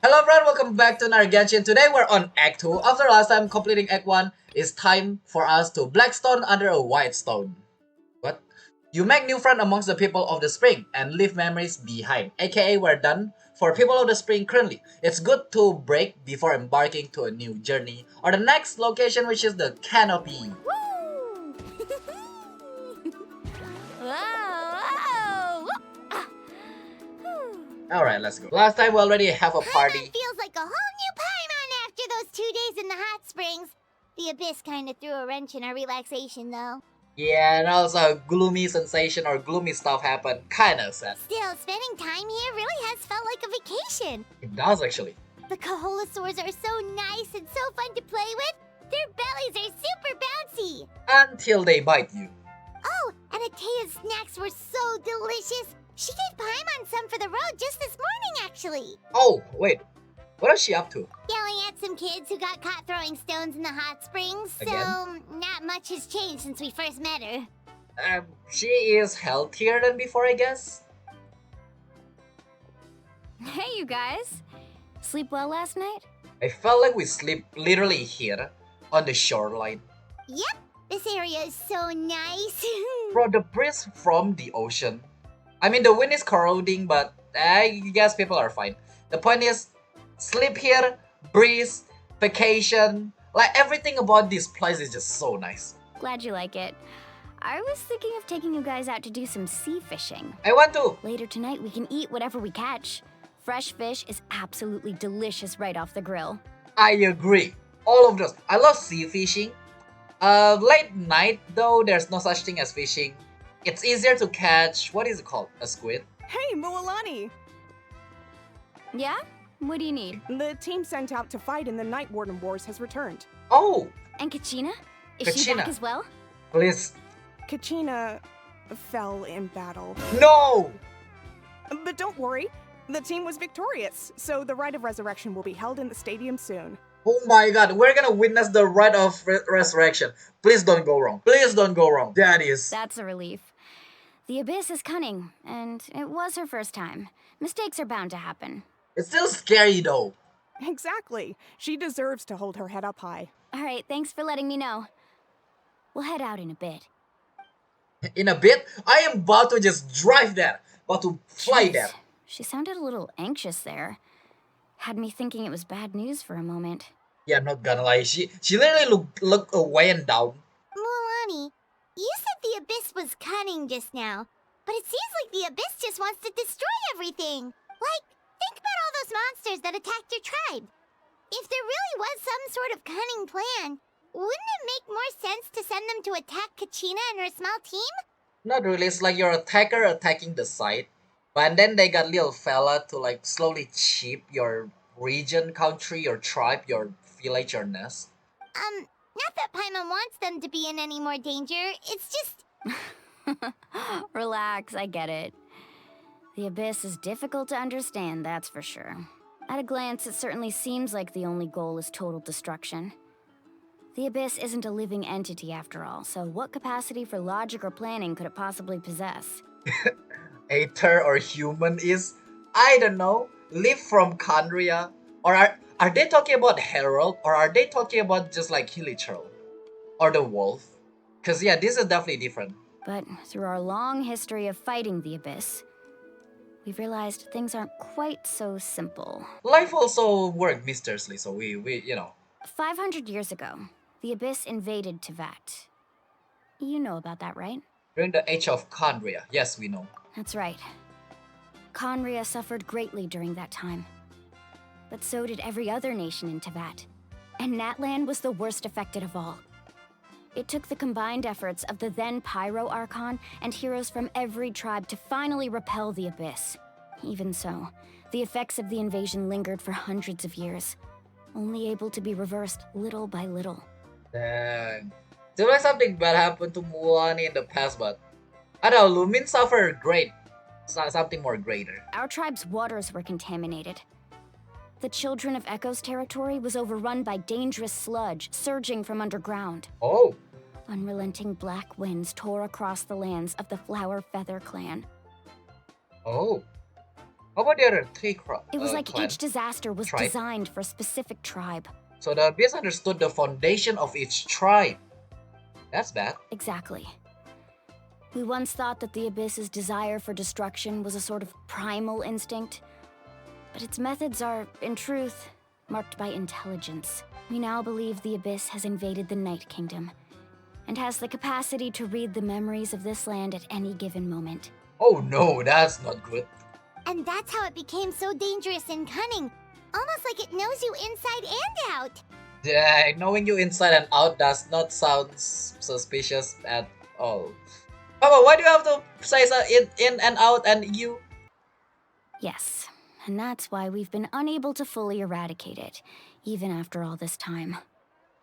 Hello everyone, welcome back to another Genshin. Today we're on Act 2. After last time completing Act 1, it's time for us to Blackstone under a white stone. What? You make new friends amongst the people of the spring and leave memories behind. AKA we're done for people of the spring currently. It's good to break before embarking to a new journey or the next location, which is the canopy. Woo! Whoa! Alright, let's go. Last time we already have a party. Paimon feels like a whole new Paimon after those 2 days in the hot springs. The Abyss kind of threw a wrench in our relaxation, though. Yeah, and also gloomy sensation or gloomy stuff happened. Kinda sad. Still, spending time here really has felt like a vacation. It does actually. The Kaholasaurs are so nice and so fun to play with. Their bellies are super bouncy. Until they bite you. Oh, and Atea's snacks were so delicious. She gave Paimon some for the road just this morning, actually. Oh, wait. What is she up to? Yelling at some kids who got caught throwing stones in the hot springs. Again? So, not much has changed since we first met her. She is healthier than before, I guess? Hey, you guys. Sleep well last night? I felt like we sleep literally here, on the shoreline. Yep, this area is so nice. Bro, the breeze from the ocean. I mean, the wind is corroding, but I guess people are fine. The point is, sleep here, breeze, vacation. Like, everything about this place is just so nice. Glad you like it. I was thinking of taking you guys out to do some sea fishing. I want to. Later tonight, we can eat whatever we catch. Fresh fish is absolutely delicious right off the grill. I agree. All of those. I love sea fishing. Late night, though, there's no such thing as fishing. It's easier to catch, what is it called? A squid? Hey, Mualani! Yeah? What do you need? The team sent out to fight in the Night Warden Wars has returned. Oh, And Kachina? Is she Kachina. back as well? please. Kachina fell in battle. No! But don't worry, the team was victorious, so the rite of resurrection will be held in the stadium soon. Oh my god, we're gonna witness the rite of resurrection. Please don't go wrong. Please don't go wrong. That is. That's a relief. The Abyss is cunning, and it was her first time. Mistakes are bound to happen. It's still scary though. Exactly. She deserves to hold her head up high. All right, thanks for letting me know. We'll head out in a bit. In a bit, I am about to just drive there. About to fly Jeez, there. She sounded a little anxious there. Had me thinking it was bad news for a moment. Yeah, not gonna lie. She literally looked away and down. Mualani, you said the Abyss was cunning just now, but it seems like the Abyss just wants to destroy everything. Like, think about all those monsters that attacked your tribe. If there really was some sort of cunning plan, wouldn't it make more sense to send them to attack Kachina and her small team? Not really. It's like your attacker attacking the site. But then they got little fella to like slowly chip your region, country, your tribe, your village, your nest. Not that Paimon wants them to be in any more danger, it's just... Relax, I get it. The Abyss is difficult to understand, that's for sure. At a glance, it certainly seems like the only goal is total destruction. The Abyss isn't a living entity after all, so what capacity for logic or planning could it possibly possess? Aether or human is, I don't know, live from Kandria? Or are they talking about Herald? Or are they talking about just like Hilichurl? Or the wolf? Cause yeah, this is definitely different. But through our long history of fighting the Abyss, we've realized things aren't quite so simple. Life also worked mysteriously, so we 500 years ago, the Abyss invaded Tevat. You know about that, right? during the age of Kandria. Yes, we know. That's right. Conria suffered greatly during that time. But so did every other nation in Tevat. And Natlan was the worst affected of all. It took the combined efforts of the then Pyro Archon and heroes from every tribe to finally repel the Abyss. Even so, the effects of the invasion lingered for hundreds of years, only able to be reversed little by little. Dang. Seems like something bad happened to Mualani in the past, but I don't know, Lumin suffered great. Something more greater. Our tribe's waters were contaminated. The Children of Echo's territory was overrun by dangerous sludge surging from underground. Oh, Unrelenting black winds tore across the lands of the Flower Feather clan. oh. How about the other three It was like clan? each disaster was tribe? designed for a specific tribe. So the Abyss understood the foundation of each tribe. That's bad. Exactly. We once thought that the Abyss's desire for destruction was a sort of primal instinct, but its methods are, in truth, marked by intelligence. We now believe the Abyss has invaded the Night Kingdom, and has the capacity to read the memories of this land at any given moment. Oh no, that's not good. And that's how it became so dangerous and cunning. Almost like it knows you inside and out. Yeah, knowing you inside and out does not sound suspicious at all. Papa, why do you have to say so in and out and you? Yes, and that's why we've been unable to fully eradicate it, even after all this time.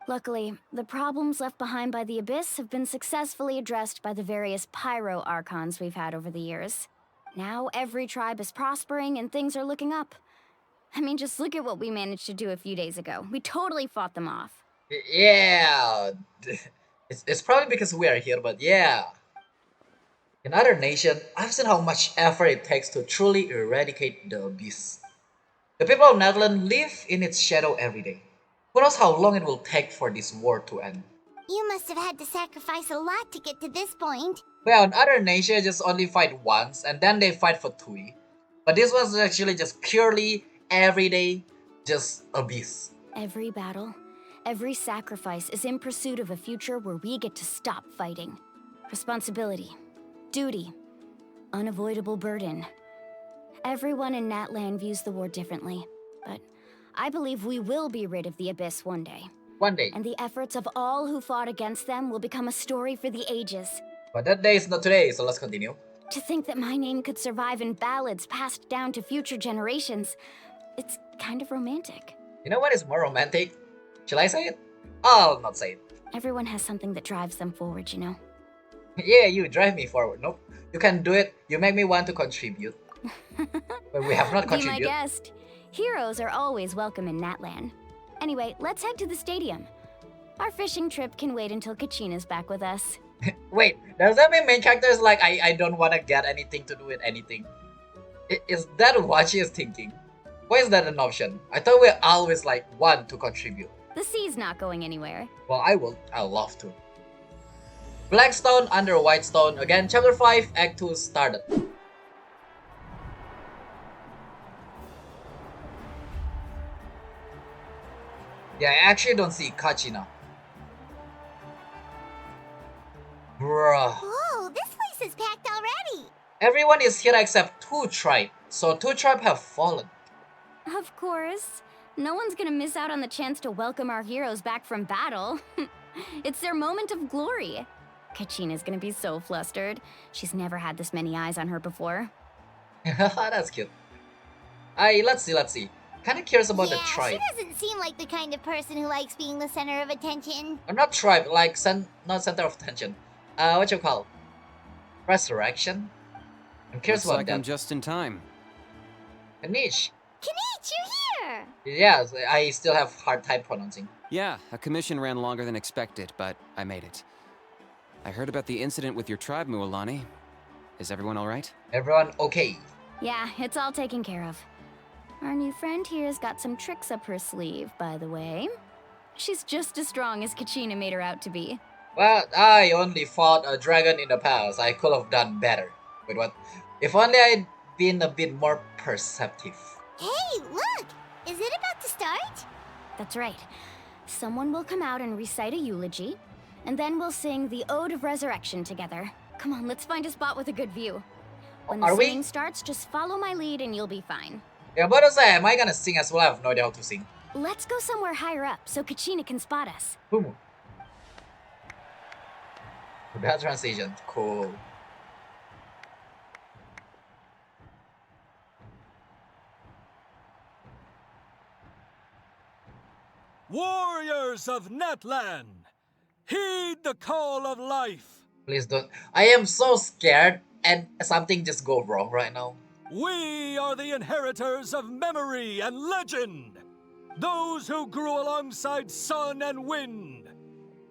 Luckily, the problems left behind by the Abyss have been successfully addressed by the various pyro archons we've had over the years. Now every tribe is prospering and things are looking up. I mean, just look at what we managed to do a few days ago. We totally fought them off. Yeah, it's probably because we are here, but yeah. In other nations, I've seen how much effort it takes to truly eradicate the abyss. The people of Natlan live in its shadow every day. Who knows how long it will take for this war to end? You must have had to sacrifice a lot to get to this point. Well, in other nations just only fight once and then they fight for 2. But this was actually just purely everyday, just abyss. Every battle, every sacrifice is in pursuit of a future where we get to stop fighting. Responsibility, duty, unavoidable burden. Everyone in Natlan views the war differently, but I believe we will be rid of the Abyss one day. One day. And the efforts of all who fought against them will become a story for the ages. But that day is not today, so let's continue. To think that my name could survive in ballads passed down to future generations, it's kind of romantic. You know what is more romantic? Shall I say it? I'll not say it. Everyone has something that drives them forward, you know? Yeah, you drive me forward. Nope. You can do it. You make me want to contribute. But we have not Be my contributed. guest. Heroes are always welcome in Natlan. Anyway, let's head to the stadium. Our fishing trip can wait until Kachina's back with us. Wait, does that mean main character is like, I don't want to get anything to do with anything? Is that what she is thinking? Why is that an option? I thought we always like want to contribute. The sea's not going anywhere. Well, I will. I'll love to. Blackstone under Whitestone. Again, Chapter 5, Act 2 started. Yeah, I actually don't see Kachina. Bruh. Whoa, this place is packed already. Everyone is here except 2 tribes. So 2 tribes have fallen. Of course. No one's gonna miss out on the chance to welcome our heroes back from battle. It's their moment of glory. Kachina's gonna be so flustered. She's never had this many eyes on her before. That's cute. Let's see. Kinda curious about the tribe. She doesn't seem like the kind of person who likes being the center of attention. Or not tribe, like not center of attention. What you call? Resurrection? I'm curious Looks about like that. I'm just in time. Anish. Kanich, you're here! Yeah, I still have hard time pronouncing. Yeah, a commission ran longer than expected, but I made it. I heard about the incident with your tribe, Mualani. Is everyone all right? Everyone okay? Yeah, it's all taken care of. Our new friend here's got some tricks up her sleeve, by the way. She's just as strong as Kachina made her out to be. Well, I only fought a dragon in the past. I could have done better. Wait, what? If only I'd been a bit more perceptive. Hey, look! Is it about to start? That's right. Someone will come out and recite a eulogy, and then we'll sing the Ode of Resurrection together. Come on, let's find a spot with a good view. When the Are we? singing starts, just follow my lead and you'll be fine. Yeah, but to say, am I gonna sing as well? I have no idea how to sing. Let's go somewhere higher up so Kachina can spot us. Boom. That transition, cool. Warriors of Natlan, heed the call of life. Please don't. I am so scared and something just go wrong right now. We are the inheritors of memory and legend. Those who grew alongside sun and wind.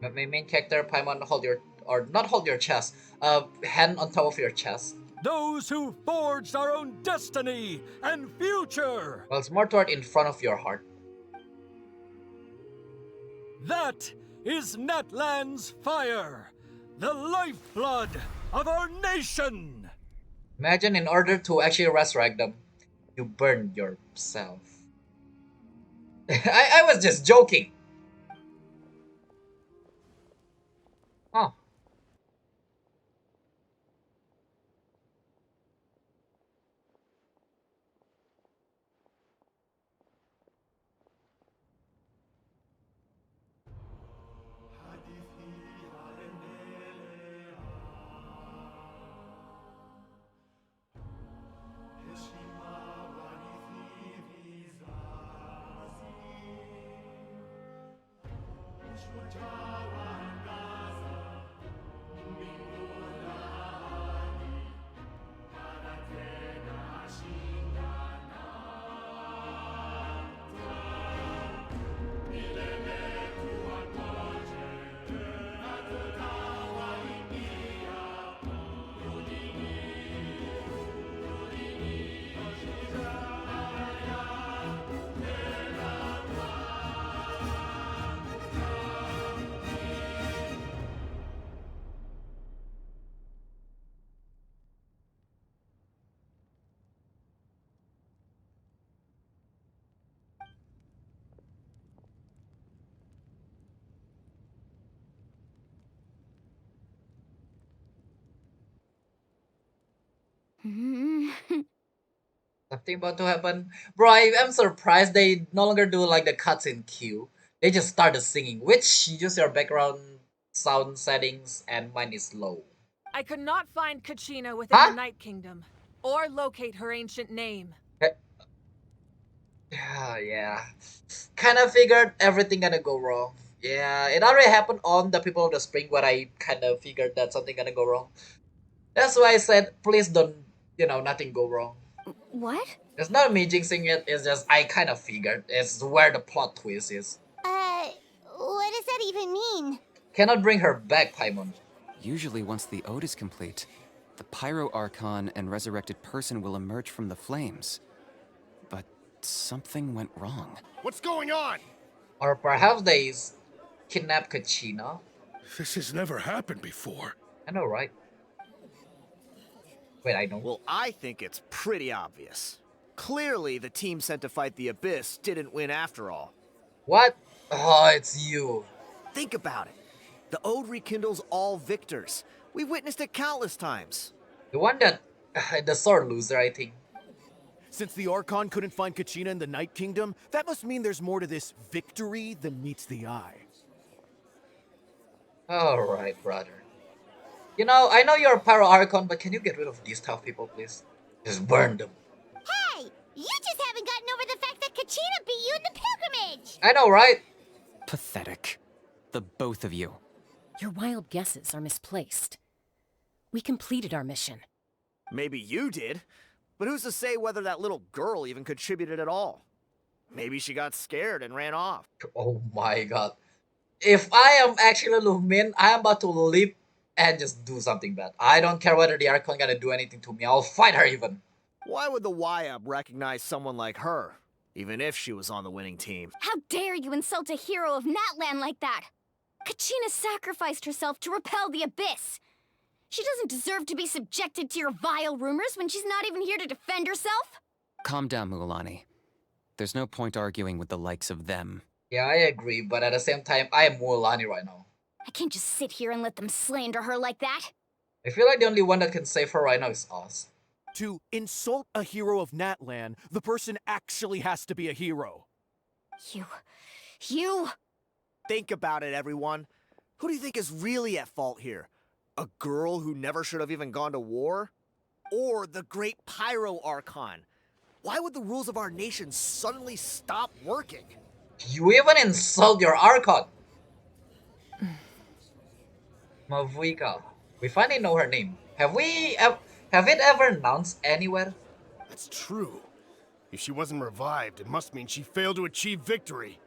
My main character, Paimon, hold your, or not hold your chest, hand on top of your chest. those who forged our own destiny and future. Well, it's more toward in front of your heart. That is Natlan's fire, the lifeblood of our nation. Imagine in order to actually resurrect them, you burn yourself. I was just joking. Huh. Something about to happen. Bro, I'm surprised they no longer do like the cutscene queue. They just started singing, which use your background sound settings and mine is low. I could not find Kachina within Huh? the Night Kingdom, or locate her ancient name. Yeah. Kind of figured everything gonna go wrong. Yeah, it already happened on the People of the Spring where I kind of figured that something gonna go wrong. That's why I said, please don't, nothing go wrong. What? It's not me jinxing it, it's just I kind of figured it's where the plot twist is. What does that even mean? Cannot bring her back, Paimon. Usually once the ode is complete, the Pyro Archon and resurrected person will emerge from the flames. But something went wrong. What's going on? Or perhaps they kidnap Kachina. This has never happened before. I know, right? Wait, I know. Well, I think it's pretty obvious. Clearly, the team sent to fight the Abyss didn't win after all. What? Oh, it's you. Think about it. The Ode rekindles all victors. We've witnessed it countless times. The one that... the sword loser, I think. Since the Archon couldn't find Kachina in the Night Kingdom, that must mean there's more to this victory than meets the eye. Alright, brother. I know you're a Pyro Archon, but can you get rid of these tough people, please? Just burn them. Hey! You just haven't gotten over the fact that Kachina beat you in the pilgrimage! I know, right? Pathetic. The both of you. Your wild guesses are misplaced. We completed our mission. Maybe you did, but who's to say whether that little girl even contributed at all? Maybe she got scared and ran off. Oh my god. If I am actually Lumin, I am about to leap and just do something bad. I don't care whether the Archon gonna do anything to me. I'll fight her even. Why would the YAB recognize someone like her, even if she was on the winning team? How dare you insult a hero of Natlan like that? Kachina sacrificed herself to repel the Abyss. She doesn't deserve to be subjected to your vile rumors when she's not even here to defend herself. Calm down, Mualani. There's no point arguing with the likes of them. Yeah, I agree, but at the same time, I am Mualani right now. I can't just sit here and let them slander her like that. I feel like the only one that can save her right now is us. To insult a hero of Natlan, the person actually has to be a hero. You... Think about it, everyone. Who do you think is really at fault here? A girl who never should have even gone to war? Or the great Pyro Archon? Why would the rules of our nation suddenly stop working? You even insult your Archon! Mavuika. We finally know her name. Have it ever announced anywhere? That's true. If she wasn't revived, it must mean she failed to achieve victory.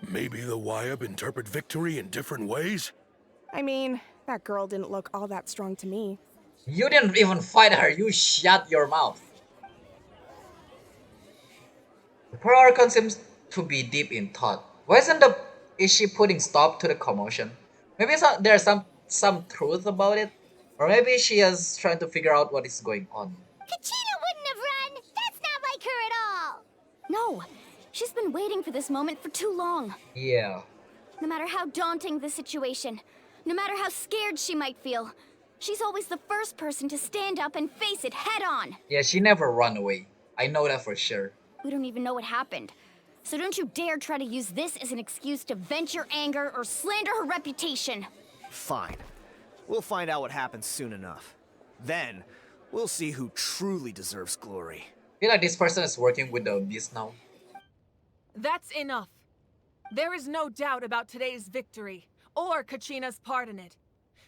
Maybe the YAB interpret victory in different ways? I mean, that girl didn't look all that strong to me. You didn't even fight her, you shut your mouth. The poor Archon seems to be deep in thought. Why is she putting stop to the commotion? Maybe there's some truth about it? Or maybe she is trying to figure out what is going on. Kachina wouldn't have run! That's not like her at all! No! She's been waiting for this moment for too long. Yeah. No matter how daunting the situation, no matter how scared she might feel, she's always the first person to stand up and face it head on. Yeah, she never run away. I know that for sure. We don't even know what happened. So don't you dare try to use this as an excuse to vent your anger or slander her reputation. Fine. We'll find out what happens soon enough. Then, we'll see who truly deserves glory. I feel like this person is working with the Beast now. That's enough. There is no doubt about today's victory, or Kachina's part in it.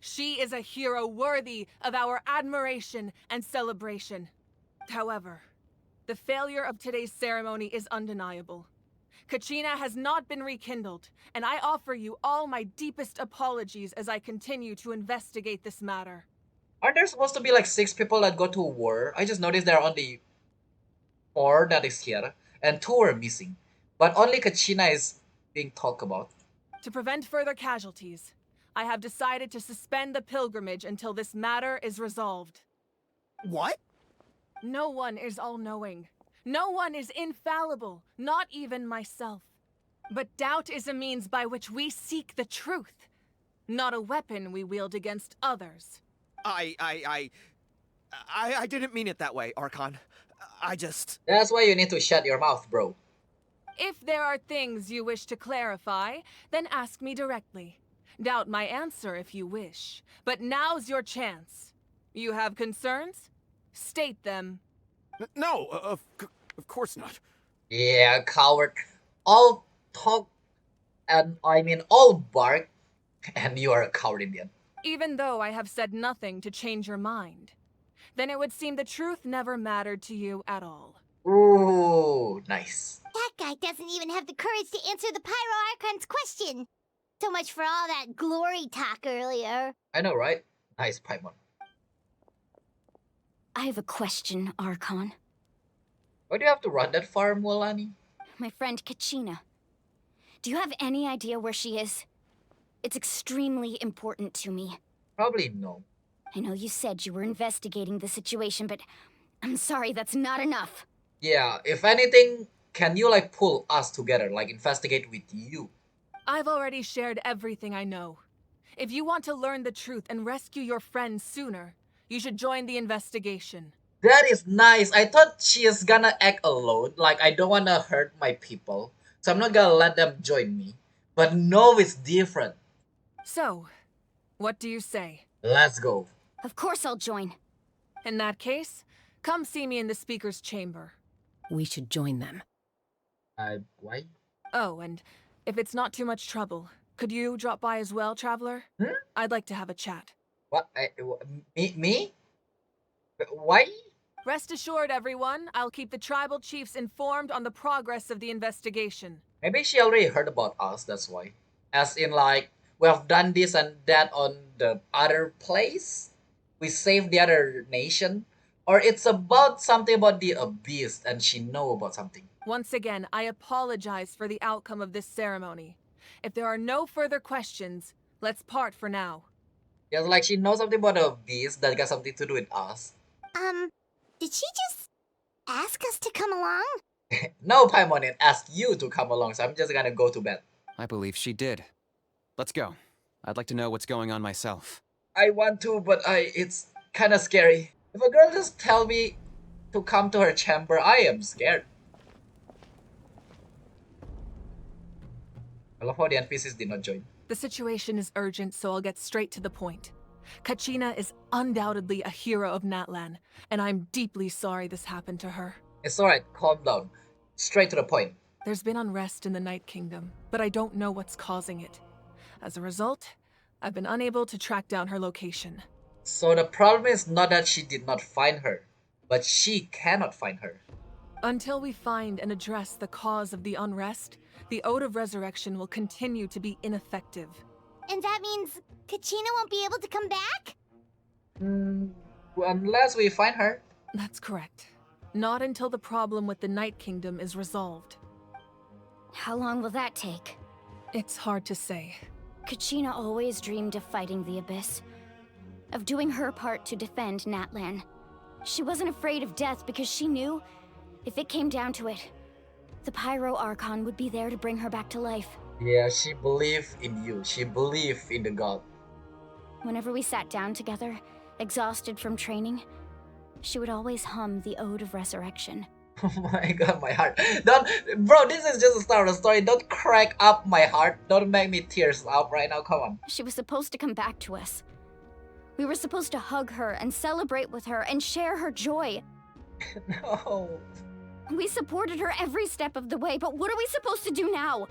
She is a hero worthy of our admiration and celebration. However, the failure of today's ceremony is undeniable. Kachina has not been rekindled, and I offer you all my deepest apologies as I continue to investigate this matter. Aren't there supposed to be like 6 people that go to war? I just noticed there are only 4 that is here, and 2 are missing. But only Kachina is being talked about. To prevent further casualties, I have decided to suspend the pilgrimage until this matter is resolved. What? No one is all-knowing. No one is infallible, not even myself. But doubt is a means by which we seek the truth, not a weapon we wield against others. I didn't mean it that way, Archon. I just... That's why you need to shut your mouth, bro. If there are things you wish to clarify, then ask me directly. Doubt my answer if you wish, but now's your chance. You have concerns? State them. No, of course not. Yeah, coward. All talk and all bark, and you are a coward in the end. Even though I have said nothing to change your mind, then it would seem the truth never mattered to you at all. Ooh, nice. That guy doesn't even have the courage to answer the Pyro Archon's question. So much for all that glory talk earlier. I know, right? Nice, Paimon. I have a question, Archon. Why do you have to run that far, Mualani? My friend Kachina. Do you have any idea where she is? It's extremely important to me. Probably no. I know you said you were investigating the situation, but I'm sorry, that's not enough. Yeah, if anything, can you like pull us together, like investigate with you? I've already shared everything I know. If you want to learn the truth and rescue your friend sooner, you should join the investigation. That is nice. I thought she is gonna act alone, like I don't wanna hurt my people, so I'm not gonna let them join me. But no, it's different. So, what do you say? Let's go. Of course I'll join. In that case, come see me in the speaker's chamber. We should join them. Why? Oh, and if it's not too much trouble, could you drop by as well, Traveler? I'd like to have a chat. What? Me? Why? Rest assured, everyone, I'll keep the tribal chiefs informed on the progress of the investigation. Maybe she already heard about us, that's why. As in like, we have done this and that on the other place? We saved the other nation? Or it's about something about the Abyss and she know about something. Once again, I apologize for the outcome of this ceremony. If there are no further questions, let's part for now. Yeah, like she knows something about the Abyss that got something to do with us. Did she just ask us to come along? No, Paimon, it asked you to come along, so I'm just gonna go to bed. I believe she did. Let's go. I'd like to know what's going on myself. I want to, but it's kinda scary. If a girl just tell me to come to her chamber, I am scared. I love how the NPCs did not join. The situation is urgent, so I'll get straight to the point. Kachina is undoubtedly a hero of Natlan, and I'm deeply sorry this happened to her. It's alright, calm down. Straight to the point. There's been unrest in the Night Kingdom, but I don't know what's causing it. As a result, I've been unable to track down her location. So the problem is not that she did not find her, but she cannot find her. Until we find and address the cause of the unrest, the Ode of Resurrection will continue to be ineffective. And that means Kachina won't be able to come back? Unless we find her. That's correct. Not until the problem with the Night Kingdom is resolved. How long will that take? It's hard to say. Kachina always dreamed of fighting the Abyss, of doing her part to defend Natlan. She wasn't afraid of death because she knew, if it came down to it, the Pyro Archon would be there to bring her back to life. Yeah, she believed in you. She believed in the god. Whenever we sat down together, exhausted from training, she would always hum the Ode of Resurrection. Oh my god, my heart. Don't, bro, this is just the start of the story. Don't crack up my heart. Don't make me tears up right now. Come on. She was supposed to come back to us. We were supposed to hug her and celebrate with her and share her joy. No. We supported her every step of the way, but what are we supposed to do now?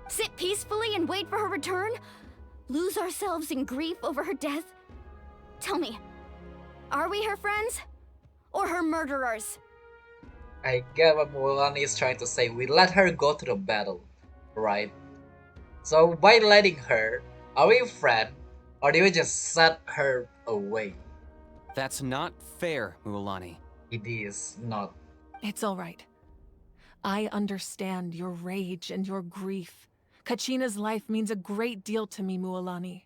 Sit peacefully and wait for her return? Lose ourselves in grief over her death? Tell me, are we her friends? Or her murderers? I get what Mualani is trying to say. We let her go to the battle, right? So by letting her, are we a friend? Or do we just set her away? That's not fair, Mualani. It is not. It's all right. I understand your rage and your grief. Kachina's life means a great deal to me, Mualani.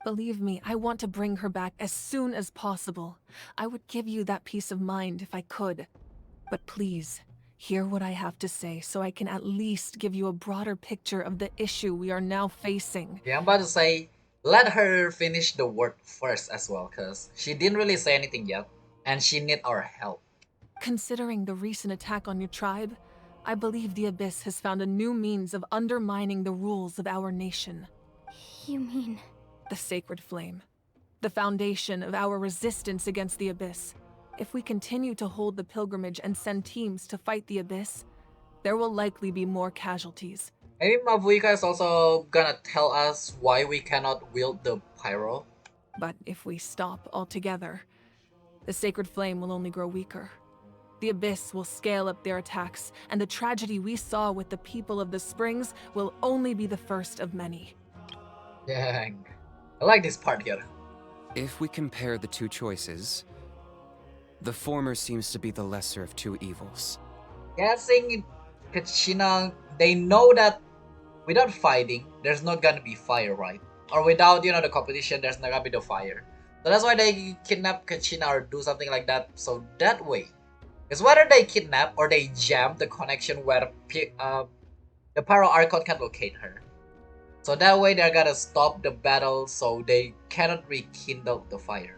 Believe me, I want to bring her back as soon as possible. I would give you that peace of mind if I could. But please, hear what I have to say so I can at least give you a broader picture of the issue we are now facing. Yeah, I'm about to say, let her finish the word first as well, because she didn't really say anything yet, and she need our help. Considering the recent attack on your tribe, I believe the Abyss has found a new means of undermining the rules of our nation. You mean... The Sacred Flame. The foundation of our resistance against the Abyss. If we continue to hold the pilgrimage and send teams to fight the Abyss, there will likely be more casualties. Maybe Mavuika is also gonna tell us why we cannot wield the pyro. But if we stop altogether, the Sacred Flame will only grow weaker. The Abyss will scale up their attacks, and the tragedy we saw with the people of the Springs will only be the first of many. Dang. I like this part here. If we compare the two choices, the former seems to be the lesser of two evils. Guessing Kachina, they know that without fighting, there's not gonna be fire, right? Or without, the competition, there's not gonna be the fire. So that's why they kidnap Kachina or do something like that. So that way, it's whether they kidnap or they jam the connection where the Pyro Archon can locate her. So that way they're gonna stop the battle so they cannot rekindle the fire.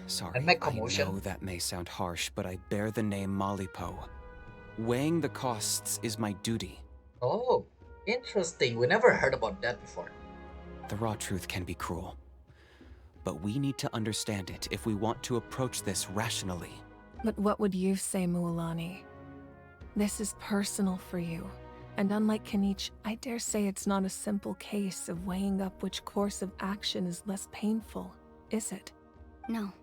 Sorry, And make I commotion. know that may sound harsh, but I bear the name Malipo. Weighing the costs is my duty. Oh, interesting. We never heard about that before. The raw truth can be cruel. But we need to understand it if we want to approach this rationally. But what would you say, Mualani? This is personal for you. And unlike Kanich, I dare say it's not a simple case of weighing up which course of action is less painful, is it? No.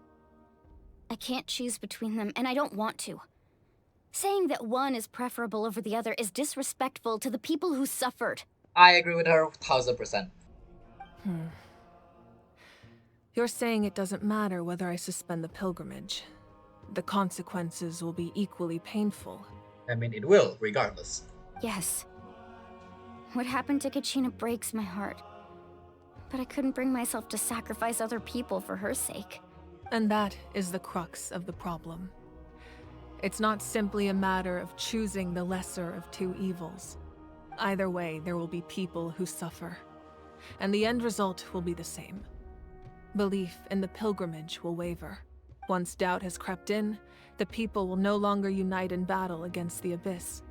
I can't choose between them, and I don't want to. Saying that one is preferable over the other is disrespectful to the people who suffered. I agree with her 1000%. You're saying it doesn't matter whether I suspend the pilgrimage. The consequences will be equally painful. I mean, it will, regardless. Yes. What happened to Kachina breaks my heart. But I couldn't bring myself to sacrifice other people for her sake. And that is the crux of the problem. It's not simply a matter of choosing the lesser of two evils. Either way, there will be people who suffer. And the end result will be the same. Belief in the pilgrimage will waver. Once doubt has crept in, the people will no longer unite in battle against the Abyss.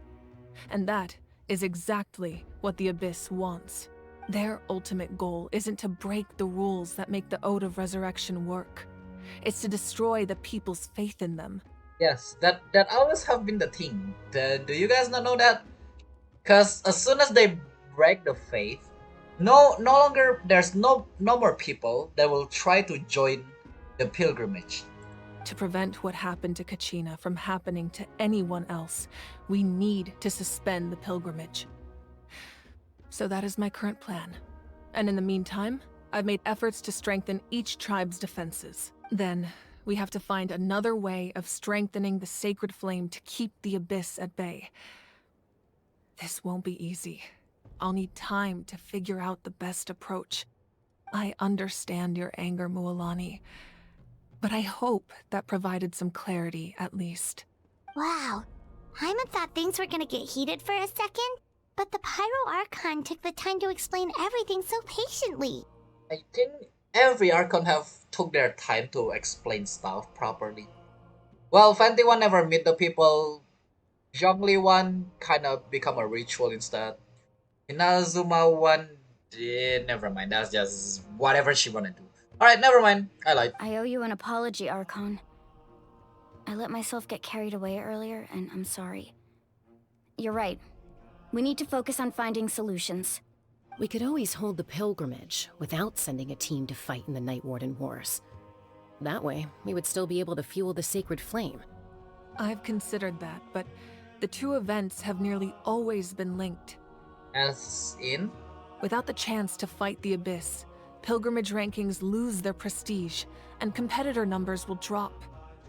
And that is exactly what the Abyss wants. Their ultimate goal isn't to break the rules that make the Ode of Resurrection work. It's to destroy the people's faith in them. Yes, that always have been the thing. Do you guys not know that? Because as soon as they break the faith, no longer there's no more people that will try to join the pilgrimage. To prevent what happened to Kachina from happening to anyone else, we need to suspend the pilgrimage. So that is my current plan. And in the meantime, I've made efforts to strengthen each tribe's defenses. Then, We have to find another way of strengthening the sacred flame to keep the Abyss at bay. This won't be easy. I'll need time to figure out the best approach. I understand your anger, Mualani, but I hope that provided some clarity at least. Wow. Paimon thought things were gonna get heated for a second, but the Pyro Archon took the time to explain everything so patiently. I think every Archon have took their time to explain stuff properly. Well, Fenty one never meet the people. Zhongli one kind of become a ritual instead. Inazuma one, never mind. That's just whatever she wanna do. Alright, never mind. I lied. I owe you an apology, Archon. I let myself get carried away earlier, and I'm sorry. You're right. We need to focus on finding solutions. We could always hold the pilgrimage without sending a team to fight in the Night Warden Wars. That way, we would still be able to fuel the sacred flame. I've considered that, but the two events have nearly always been linked. As in? Without the chance to fight the Abyss, pilgrimage rankings lose their prestige, and competitor numbers will drop.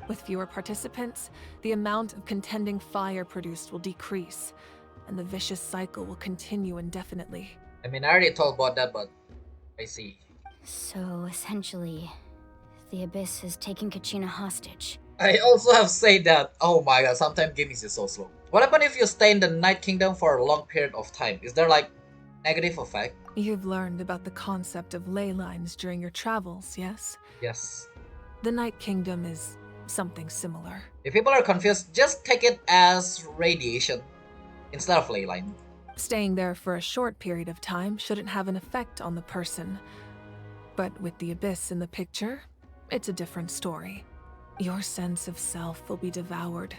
With fewer participants, the amount of contending fire produced will decrease, and the vicious cycle will continue indefinitely. I mean, I already told about that, but I see. So, essentially, the Abyss is taking Kachina hostage. I also have said that, oh my god, sometimes gaming is so slow. What happens if you stay in the Night Kingdom for a long period of time? Is there like negative effect? You've learned about the concept of ley lines during your travels, yes? Yes. The Night Kingdom is something similar. If people are confused, just take it as radiation instead of ley line. Staying there for a short period of time shouldn't have an effect on the person. But with the Abyss in the picture, it's a different story. Your sense of self will be devoured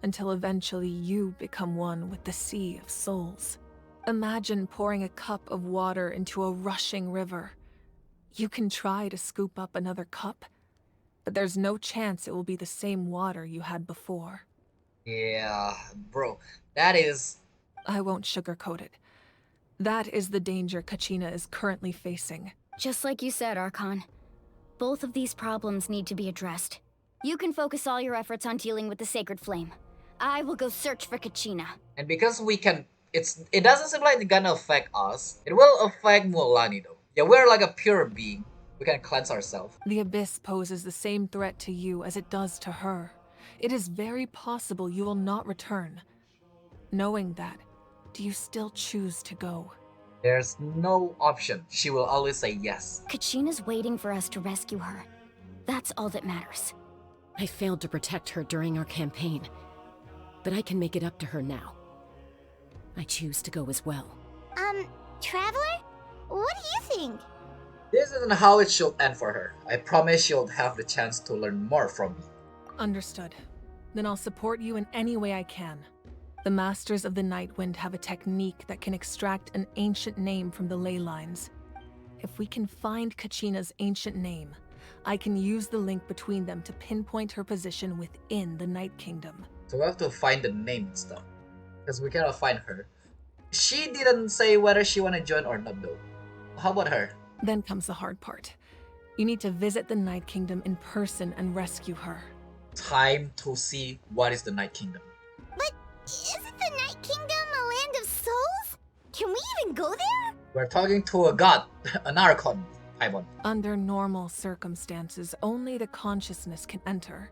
until eventually you become one with the sea of souls. Imagine pouring a cup of water into a rushing river. You can try to scoop up another cup, but there's no chance it will be the same water you had before. Yeah, bro, that is... I won't sugarcoat it. That is the danger Kachina is currently facing. Just like you said, Archon. Both of these problems need to be addressed. You can focus all your efforts on dealing with the sacred flame. I will go search for Kachina. And because we can... It doesn't seem like it's gonna affect us. It will affect Mualani though. Yeah, we're like a pure being. We can cleanse ourselves. The Abyss poses the same threat to you as it does to her. It is very possible you will not return. Knowing that, do you still choose to go? There's no option. She will always say yes. Kachina's waiting for us to rescue her. That's all that matters. I failed to protect her during our campaign, but I can make it up to her now. I choose to go as well. Traveler? What do you think? This isn't how it should end for her. I promise she'll have the chance to learn more from me. Understood. Then I'll support you in any way I can. The Masters of the Night Wind have a technique that can extract an ancient name from the ley lines. If we can find Kachina's ancient name, I can use the link between them to pinpoint her position within the Night Kingdom. So we have to find the name and stuff. Because we cannot find her. She didn't say whether she want to join or not though. How about her? Then comes the hard part. You need to visit the Night Kingdom in person and rescue her. Time to see what is the Night Kingdom. But isn't the Night Kingdom a land of souls? Can we even go there? We're talking to a god, an Archon, Paimon. Under normal circumstances, only the consciousness can enter.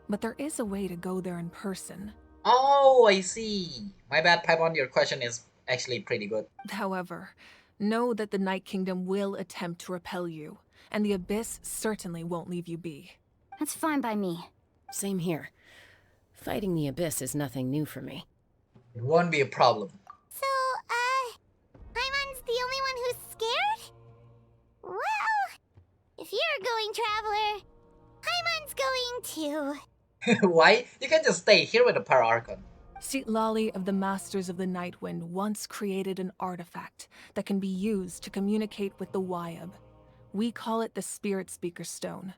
But there is a way to go there in person. Oh, I see. My bad, Paimon. Your question is actually pretty good. However, know that the Night Kingdom will attempt to repel you, and the Abyss certainly won't leave you be. That's fine by me. Same here. Fighting the Abyss is nothing new for me. It won't be a problem. So, Paimon's the only one who's scared? Well, if you're going, Traveler, Paimon's going too. Why? You can just stay here with the Para Archon. Lali of the Masters of the Night Wind once created an artifact that can be used to communicate with the Wayab. We call it the Spirit Speaker Stone.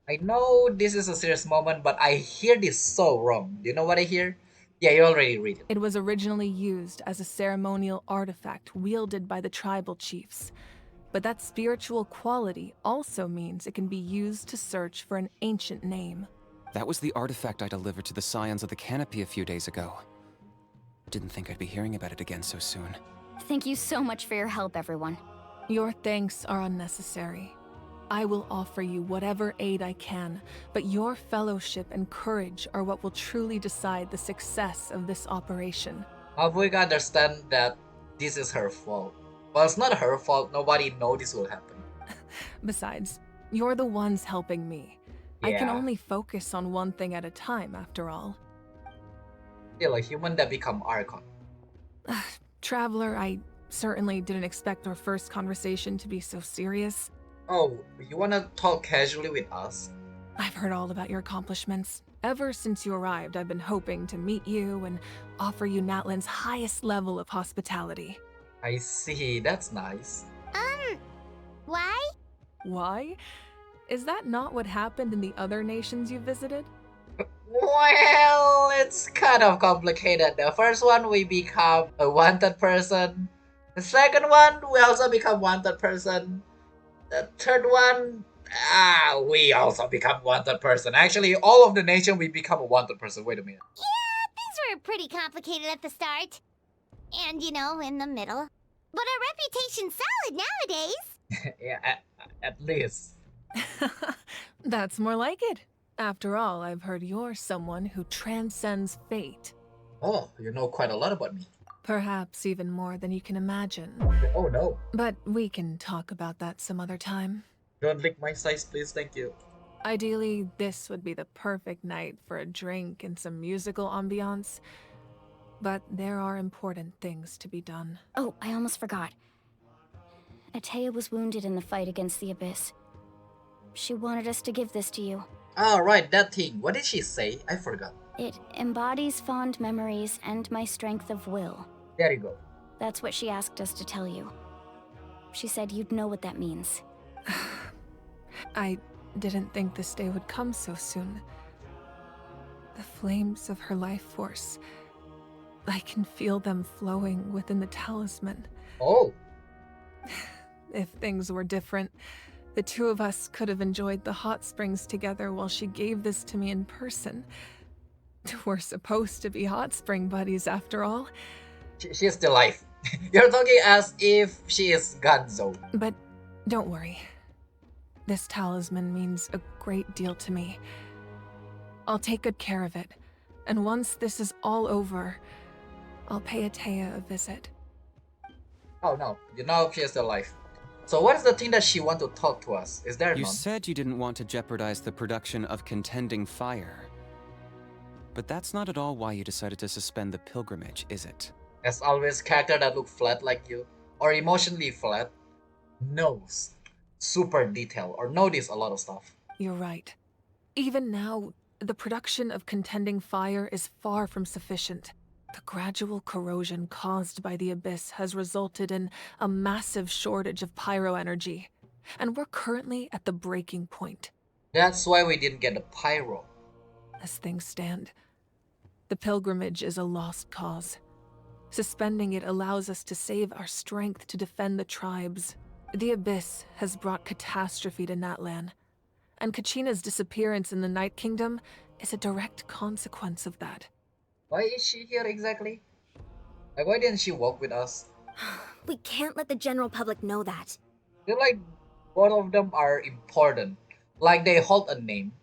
I know this is a serious moment, but I hear this so wrong. Do you know what I hear? Yeah, you already read it. It was originally used as a ceremonial artifact wielded by the tribal chiefs. But that spiritual quality also means it can be used to search for an ancient name. That was the artifact I delivered to the Scions of the Canopy a few days ago. Didn't think I'd be hearing about it again so soon. Thank you so much for your help, everyone. Your thanks are unnecessary. I will offer you whatever aid I can, but your fellowship and courage are what will truly decide the success of this operation. We can understand that this is her fault. Well, it's not her fault. Nobody know this will happen. Besides, you're the ones helping me. I can Yeah. only focus on one thing at a time, after all. Still a human that become Archon. Traveler, I certainly didn't expect our first conversation to be so serious. Oh, you wanna talk casually with us? I've heard all about your accomplishments. Ever since you arrived, I've been hoping to meet you and offer you Natlan's highest level of hospitality. I see, that's nice. Why? Why? Is that not what happened in the other nations you visited? Well, it's kind of complicated. The first one, we become a wanted person. The second one, we also become wanted person. The third one, we also become wanted person. Actually, all of the nation, we become a wanted person. Wait a minute. Yeah, things were pretty complicated at the start. And, in the middle. But our reputation's solid nowadays. Yeah, at least. That's more like it. After all, I've heard you're someone who transcends fate. Oh, you know quite a lot about me. Perhaps even more than you can imagine. Oh no. But we can talk about that some other time. Don't lick my size, please. Thank you. Ideally, this would be the perfect night for a drink and some musical ambiance. But there are important things to be done. Oh, I almost forgot. Atea was wounded in the fight against the Abyss. She wanted us to give this to you. Oh, right, that thing. What did she say? I forgot. It embodies fond memories and my strength of will. There you go. That's what she asked us to tell you. She said you'd know what that means. I didn't think this day would come so soon. The flames of her life force. I can feel them flowing within the talisman. Oh. If things were different, the two of us could have enjoyed the hot springs together while she gave this to me in person. We're supposed to be hot spring buddies after all. She's still alive. You're talking as if she is Gonzo. But don't worry. This talisman means a great deal to me. I'll take good care of it. And once this is all over, I'll pay Atea a visit. Oh no, you know she is still alive. So what is the thing that she want to talk to us? Is there You none? said you didn't want to jeopardize the production of contending fire. But that's not at all why you decided to suspend the pilgrimage, is it? As always, character that look flat like you, or emotionally flat, knows super detail or notice a lot of stuff. You're right. Even now, the production of contending fire is far from sufficient. The gradual corrosion caused by the Abyss has resulted in a massive shortage of pyro energy, and we're currently at the breaking point. That's why we didn't get the pyro. As things stand, the pilgrimage is a lost cause. Suspending it allows us to save our strength to defend the tribes. The Abyss has brought catastrophe to Natlan, and Kachina's disappearance in the Night Kingdom is a direct consequence of that. Why is she here exactly? Like, why didn't she walk with us? We can't let the general public know that. I feel like both of them are important. Like they hold a name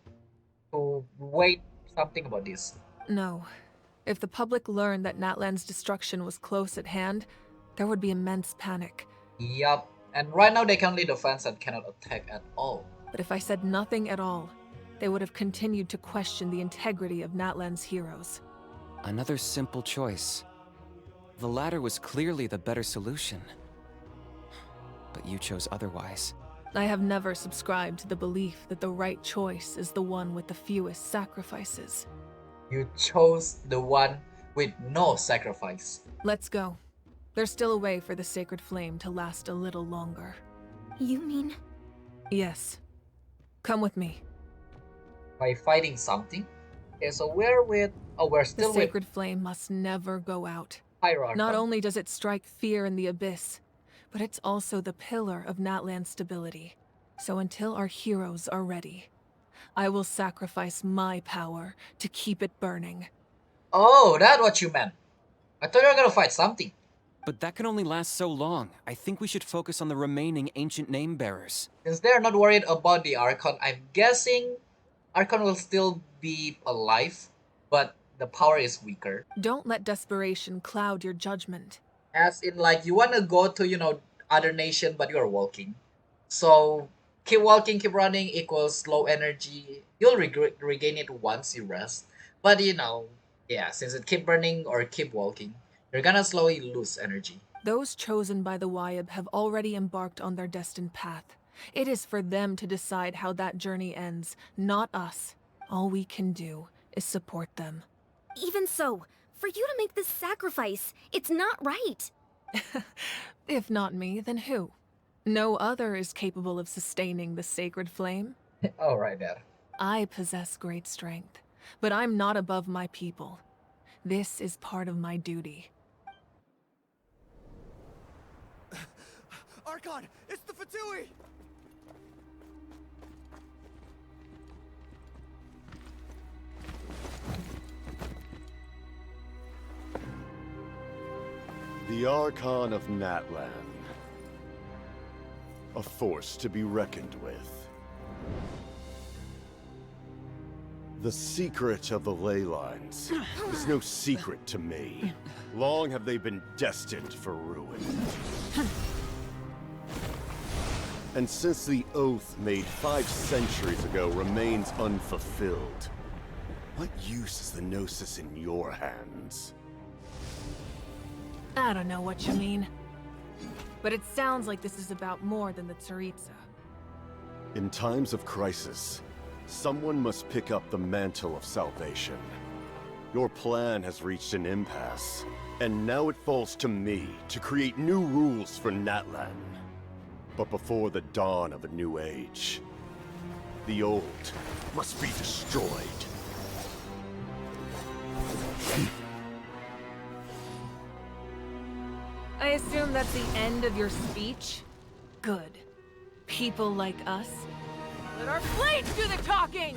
to wait something about this. No. If the public learned that Natlan's destruction was close at hand, there would be immense panic. Yup. And right now they can only defense and cannot attack at all. But if I said nothing at all, they would have continued to question the integrity of Natlan's heroes. Another simple choice. The latter was clearly the better solution. But you chose otherwise. I have never subscribed to the belief that the right choice is the one with the fewest sacrifices. You chose the one with no sacrifice. Let's go. There's still a way for the sacred flame to last a little longer. You mean? Yes. Come with me. By fighting something? Okay, so we're still The sacred flame must never go out. with Hierarchy. Not only does it strike fear in the Abyss, but it's also the pillar of Natlan's stability. So until our heroes are ready, I will sacrifice my power to keep it burning. Oh, that's what you meant. I thought you were gonna fight something. But that can only last so long. I think we should focus on the remaining ancient name bearers. Since they're not worried about the Archon, I'm guessing Archon will still be alive, but the power is weaker. Don't let desperation cloud your judgment. As in, like, you wanna go to, other nation, but you're walking. So, keep walking, keep running equals low energy. You'll regain it once you rest. But, yeah, since it keep burning or keep walking, you're gonna slowly lose energy. Those chosen by the Wyab have already embarked on their destined path. It is for them to decide how that journey ends, not us. All we can do is support them. Even so, for you to make this sacrifice, it's not right. If not me, then who? No other is capable of sustaining the sacred flame. Oh, right there. I possess great strength, but I'm not above my people. This is part of my duty. Archon, it's the Fatui! The Archon of Natlan. A force to be reckoned with. The secret of the ley lines is no secret to me. Long have they been destined for ruin. And since the oath made 5 centuries ago remains unfulfilled, what use is the Gnosis in your hands? I don't know what you mean. But it sounds like this is about more than the Tsaritsa. In times of crisis, someone must pick up the mantle of salvation. Your plan has reached an impasse, and now it falls to me to create new rules for Natlan. But before the dawn of a new age, the old must be destroyed. I assume that's the end of your speech? Good. People like us. Let our blades do the talking!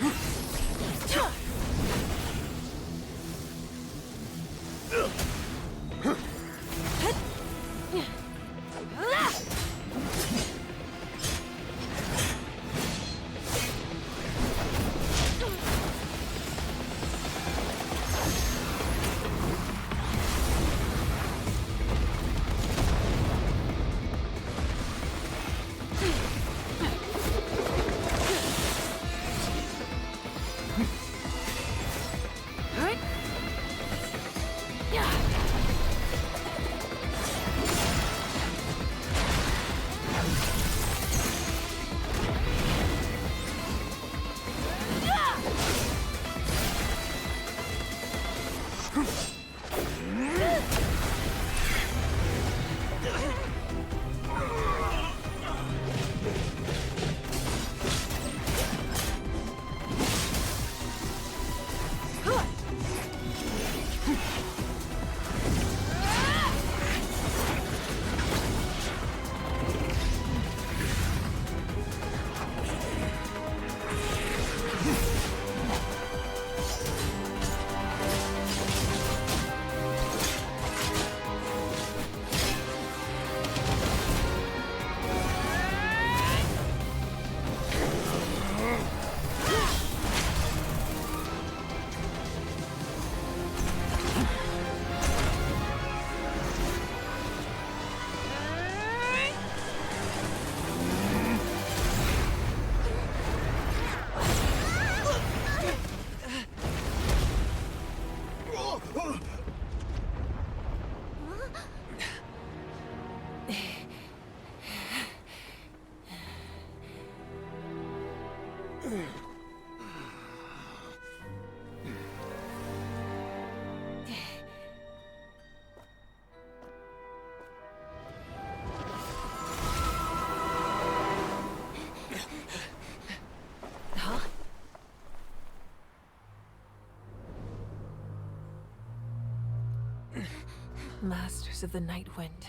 Masters of the Night Wind.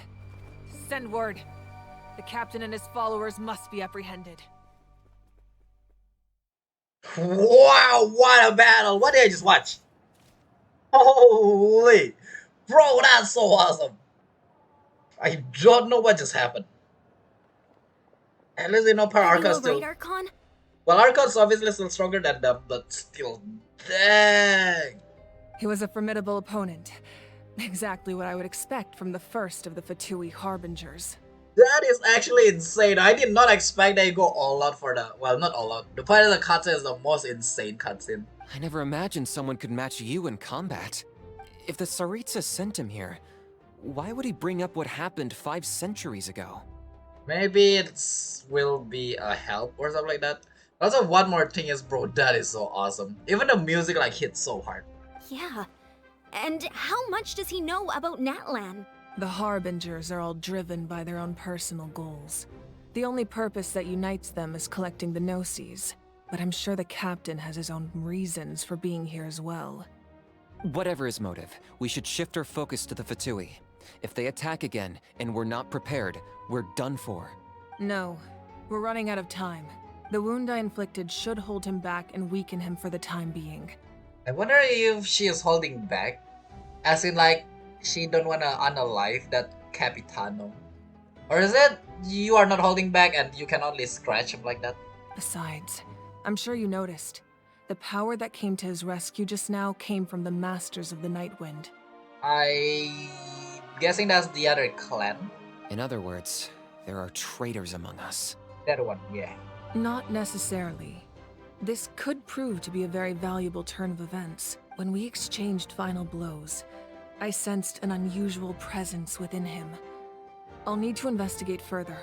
Send word. The captain and his followers must be apprehended. Wow, what a battle! What did I just watch? Holy, bro, that's so awesome! I don't know what just happened. At least you know per Are you Arca's alright, still. Archon? Well, Arca's obviously still stronger than them, but still, dang. He was a formidable opponent. Exactly what I would expect from the first of the Fatui Harbingers. That is actually insane. I did not expect they go all out for the. Well, not all out. The part of the cutscene is the most insane cutscene. I never imagined someone could match you in combat. If the Tsaritsa sent him here, why would he bring up what happened 5 centuries ago? Maybe it will be a help or something like that. Also, one more thing is, bro, that is so awesome. Even the music like hits so hard. Yeah. And how much does he know about Natlan? The Harbingers are all driven by their own personal goals. The only purpose that unites them is collecting the Gnosis. But I'm sure the captain has his own reasons for being here as well. Whatever his motive, we should shift our focus to the Fatui. If they attack again and we're not prepared, we're done for. No, we're running out of time. The wound I inflicted should hold him back and weaken him for the time being. I wonder if she is holding back, as in like she don't wanna unalive that Capitano, or is it you are not holding back and you can only scratch him like that? Besides, I'm sure you noticed. The power that came to his rescue just now came from the Masters of the Nightwind. I guessing that's the other clan. In other words, there are traitors among us. That one, yeah. Not necessarily. This could prove to be a very valuable turn of events. When we exchanged final blows, I sensed an unusual presence within him. I'll need to investigate further.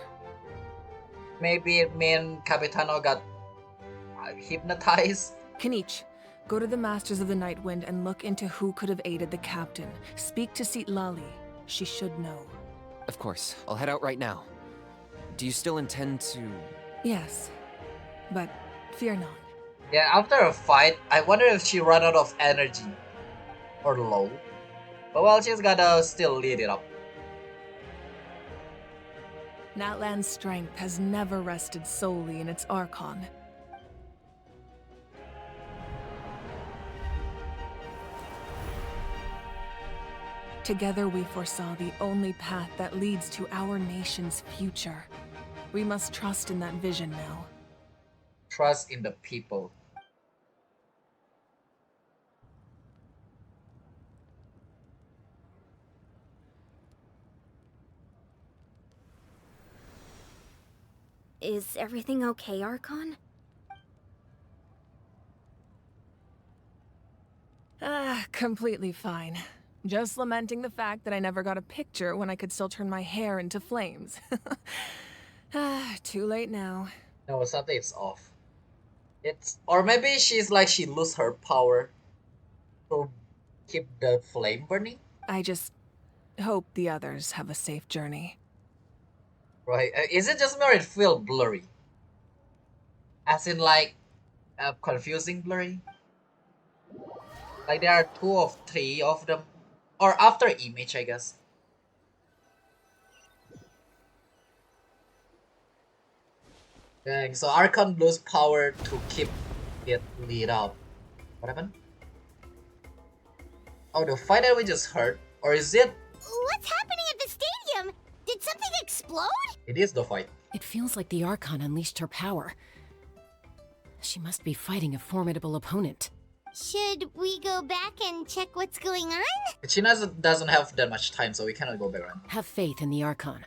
Maybe it mean Capitano got hypnotized. Kanich, go to the Masters of the Nightwind and look into who could have aided the captain. Speak to Lali. She should know. Of course, I'll head out right now. Do you still intend to... Yes, but fear not. Yeah, after a fight, I wonder if she ran out of energy. Or low. But well, she's gotta still lead it up. Natlan's strength has never rested solely in its Archon. Together we foresaw the only path that leads to our nation's future. We must trust in that vision now. Trust in the people. Is everything okay, Archon? Completely fine. Just lamenting the fact that I never got a picture when I could still turn my hair into flames. Too late now. No, something's off. Or maybe she's like she lose her power to keep the flame burning. I just hope the others have a safe journey. Right? Is it just me or it feel blurry? As in like confusing blurry? Like there are 2 of 3 of them. Or after image, I guess. Dang, so Archon lose power to keep it lit up. What happened? Oh, the fight that we just heard? Or is it? What's happening at the stadium? Did something explode? It is the fight. It feels like the Archon unleashed her power. She must be fighting a formidable opponent. Should we go back and check what's going on? Kachina doesn't have that much time, so we cannot go back around. Have faith in the Archon.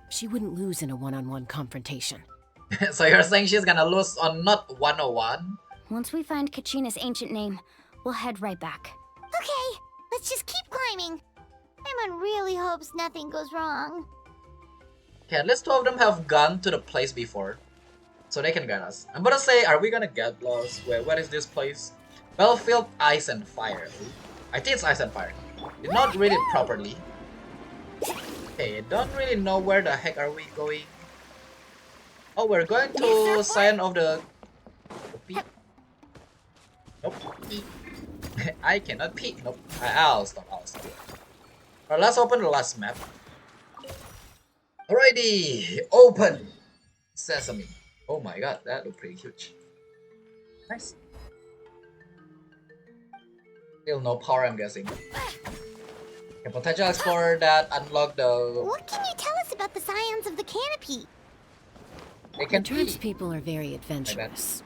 She wouldn't lose in a one-on-one confrontation. So you're saying she's gonna lose on not 101? Once we find Kachina's ancient name, we'll head right back. Okay, let's just keep climbing. Emon really hopes nothing goes wrong. Okay, at least 2 of them have gone to the place before, so they can guide us. I'm gonna say, are we gonna get lost? Where is this place? Battlefield Ice and Fire. I think it's Ice and Fire. Did not read it properly. Okay, don't really know where the heck are we going. Oh, we're going to Sign of the Peak. Nope. I cannot peek. Nope. I'll stop. Alright, let's open the last map. Alright, city, open. Sesame. Oh my god, that looked pretty huge. Nice. Still no power, I'm guessing. Okay, potential explorer that unlock the. What can you tell us about the scions of the canopy? They can The tribe's be. people are very adventurous.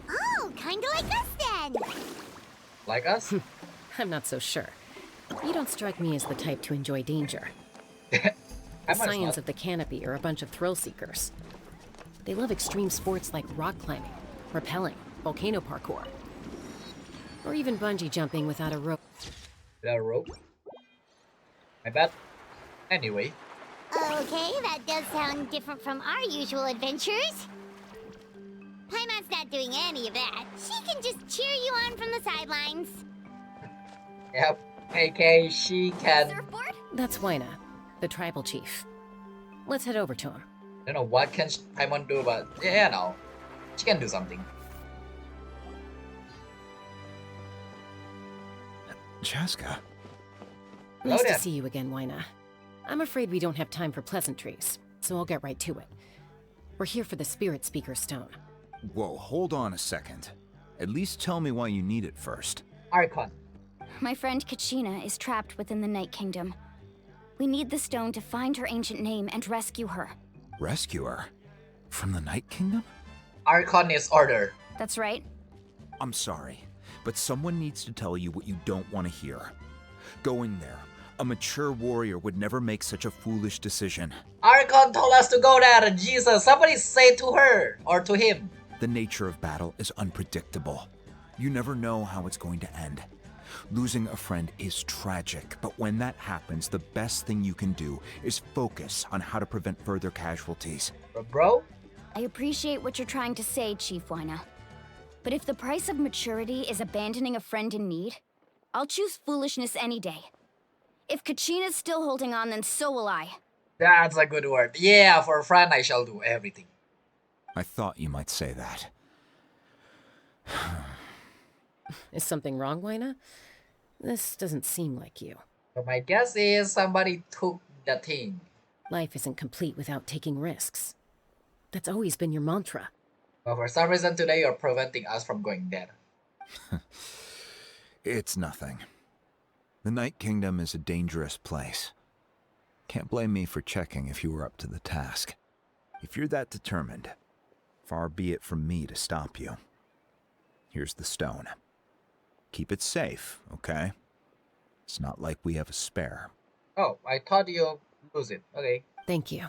Oh, kinda like us then. Like us? I'm not so sure. You don't strike me as the type to enjoy danger. I The might as scions well. of the canopy are a bunch of thrill seekers. They love extreme sports like rock climbing, rappelling, volcano parkour, or even bungee jumping without a rope. Without a rope. I bet. Anyway. Okay, that does sound different from our usual adventures. Paimon's not doing any of that. She can just cheer you on from the sidelines. Yep. AK, she can. Surfboard? That's Wyna, the tribal chief. Let's head over to him. I don't know what can Paimon do, but yeah, no. She can do something. Chaska? Nice there. to see you again, Wyna. I'm afraid we don't have time for pleasantries, so I'll get right to it. We're here for the Spirit Speaker Stone. Whoa, hold on a second. At least tell me why you need it first. Archon. My friend Kachina is trapped within the Night Kingdom. We need the stone to find her ancient name and rescue her. Rescue her? From the Night Kingdom? Archon is order. That's right. I'm sorry, but someone needs to tell you what you don't want to hear. Go in there. A mature warrior would never make such a foolish decision. Archon told us to go there, Jesus. Somebody say to her or to him. The nature of battle is unpredictable. You never know how it's going to end. Losing a friend is tragic, but when that happens, the best thing you can do is focus on how to prevent further casualties. Bro? I appreciate what you're trying to say, Chief Wyna. But if the price of maturity is abandoning a friend in need, I'll choose foolishness any day. If Kachina's still holding on, then so will I. That's a good word. Yeah, for a friend, I shall do everything. I thought you might say that. Is something wrong, Wyna? This doesn't seem like you. So my guess is somebody took the thing. Life isn't complete without taking risks. That's always been your mantra. But for some reason today, you're preventing us from going there. It's nothing. The Night Kingdom is a dangerous place. Can't blame me for checking if you were up to the task. If you're that determined, far be it from me to stop you. Here's the stone. Keep it safe, okay? It's not like we have a spare. Oh, I thought you lose it. Okay. Thank you.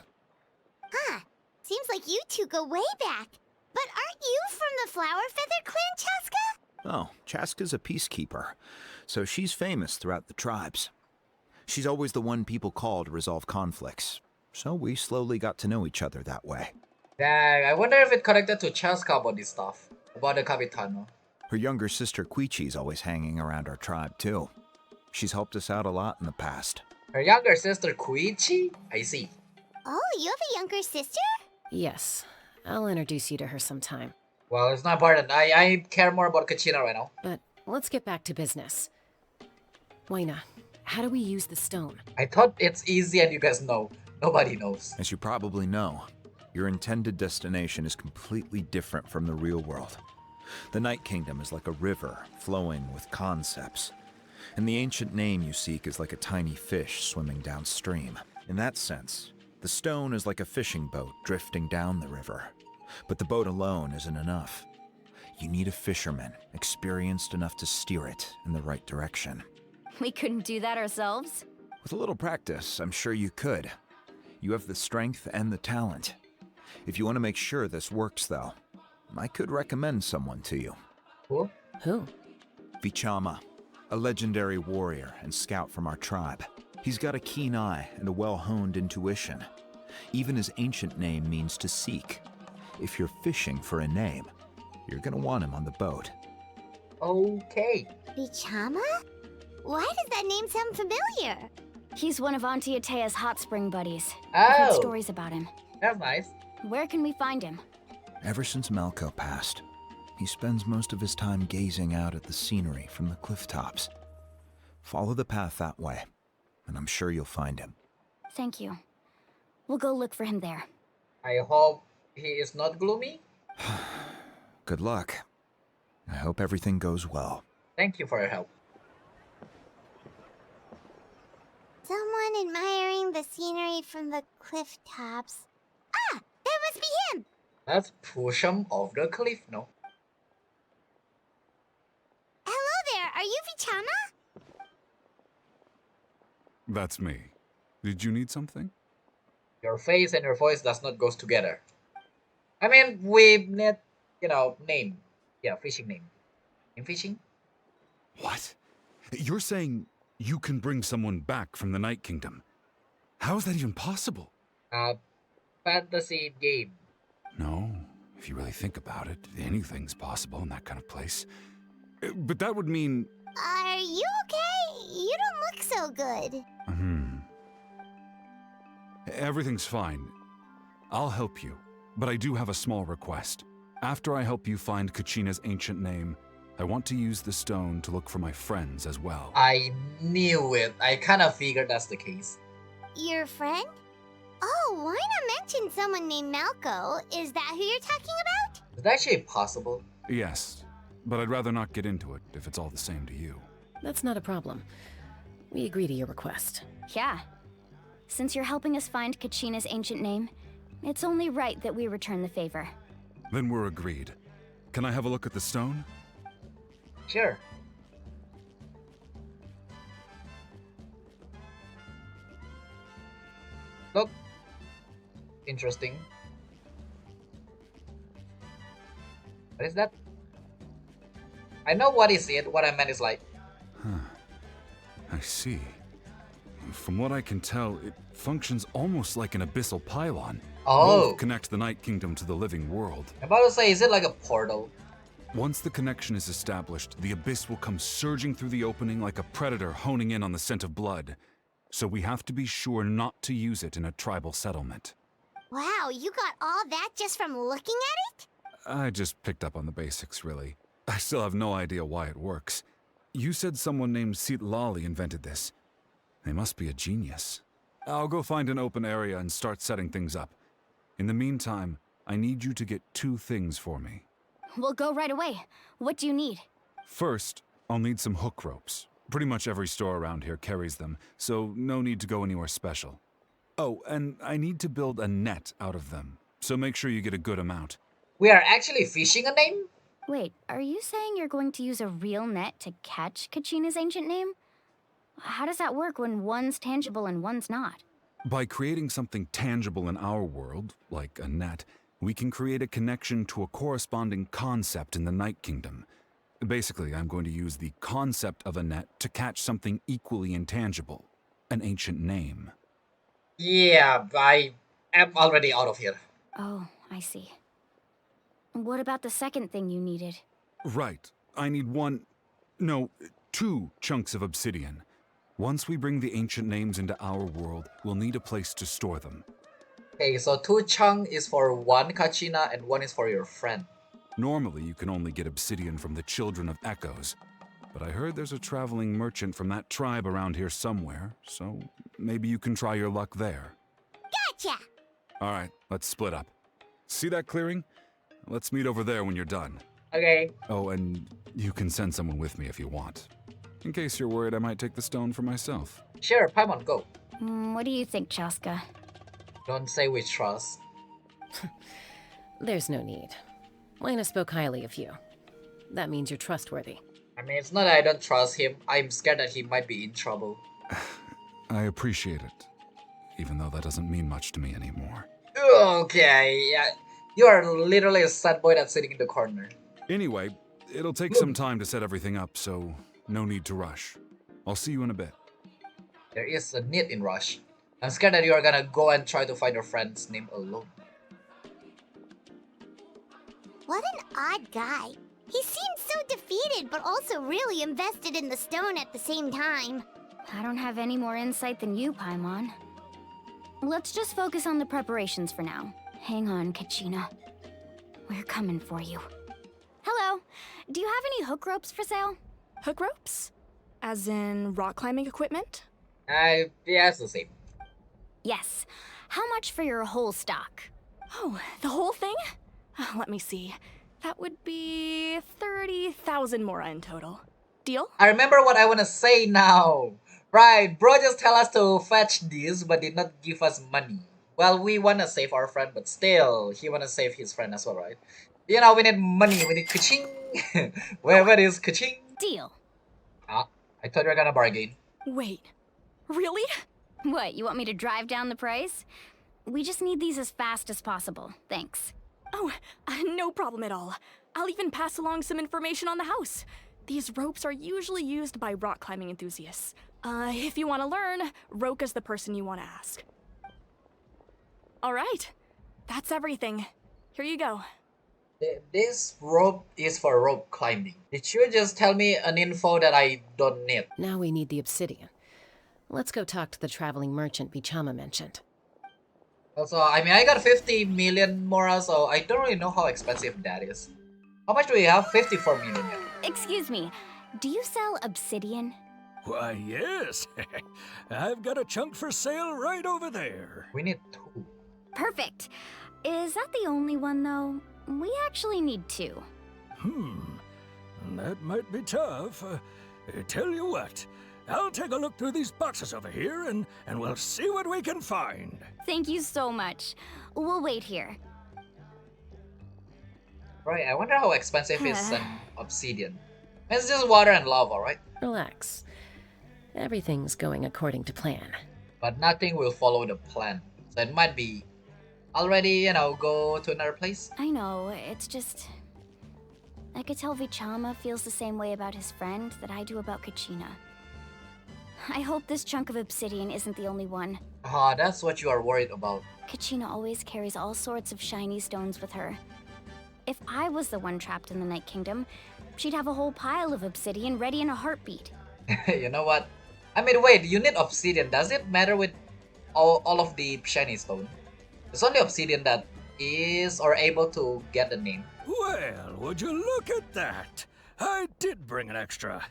Huh. Seems like you two go way back. But aren't you from the Flower Feather Clan, Chaska? Oh, Chaska's a peacekeeper, so she's famous throughout the tribes. She's always the one people call to resolve conflicts, so we slowly got to know each other that way. Dang, I wonder if it connected to Chaska about this stuff. About the Capitano. Her younger sister Quichi's always hanging around our tribe too. She's helped us out a lot in the past. Her younger sister Koichi? I see. Oh, you have a younger sister? Yes, I'll introduce you to her sometime. Well, it's not important. I care more about Kachina right now. But let's get back to business. Wyna, how do we use the stone? I thought it's easy and you guys know. Nobody knows. As you probably know, your intended destination is completely different from the real world. The Night Kingdom is like a river flowing with concepts, and the ancient name you seek is like a tiny fish swimming downstream. In that sense, the stone is like a fishing boat drifting down the river, but the boat alone isn't enough. You need a fisherman experienced enough to steer it in the right direction. We couldn't do that ourselves? With a little practice, I'm sure you could. You have the strength and the talent. If you want to make sure this works, though, I could recommend someone to you. Who? Who? Vichama, a legendary warrior and scout from our tribe. He's got a keen eye and a well-honed intuition. Even his ancient name means to seek. If you're fishing for a name, you're gonna want him on the boat. Okay. Bichama? Why does that name sound familiar? He's one of Auntie Atea's hot spring buddies. I've heard Oh, stories about him. that's nice. Where can we find him? Ever since Malco passed, he spends most of his time gazing out at the scenery from the cliff tops. Follow the path that way, and I'm sure you'll find him. Thank you. We'll go look for him there. I hope he is not gloomy. Good luck. I hope everything goes well. Thank you for your help. Someone admiring the scenery from the cliff tops. Ah! That must be him! Let's push him off the cliff, no? Hello there, are you Vichama? That's me. Did you need something? Your face and your voice does not go together. I mean, we need, name. Yeah, fishing name. In fishing? What? You're saying you can bring someone back from the Night Kingdom? How is that even possible? Fantasy game. No, if you really think about it, anything's possible in that kind of place. But that would mean... Are you okay? You don't look so good. Everything's fine. I'll help you, but I do have a small request. After I help you find Kachina's ancient name, I want to use the stone to look for my friends as well. I knew it. I kind of figured that's the case. Your friend? Oh, why not mention someone named Malco? Is that who you're talking about? Is that actually possible? Yes, but I'd rather not get into it if it's all the same to you. That's not a problem. We agree to your request. Yeah. Since you're helping us find Kachina's ancient name, it's only right that we return the favor. Then we're agreed. Can I have a look at the stone? Sure. Look. Interesting. What is that? I know what is it. What I meant is like... I see. From what I can tell, it functions almost like an abyssal pylon. Oh. Both connect the Night Kingdom to the living world. I'm about to say, is it like a portal? Once the connection is established, the abyss will come surging through the opening like a predator honing in on the scent of blood. So we have to be sure not to use it in a tribal settlement. Wow, you got all that just from looking at it? I just picked up on the basics, really. I still have no idea why it works. You said someone named Lali invented this. They must be a genius. I'll go find an open area and start setting things up. In the meantime, I need you to get 2 things for me. We'll go right away. What do you need? First, I'll need some hook ropes. Pretty much every store around here carries them, so no need to go anywhere special. Oh, and I need to build a net out of them, so make sure you get a good amount. We are actually fishing a name? Wait, are you saying you're going to use a real net to catch Kachina's ancient name? How does that work when one's tangible and one's not? By creating something tangible in our world, like a net, we can create a connection to a corresponding concept in the Night Kingdom. Basically, I'm going to use the concept of a net to catch something equally intangible, an ancient name. Yeah, I am already out of here. Oh, I see. What about the second thing you needed? Right. I need 2 chunks of obsidian. Once we bring the ancient names into our world, we'll need a place to store them. Okay, so 2 chunk is for 1 Kachina and 1 is for your friend. Normally, you can only get obsidian from the Children of Echoes, but I heard there's a traveling merchant from that tribe around here somewhere, so maybe you can try your luck there. Gotcha! Alright, let's split up. See that clearing? Let's meet over there when you're done. Okay. Oh, and you can send someone with me if you want. In case you're worried I might take the stone for myself. Sure, Paimon, go. What do you think, Chaska? Don't say we trust. There's no need. Lena spoke highly of you. That means you're trustworthy. I mean, it's not that I don't trust him. I'm scared that he might be in trouble. I appreciate it, even though that doesn't mean much to me anymore. Okay, yeah. You are literally a sad boy that's sitting in the corner. Anyway, it'll take some time to set everything up, so no need to rush. I'll see you in a bit. There is a need in rush. I'm scared that you are gonna go and try to find your friend's name alone. What an odd guy. He seems so defeated, but also really invested in the stone at the same time. I don't have any more insight than you, Paimon. Let's just focus on the preparations for now. Hang on, Kachina. We're coming for you. Hello. Do you have any hook ropes for sale? Hook ropes? As in rock climbing equipment? Yeah, it's the same. Yes. how much for your whole stock? Oh, the whole thing? Let me see. That would be 30,000 mora in total. Deal? I remember what I want to say now. Right, bro just tell us to fetch this but did not give us money. Well, we want to save our friend, but still, he want to save his friend as well, right? You know, we need money, we need kaching. Wherever it is, kaching. Deal. Ah, I thought you were gonna bargain. Wait, really? What, you want me to drive down the price? We just need these as fast as possible. Thanks. Oh, no problem at all. I'll even pass along some information on the house. These ropes are usually used by rock climbing enthusiasts. If you want to learn, Roka's the person you want to ask. All right, that's everything. Here you go. This rope is for rope climbing. Did you just tell me an info that I don't need? Now we need the obsidian. Let's go talk to the traveling merchant Vichama mentioned. Also, I mean, I got 50 million mora, so I don't really know how expensive that is. How much do we have? 54 million. Excuse me, do you sell obsidian? Why, yes. I've got a chunk for sale right over there. We need 2. Perfect. Is that the only one, though? We actually need 2. That might be tough. Tell you what, I'll take a look through these boxes over here and we'll see what we can find. Thank you so much. We'll wait here. Right, I wonder how expensive is an obsidian. It's just water and lava, right? Relax. Everything's going according to plan. But nothing will follow the plan. So it might be already, go to another place. I know, it's just... I could tell Vichama feels the same way about his friend that I do about Kachina. I hope this chunk of obsidian isn't the only one. Ah, that's what you are worried about. Kachina always carries all sorts of shiny stones with her. If I was the one trapped in the Night Kingdom, she'd have a whole pile of obsidian ready in a heartbeat. You know what? I mean, wait, you need obsidian. Does it matter with all of the shiny stone? It's only obsidian that is or able to get the name. Well, would you look at that? I did bring an extra.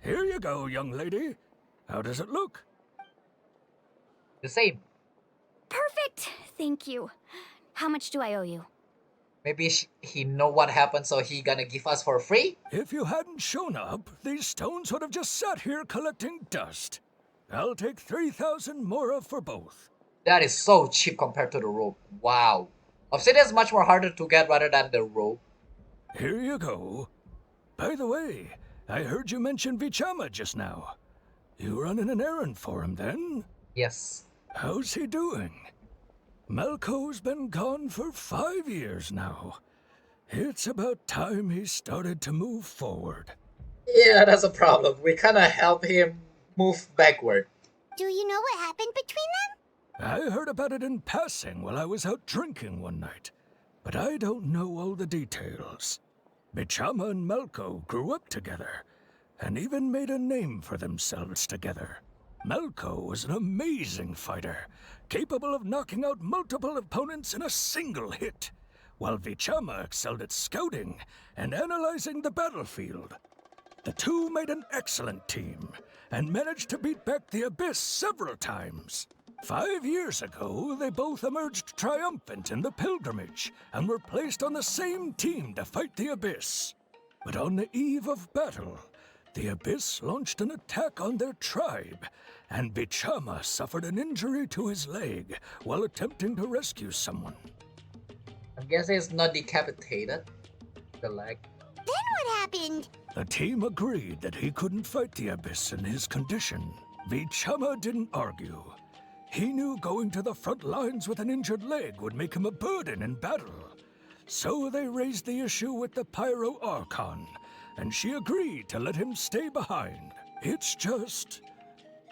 Here you go, young lady. How does it look? The same. Perfect! Thank you. How much do I owe you? Maybe he know what happened, so he gonna give us for free? If you hadn't shown up, these stones would have just sat here collecting dust. I'll take 3,000 mora for both. That is so cheap compared to the rope. Wow. Obsidian is much more harder to get rather than the rope. Here you go. By the way, I heard you mention Vichama just now. You running an errand for him then? Yes. How's he doing? Malco's been gone for 5 years now. It's about time he started to move forward. Yeah, that's a problem. We kinda help him move backward. Do you know what happened between them? I heard about it in passing while I was out drinking one night, but I don't know all the details. Vichama and Malco grew up together, and even made a name for themselves together. Malco was an amazing fighter, capable of knocking out multiple opponents in a single hit, while Vichama excelled at scouting and analyzing the battlefield. The two made an excellent team, and managed to beat back the Abyss several times. 5 years ago, they both emerged triumphant in the pilgrimage, and were placed on the same team to fight the Abyss. But on the eve of battle, the Abyss launched an attack on their tribe, and Vichama suffered an injury to his leg while attempting to rescue someone. I'm guessing it's not decapitated. The leg. Then what happened? The team agreed that he couldn't fight the Abyss in his condition. Vichama didn't argue. He knew going to the front lines with an injured leg would make him a burden in battle. So they raised the issue with the Pyro Archon, and she agreed to let him stay behind. It's just...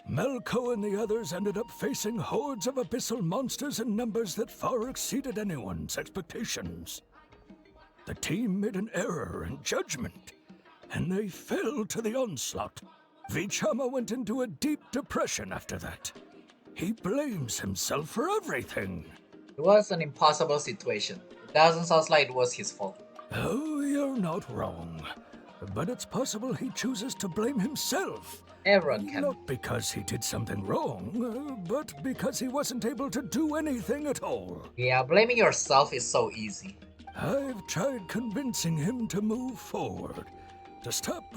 Malco and the others ended up facing hordes of abyssal monsters in numbers that far exceeded anyone's expectations. The team made an error in judgment, and they fell to the onslaught. Vichama went into a deep depression after that. He blames himself for everything. It was an impossible situation. It doesn't sound like it was his fault. Oh, you're not wrong. but it's possible he chooses to blame himself. Everyone can. Not because he did something wrong, but because he wasn't able to do anything at all. Yeah, blaming yourself is so easy. I've tried convincing him to move forward, to stop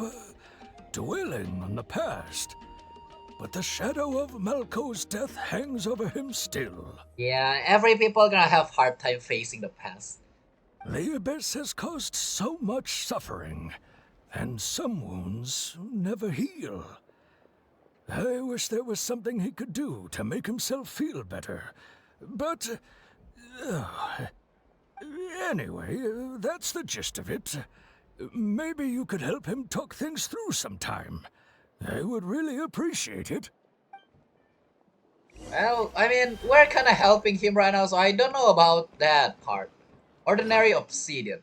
dwelling on the past. But the shadow of Malco's death hangs over him still. Yeah, every people gonna have hard time facing the past. The Abyss has caused so much suffering, and some wounds never heal. I wish there was something he could do to make himself feel better. But... anyway, that's the gist of it. Maybe you could help him talk things through sometime. I would really appreciate it. Well, I mean, we're kinda helping him right now, so I don't know about that part. Ordinary obsidian.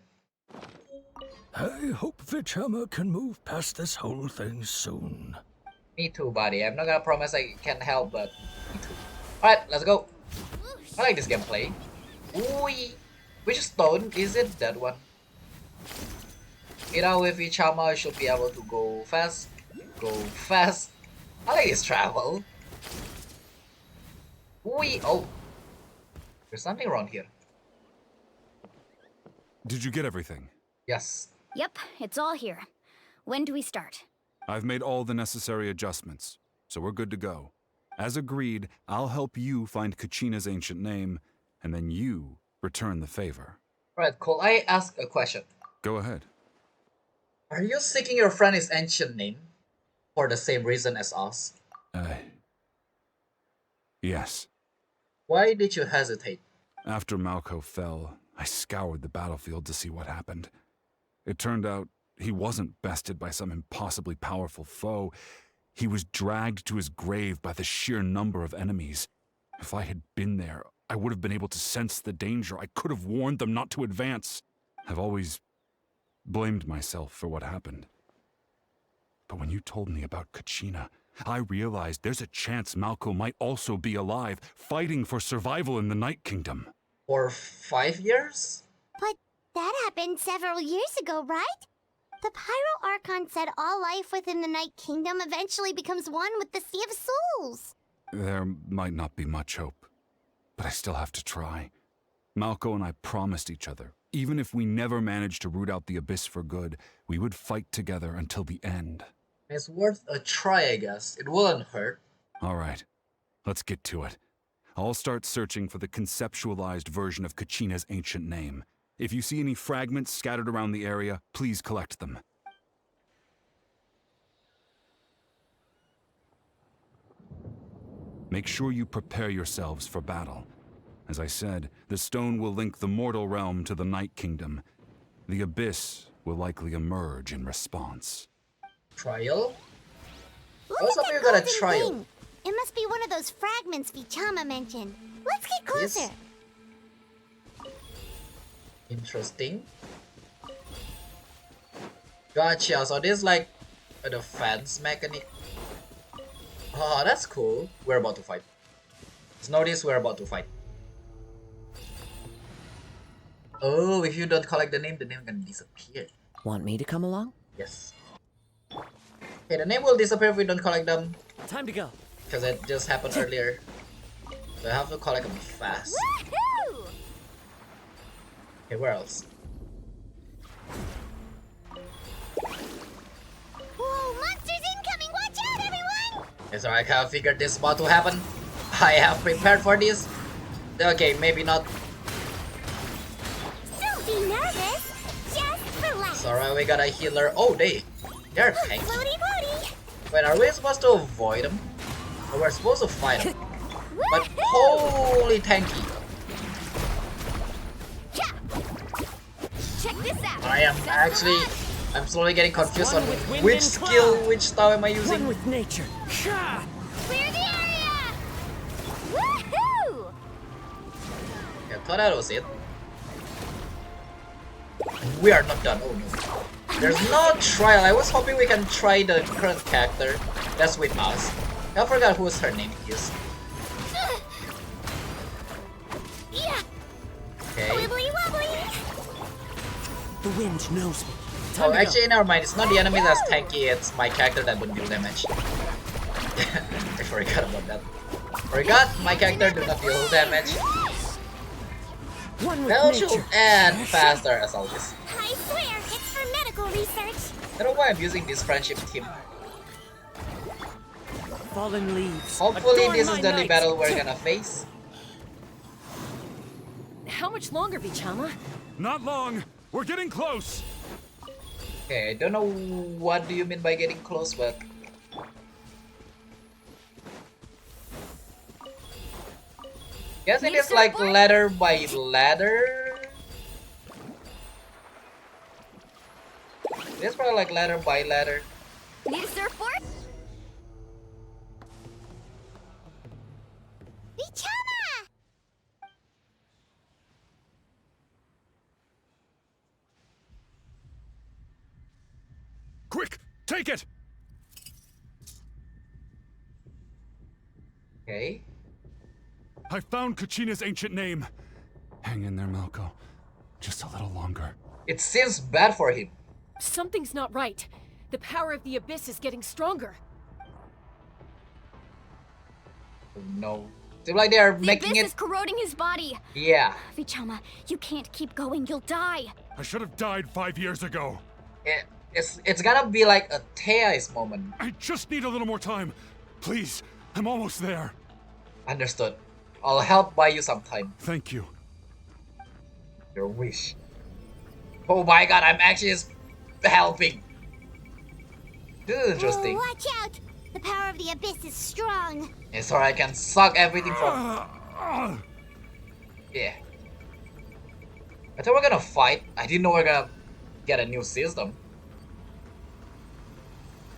I hope Vichama can move past this whole thing soon. Me too, buddy. I'm not gonna promise I can help, but me too. Alright, let's go. I like this gameplay. Ooh, which stone is it? That one. You know, with Vichama, I should be able to go fast. Go fast. I like his travel. Ooh, oh. There's something wrong here. Did you get everything? Yes. Yep, it's all here. When do we start? I've made all the necessary adjustments, so we're good to go. As agreed, I'll help you find Kachina's ancient name, and then you return the favor. Alright, cool. I ask a question. Go ahead. Are you seeking your friend's ancient name for the same reason as us? Yes. Why did you hesitate? After Malco fell, I scoured the battlefield to see what happened. It turned out he wasn't bested by some impossibly powerful foe. He was dragged to his grave by the sheer number of enemies. If I had been there, I would have been able to sense the danger. I could have warned them not to advance. I've always blamed myself for what happened. But when you told me about Kachina, I realized there's a chance Malco might also be alive, fighting for survival in the Night Kingdom. For 5 years? But that happened several years ago, right? The Pyro Archon said all life within the Night Kingdom eventually becomes one with the Sea of Souls. There might not be much hope, but I still have to try. Malco and I promised each other, even if we never managed to root out the Abyss for good, we would fight together until the end. It's worth a try, I guess. It wouldn't hurt. All right, let's get to it. I'll start searching for the conceptualized version of Kachina's ancient name. If you see any fragments scattered around the area, please collect them. Make sure you prepare yourselves for battle. As I said, the stone will link the mortal realm to the Night Kingdom. The Abyss will likely emerge in response. Trial? Look What's at up, that you got a golden trial? thing. It must be one of those fragments Vichama mentioned. Let's get closer. Yes. Interesting. Gotcha, so this is like a defense mechanic. Oh, that's cool. We're about to fight. Just notice we're about to fight. Oh, if you don't collect the name can disappear. Want me to come along? Yes. Okay, the name will disappear if we don't collect them. Time to go. Because it just happened earlier. So I have to collect them fast. Woohoo! Okay, where else? Whoa, monsters incoming! Watch out, everyone! Yes, I kind of figured this is about to happen. I have prepared for this. Okay, maybe not. Don't be nervous. Just relax. Sorry, we got a healer. Oh, they're tanky. Floaty floaty. Wait, are we supposed to avoid them? Or we're supposed to fight them? But holy tanky. Check this out. I'm slowly getting confused on which skill, which style am I using. One with nature. Clear the area. Woohoo! Yeah, I thought that was it. We are not done. Oh no. There's no trial. I was hoping we can try the current character that's with us. I forgot whose her name is. Yeah. Okay. Wibbly wobbly. The wind knows me. Oh, actually, never mind. It's not the enemy that's tanky, it's my character that would deal damage. I forgot about that. Forgot, my character do not deal damage. They'll shoot and faster as always. I swear, it's for medical research. I don't know why I'm using this friendship team. Fallen leaves. Hopefully this is the only battle we're gonna face. How much longer, Vichama? Not long. We're getting close. Okay, I don't know what do you mean by getting close, but guess it is like ladder by ladder. It's probably like ladder by ladder. Need a surfboard? Vichama! Quick, take it. Okay. I found Kachina's ancient name. Hang in there, Malco. Just a little longer. It seems bad for him. Something's not right. The power of the Abyss is getting stronger. No. Seems like they are The making Abyss it. is corroding his body. Yeah. Vichama, you can't keep going. You'll die. I should have died 5 years ago. It's gonna be like a Theis moment. I just need a little more time. Please, I'm almost there. Understood. I'll help buy you some time. Thank you. Your wish. Oh my god, I'm actually helping. This is interesting. Oh, watch out! The power of the Abyss is strong. And so I can suck everything from. Yeah. I thought we're gonna fight. I didn't know we're gonna get a new system.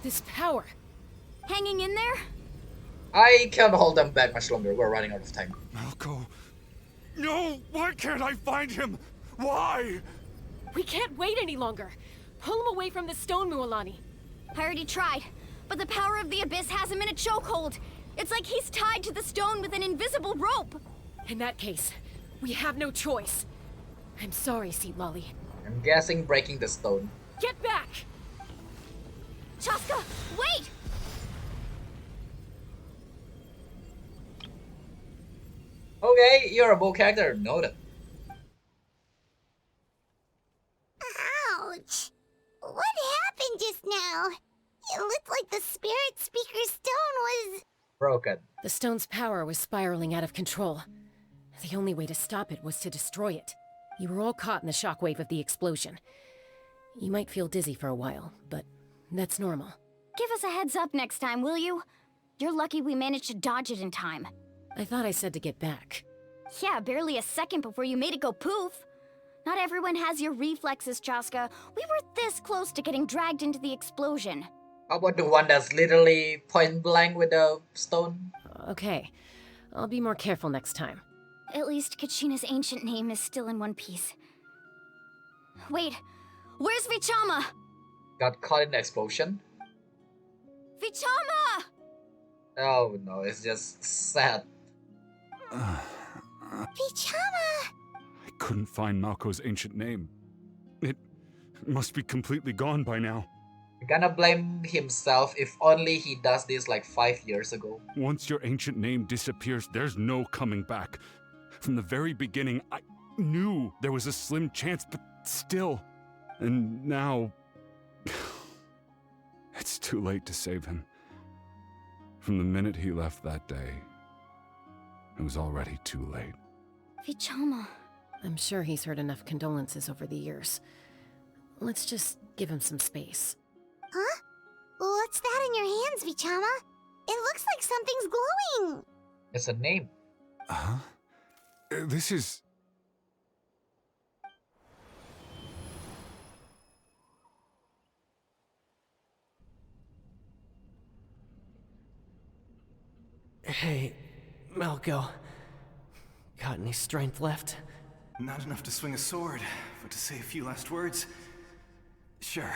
This power. Hanging in there? I can't hold them back much longer. We're running out of time. Malco. No! Why can't I find him? Why? We can't wait any longer. Pull him away from the stone, Mualani. I already tried, but the power of the Abyss has him in a chokehold. It's like he's tied to the stone with an invisible rope. In that case, we have no choice. I'm sorry, Seat Lolly. I'm guessing breaking the stone. Get back! Chaska, wait! Okay, you're a bow character. Noted. Ouch! What happened just now? It looked like the Spirit Speaker's stone was... Broken. The stone's power was spiraling out of control. The only way to stop it was to destroy it. You were all caught in the shockwave of the explosion. You might feel dizzy for a while, but that's normal. Give us a heads up next time, will you? You're lucky we managed to dodge it in time. I thought I said to get back. Yeah, barely a second before you made it go poof. Not everyone has your reflexes, Chaska. We were this close to getting dragged into the explosion. How about the one that's literally point blank with the stone? Okay, I'll be more careful next time. At least Kachina's ancient name is still in one piece. Wait, where's Vichama? Got caught in the explosion? Vichama! Oh no, it's just sad. Vichama! I couldn't find Malco's ancient name. It must be completely gone by now. Gonna blame himself if only he does this like 5 years ago. Once your ancient name disappears, there's no coming back. From the very beginning, I knew there was a slim chance, but still. And now... it's too late to save him. From the minute he left that day, it was already too late. Vichama. I'm sure he's heard enough condolences over the years. Let's just give him some space. Huh? What's that in your hands, Vichama? It looks like something's glowing. It's a name. Huh? This is... Hey, Malco. Got any strength left? Not enough to swing a sword, but to say a few last words? Sure.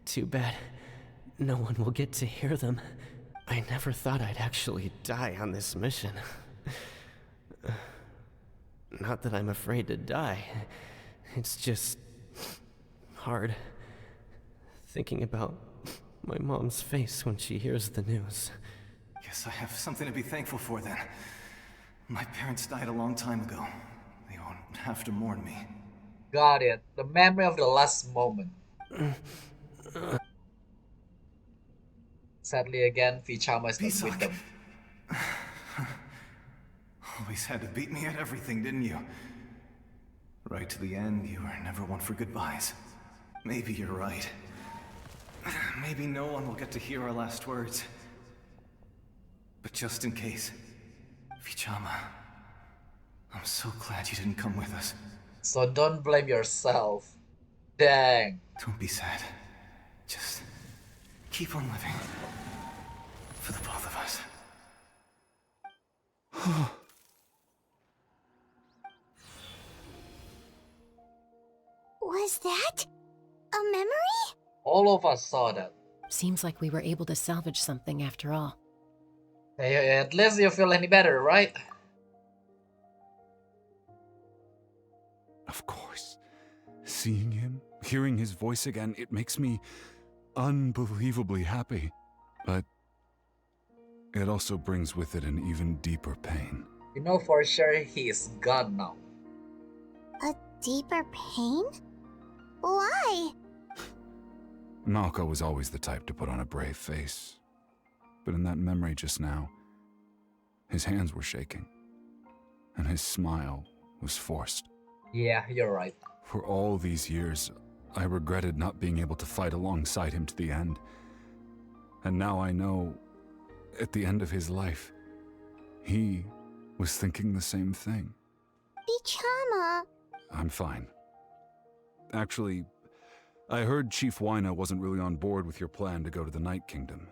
Too bad. No one will get to hear them. I never thought I'd actually die on this mission. Not that I'm afraid to die. It's just... hard. Thinking about my mom's face when she hears the news. Guess I have something to be thankful for then. My parents died a long time ago. They won't have to mourn me. Got it. The memory of the last moment. Sadly again, Vichama is not with them. Always had to beat me at everything, didn't you? Right to the end, you were never one for goodbyes. Maybe you're right. Maybe no one will get to hear our last words. But just in case, Vichama, I'm so glad you didn't come with us. So don't blame yourself. Dang. Don't be sad. Just keep on living. For the both of us. Was that a memory? All of us saw that. Seems like we were able to salvage something after all. Hey, at least you feel any better, right? Of course. Seeing him, hearing his voice again, it makes me unbelievably happy. But it also brings with it an even deeper pain. You know for sure he is gone now. A deeper pain? Why? Malco was always the type to put on a brave face. But in that memory just now, his hands were shaking, and his smile was forced. Yeah, you're right. For all these years, I regretted not being able to fight alongside him to the end. And now I know, at the end of his life, he was thinking the same thing. Vichama. I'm fine. Actually, I heard Chief Wyna wasn't really on board with your plan to go to the Night Kingdom.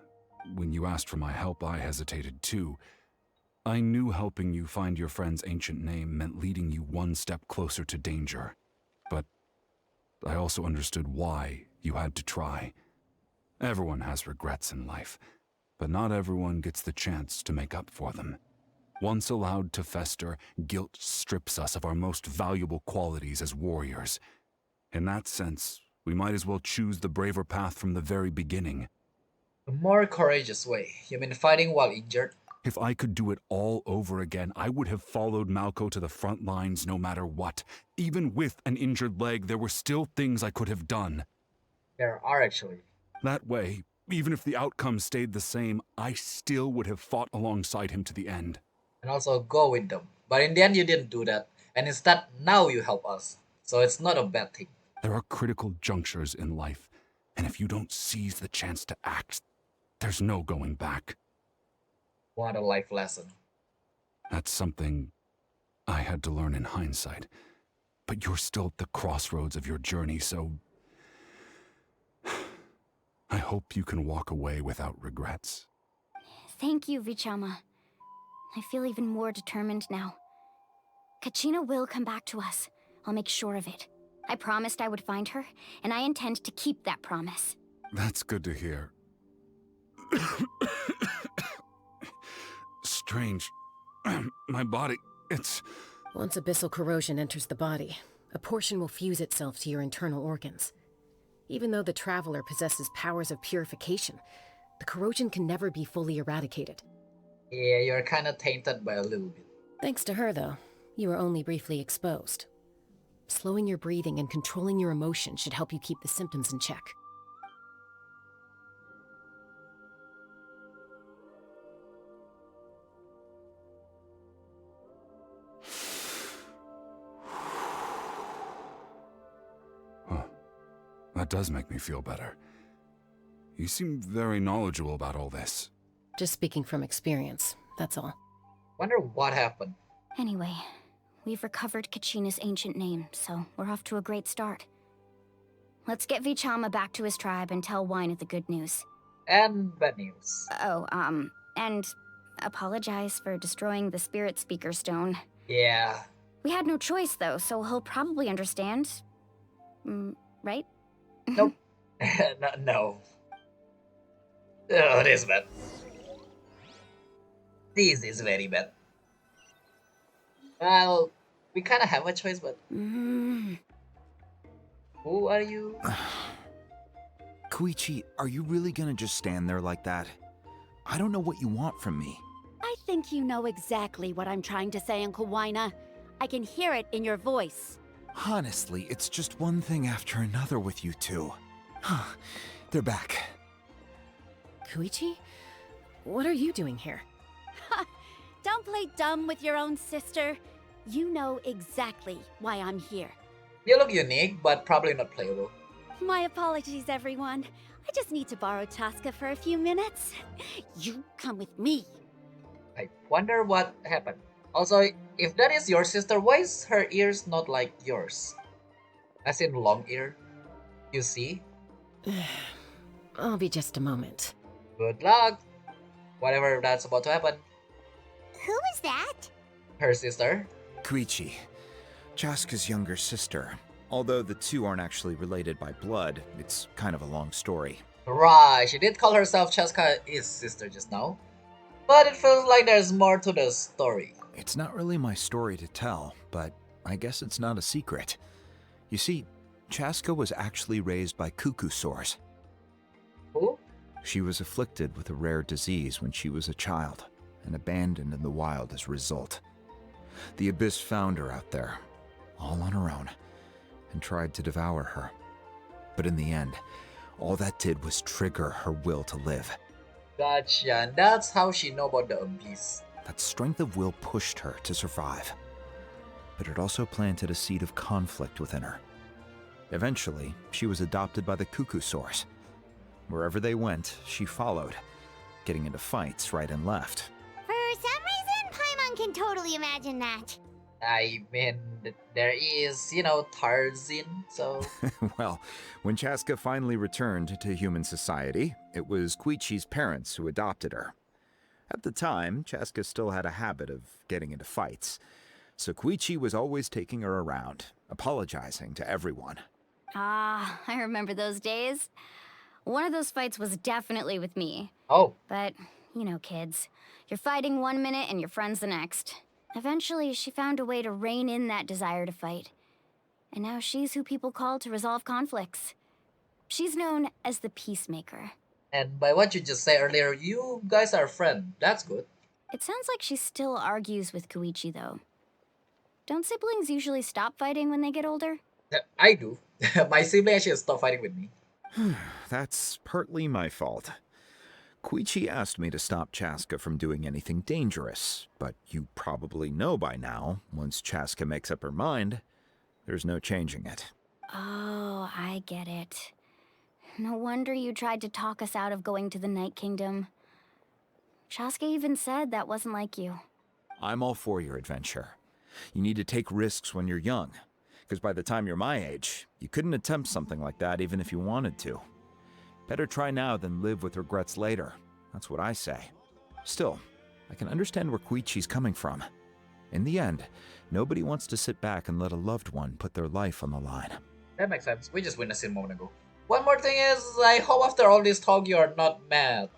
When you asked for my help, I hesitated too. I knew helping you find your friend's ancient name meant leading you one step closer to danger. But I also understood why you had to try. Everyone has regrets in life, but not everyone gets the chance to make up for them. Once allowed to fester, guilt strips us of our most valuable qualities as warriors. In that sense, we might as well choose the braver path from the very beginning. A more courageous way. You mean fighting while injured? If I could do it all over again, I would have followed Malco to the front lines no matter what. Even with an injured leg, there were still things I could have done. There are actually. That way, even if the outcome stayed the same, I still would have fought alongside him to the end. And also go with them. But in the end, you didn't do that. And instead, now you help us. So it's not a bad thing. There are critical junctures in life, and if you don't seize the chance to act, there's no going back. What a life lesson. That's something I had to learn in hindsight. But you're still at the crossroads of your journey, so I hope you can walk away without regrets. Thank you, Vichama. I feel even more determined now. Kachina will come back to us. I'll make sure of it. I promised I would find her, and I intend to keep that promise. That's good to hear. Strange. My body, it's... Once abyssal corrosion enters the body, a portion will fuse itself to your internal organs. Even though the Traveler possesses powers of purification, the corrosion can never be fully eradicated. Yeah, you're kinda tainted by a little bit. Thanks to her, though, you were only briefly exposed. Slowing your breathing and controlling your emotions should help you keep the symptoms in check. Huh. That does make me feel better. You seem very knowledgeable about all this. Just speaking from experience, that's all. Wonder what happened. Anyway, we've recovered Kachina's ancient name, so we're off to a great start. Let's get Vichama back to his tribe and tell Wyna the good news. And bad news. And apologize for destroying the Spirit Speaker Stone. Yeah. We had no choice, though, so he'll probably understand. Right? Nope. No. Oh, this is bad. This is very bad. Well, we kind of have a choice, but... Who are you? Koichi, are you really gonna just stand there like that? I don't know what you want from me. I think you know exactly what I'm trying to say, Uncle Wina. I can hear it in your voice. Honestly, it's just one thing after another with you two. They're back. Koichi? What are you doing here? Don't play dumb with your own sister. You know exactly why I'm here. You look unique, but probably not playable. My apologies, everyone. I just need to borrow Chaska for a few minutes. You come with me. I wonder what happened. Also, if that is your sister, why is her ears not like yours? As in long ear? You see? I'll be just a moment. Good luck! Whatever that's about to happen. Who is that? Her sister? Koichi, Chaska's younger sister. Although the two aren't actually related by blood, it's kind of a long story. Right, she did call herself Chaska's sister just now. But it feels like there's more to the story. It's not really my story to tell, but I guess it's not a secret. You see, Chaska was actually raised by cuckoo sores. Who? She was afflicted with a rare disease when she was a child, and abandoned in the wild as a result. The Abyss found her out there, all on her own, and tried to devour her. But in the end, all that did was trigger her will to live. Gotcha, and that's how she know about the Abyss. That strength of will pushed her to survive. But it also planted a seed of conflict within her. Eventually, she was adopted by the cuckoo source. Wherever they went, she followed, getting into fights right and left. For some reason, Paimon can totally imagine that. I mean, there is, Tarzan, so... Well, when Chaska finally returned to human society, it was Koichi's parents who adopted her. At the time, Chaska still had a habit of getting into fights, so Koichi was always taking her around, apologizing to everyone. Ah, I remember those days. One of those fights was definitely with me. Oh. But, you know, kids. You're fighting one minute and your friend's the next. Eventually, she found a way to rein in that desire to fight. And now she's who people call to resolve conflicts. She's known as the Peacemaker. And by what you just said earlier, you guys are friends. That's good. It sounds like she still argues with Koichi, though. Don't siblings usually stop fighting when they get older? I do. My sibling actually stopped fighting with me. That's partly my fault. Koichi asked me to stop Chaska from doing anything dangerous, but you probably know by now, once Chaska makes up her mind, there's no changing it. Oh, I get it. No wonder you tried to talk us out of going to the Night Kingdom. Chaska even said that wasn't like you. I'm all for your adventure. You need to take risks when you're young, because by the time you're my age, you couldn't attempt something like that even if you wanted to. Better try now than live with regrets later. That's what I say. Still, I can understand where Koichi's coming from. In the end, nobody wants to sit back and let a loved one put their life on the line. That makes sense. We just witnessed it a moment ago. One more thing is, I hope after all this talk you're not mad.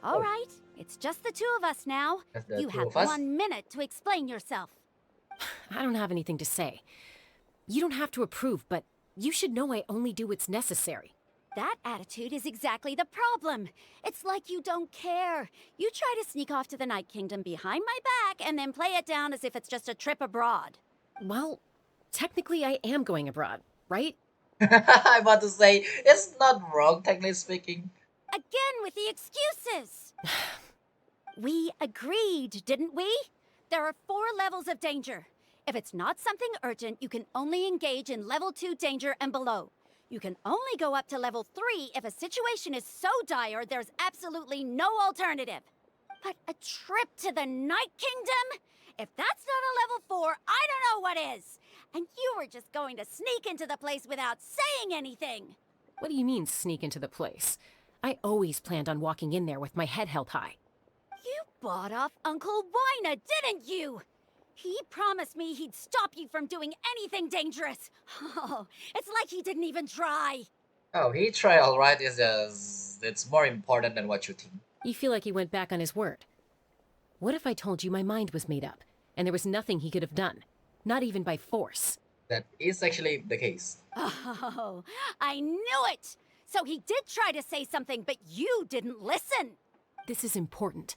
All right, it's just the two of us now. You have 1 minute to explain yourself. I don't have anything to say. You don't have to approve, but you should know I only do what's necessary. That attitude is exactly the problem. It's like you don't care. You try to sneak off to the Night Kingdom behind my back and then play it down as if it's just a trip abroad. Well, technically I am going abroad, right? I'm about to say, it's not wrong, technically speaking. Again with the excuses! We agreed, didn't we? There are 4 levels of danger. If it's not something urgent, you can only engage in level 2 danger and below. You can only go up to level 3 if a situation is so dire there's absolutely no alternative. But a trip to the Night Kingdom? If that's not a level 4, I don't know what is. And you were just going to sneak into the place without saying anything. What do you mean, sneak into the place? I always planned on walking in there with my head held high. You bought off Uncle Wina, didn't you? He promised me he'd stop you from doing anything dangerous. Oh, it's like he didn't even try. Oh, he tried alright, it's more important than what you think. You feel like he went back on his word. What if I told you my mind was made up? and there was nothing he could have done. Not even by force. That is actually the case. Oh, I knew it! So he did try to say something, but you didn't listen! This is important.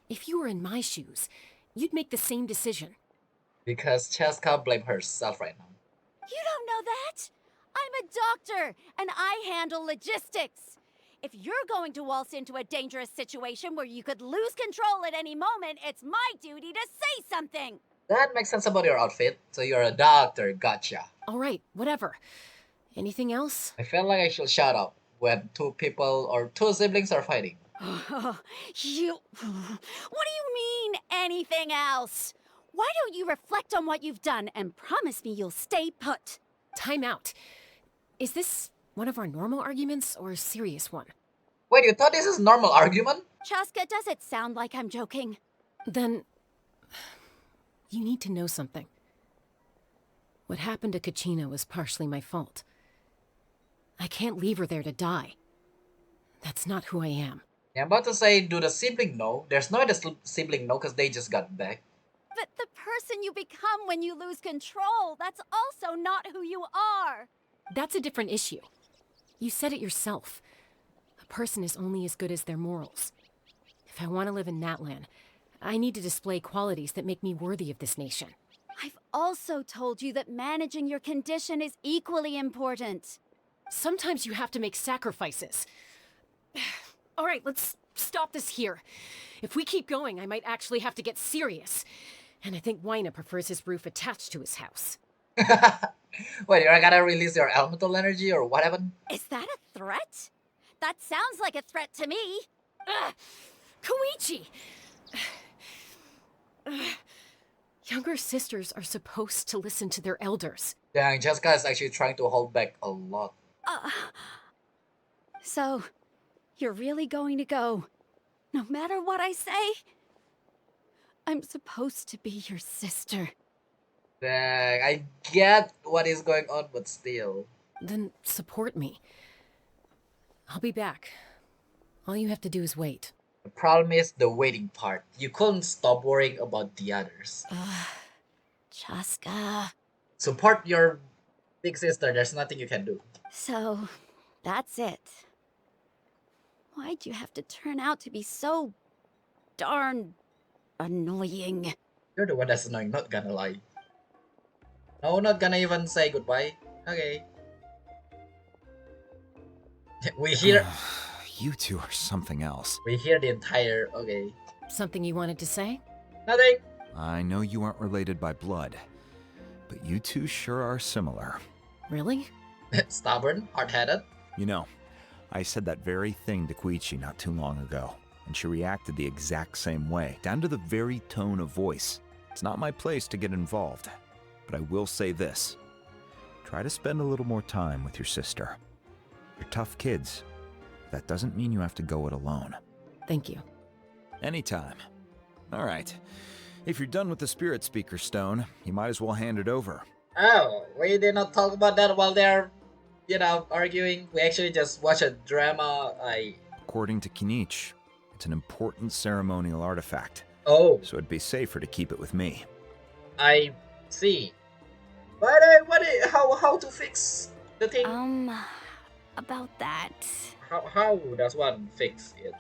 If you were in my shoes, you'd make the same decision. Because Cheska blames herself right now. You don't know that! I'm a doctor, and I handle logistics. If you're going to waltz into a dangerous situation where you could lose control at any moment, it's my duty to say something! That makes sense about your outfit. So you're a doctor, gotcha. Alright, whatever. Anything else? I feel like I should shout out when two people or two siblings are fighting. What do you mean, anything else? Why don't you reflect on what you've done and promise me you'll stay put? Time out. Is this one of our normal arguments or a serious one? Wait, you thought this is normal argument? Chaska, does it sound like I'm joking? Then you need to know something. What happened to Kachina was partially my fault. I can't leave her there to die. That's not who I am. Yeah, I'm about to say, do the sibling know? There's no the sibling know because they just got back. But the person you become when you lose control, that's also not who you are. That's a different issue. You said it yourself. A person is only as good as their morals. If I want to live in Natlan, I need to display qualities that make me worthy of this nation. I've also told you that managing your condition is equally important. Sometimes you have to make sacrifices. All right, let's stop this here. If we keep going, I might actually have to get serious. And I think Wyna prefers his roof attached to his house. Wait, you're gonna release your elemental energy or what happened? Is that a threat? That sounds like a threat to me. Koichi! Younger sisters are supposed to listen to their elders. Dang, Jessica is actually trying to hold back a lot. So, you're really going to go, no matter what I say? I'm supposed to be your sister. Dang, I get what is going on, but still. Then support me. I'll be back. All you have to do is wait. The problem is the waiting part. You couldn't stop worrying about the others. Chaska. Support your big sister. There's nothing you can do. So, that's it. Why'd you have to turn out to be so darn annoying? You're the one that's annoying, not gonna lie. No, not gonna even say goodbye. Okay. We hear... You two are something else. We hear the entire... Okay. Something you wanted to say? Nothing. I know you aren't related by blood, but you two sure are similar. Really? Stubborn, hard-headed. You know, I said that very thing to Koichi not too long ago, and she reacted the exact same way, down to the very tone of voice. It's not my place to get involved, but I will say this. Try to spend a little more time with your sister. You're tough kids. That doesn't mean you have to go it alone. Thank you. Anytime. All right. If you're done with the Spirit Speaker Stone, you might as well hand it over. Oh, we did not talk about that while they're, arguing. We actually just watch a drama. According to Kinich, it's an important ceremonial artifact. Oh. So it'd be safer to keep it with me. I see. But how to fix the thing? About that. How does one fix it?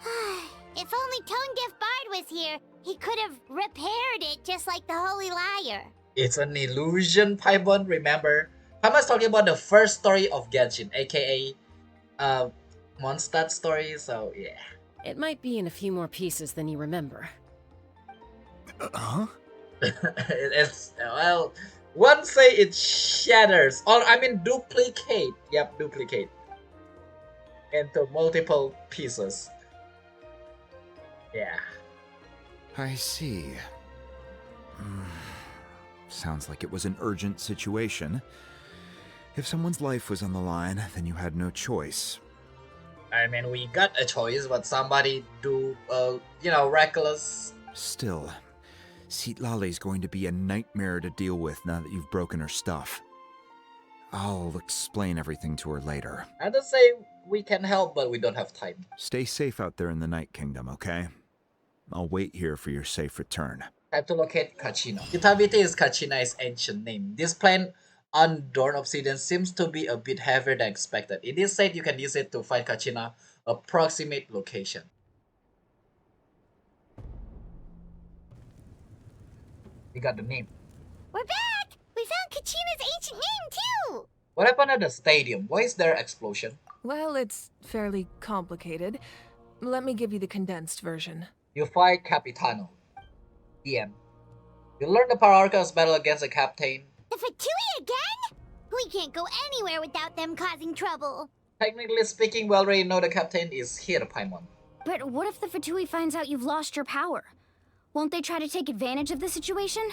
If only Tone-Deaf Bard was here, he could have repaired it just like the Holy Liar. It's an illusion, Paimon, remember? Paimon's talking about the first story of Genshin, aka Mondstadt story, so yeah. It might be in a few more pieces than you remember. Huh? It's, well, one say it shatters, or I mean duplicate. Yep, duplicate. Into multiple pieces. Yeah. I see. Sounds like it was an urgent situation. If someone's life was on the line, then you had no choice. I mean, we got a choice, but somebody do, reckless. Still, Citlali's going to be a nightmare to deal with now that you've broken her stuff. I'll explain everything to her later. I don't say we can help, but we don't have time. Stay safe out there in the Night Kingdom, okay? I'll wait here for your safe return. Time to locate Kachina. Utabiti is Kachina's ancient name. This planet on Dawn Obsidian seems to be a bit heavier than expected. It is said you can use it to find Kachina approximate location. We got the name. We're back! We found Kachina's ancient name, too! What happened at the stadium? Why is there explosion? Well, it's fairly complicated. Let me give you the condensed version. You fight Capitano. DM. You learn the Pararca's battle against the captain. The Fatui again? We can't go anywhere without them causing trouble. Technically speaking, we already know the captain is here, Paimon. But what if the Fatui finds out you've lost your power? Won't they try to take advantage of the situation?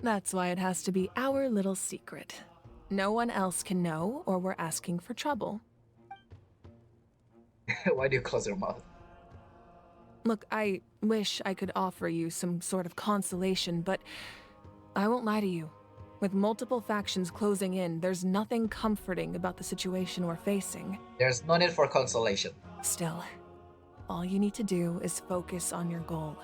That's why it has to be our little secret. No one else can know, or we're asking for trouble. Why do you close your mouth? Look, I wish I could offer you some sort of consolation, but I won't lie to you. With multiple factions closing in, there's nothing comforting about the situation we're facing. There's no need for consolation. Still, all you need to do is focus on your goal.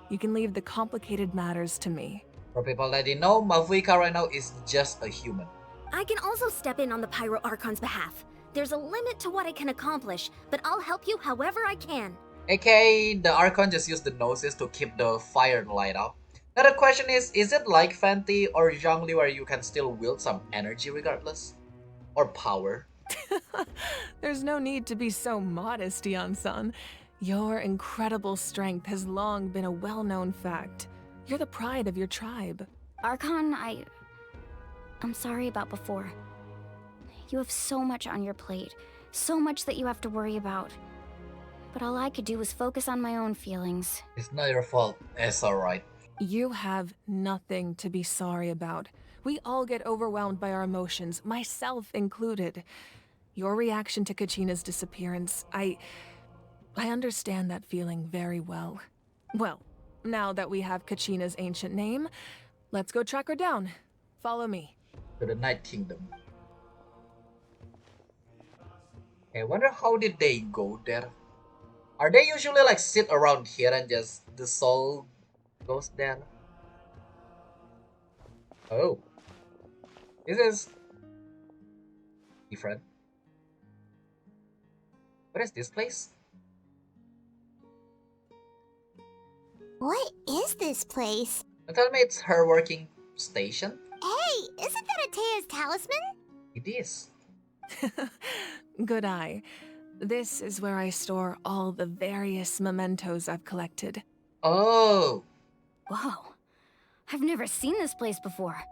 You can leave the complicated matters to me. For people that didn't know, Mavuika right now is just a human. I can also step in on the Pyro Archon's behalf. There's a limit to what I can accomplish, but I'll help you however I can. AKA, the Archon just used the noses to keep the fire light up. Now the question is it like Fenty or Zhongli where you can still wield some energy regardless? Or power? There's no need to be so modest, Yan-san. Your incredible strength has long been a well-known fact. You're the pride of your tribe. Archon, I'm sorry about before. You have so much on your plate, so much that you have to worry about. But all I could do was focus on my own feelings. It's not your fault. It's alright. You have nothing to be sorry about. We all get overwhelmed by our emotions, myself included. Your reaction to Kachina's disappearance, I understand that feeling very well. Well, now that we have Kachina's ancient name, let's go track her down. Follow me. To the Night Kingdom. I wonder how did they go there? Are they usually like sit around here and just the soul goes there? Oh. This is different. What is this place? What is this place? Tell me it's her working station? Hey, isn't that Atea's talisman? It is. Good eye. This is where I store all the various mementos I've collected. Oh. Whoa. I've never seen this place before.